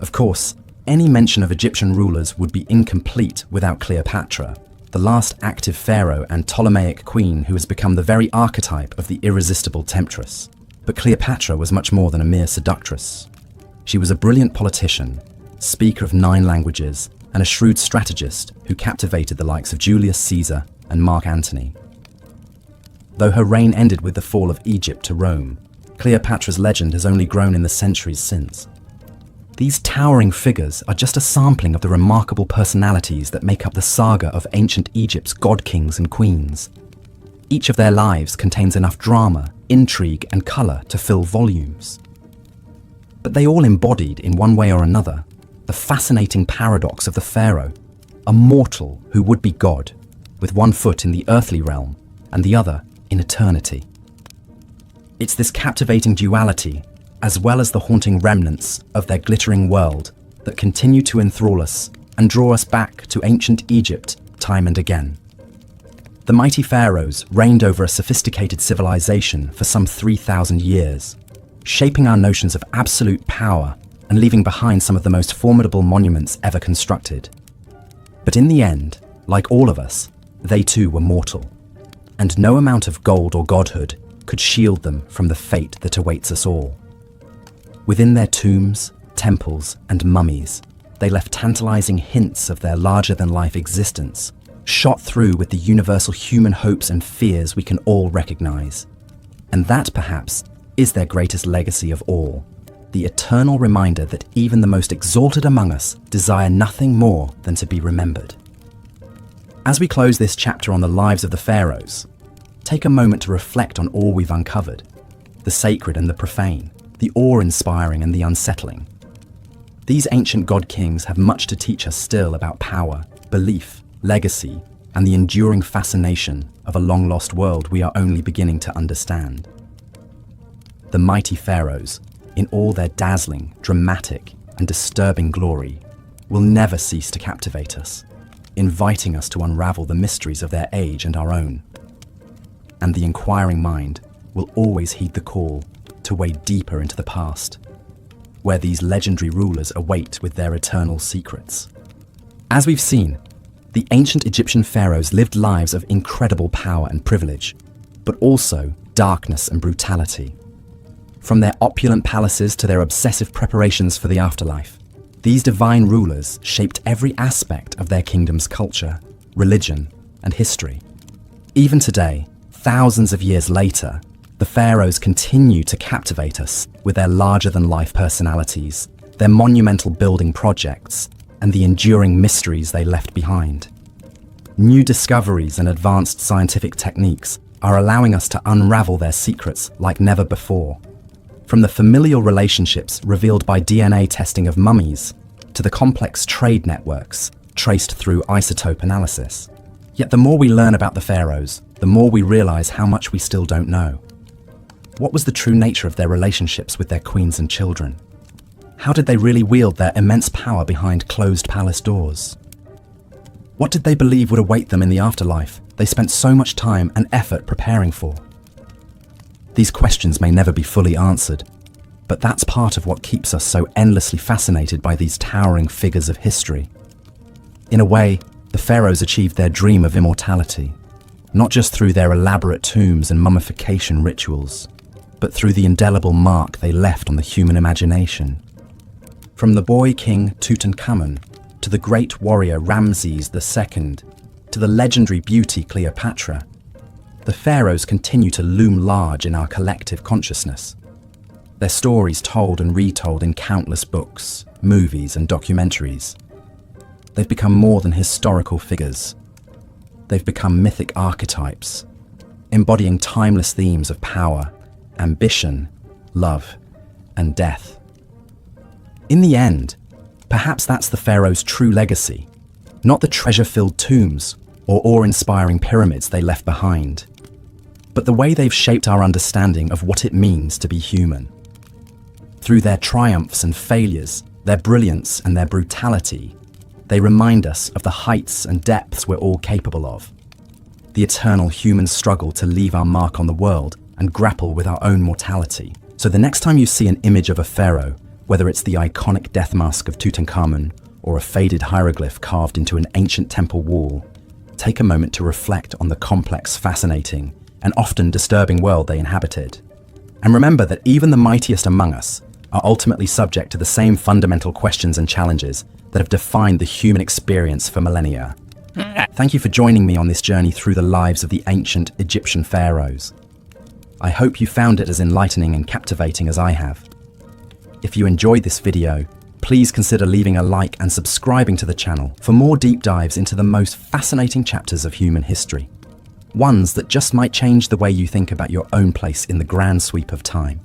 [SPEAKER 1] Of course, any mention of Egyptian rulers would be incomplete without Cleopatra, the last active pharaoh and Ptolemaic queen who has become the very archetype of the irresistible temptress. But Cleopatra was much more than a mere seductress. She was a brilliant politician, speaker of 9 languages, and a shrewd strategist who captivated the likes of Julius Caesar and Mark Antony. Though her reign ended with the fall of Egypt to Rome, Cleopatra's legend has only grown in the centuries since. These towering figures are just a sampling of the remarkable personalities that make up the saga of ancient Egypt's god-kings and queens. Each of their lives contains enough drama, intrigue, and colour to fill volumes. But they all embodied, in one way or another, the fascinating paradox of the pharaoh, a mortal who would be God, with one foot in the earthly realm and the other in eternity. It's this captivating duality, as well as the haunting remnants of their glittering world, that continue to enthrall us and draw us back to ancient Egypt time and again. The mighty pharaohs reigned over a sophisticated civilization for some 3,000 years, shaping our notions of absolute power and leaving behind some of the most formidable monuments ever constructed. But in the end, like all of us, they too were mortal, and no amount of gold or godhood could shield them from the fate that awaits us all. Within their tombs, temples, and mummies, they left tantalizing hints of their larger-than-life existence, shot through with the universal human hopes and fears we can all recognize. And that, perhaps, is their greatest legacy of all, the eternal reminder that even the most exalted among us desire nothing more than to be remembered. As we close this chapter on the lives of the pharaohs, take a moment to reflect on all we've uncovered, the sacred and the profane, the awe-inspiring and the unsettling. These ancient god-kings have much to teach us still about power, belief, legacy, and the enduring fascination of a long-lost world we are only beginning to understand. The mighty pharaohs, in all their dazzling, dramatic, and disturbing glory, will never cease to captivate us, inviting us to unravel the mysteries of their age and our own. And the inquiring mind will always heed the call to wade deeper into the past, where these legendary rulers await with their eternal secrets. As we've seen, the ancient Egyptian pharaohs lived lives of incredible power and privilege, but also darkness and brutality. From their opulent palaces to their obsessive preparations for the afterlife, these divine rulers shaped every aspect of their kingdom's culture, religion, and history. Even today, thousands of years later, the pharaohs continue to captivate us with their larger-than-life personalities, their monumental building projects, and the enduring mysteries they left behind. New discoveries and advanced scientific techniques are allowing us to unravel their secrets like never before. From the familial relationships revealed by DNA testing of mummies to the complex trade networks traced through isotope analysis. Yet the more we learn about the pharaohs, the more we realize how much we still don't know. What was the true nature of their relationships with their queens and children? How did they really wield their immense power behind closed palace doors? What did they believe would await them in the afterlife they spent so much time and effort preparing for? These questions may never be fully answered, but that's part of what keeps us so endlessly fascinated by these towering figures of history. In a way, the pharaohs achieved their dream of immortality, not just through their elaborate tombs and mummification rituals, but through the indelible mark they left on the human imagination. From the boy king Tutankhamun, to the great warrior Ramses II, to the legendary beauty Cleopatra, the pharaohs continue to loom large in our collective consciousness. Their stories told and retold in countless books, movies, and documentaries. They've become more than historical figures. They've become mythic archetypes, embodying timeless themes of power, ambition, love, and death. In the end, perhaps that's the pharaohs' true legacy, not the treasure-filled tombs or awe-inspiring pyramids they left behind, but the way they've shaped our understanding of what it means to be human. Through their triumphs and failures, their brilliance and their brutality, they remind us of the heights and depths we're all capable of. The eternal human struggle to leave our mark on the world and grapple with our own mortality. So the next time you see an image of a pharaoh, whether it's the iconic death mask of Tutankhamun or a faded hieroglyph carved into an ancient temple wall, take a moment to reflect on the complex, fascinating, and often disturbing world they inhabited. And remember that even the mightiest among us are ultimately subject to the same fundamental questions and challenges that have defined the human experience for millennia. Thank you for joining me on this journey through the lives of the ancient Egyptian pharaohs. I hope you found it as enlightening and captivating as I have. If you enjoyed this video, please consider leaving a like and subscribing to the channel for more deep dives into the most fascinating chapters of human history. Ones that just might change the way you think about your own place in the grand sweep of time.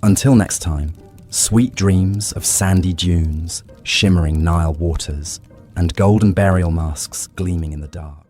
[SPEAKER 1] Until next time, sweet dreams of sandy dunes, shimmering Nile waters, and golden burial masks gleaming in the dark.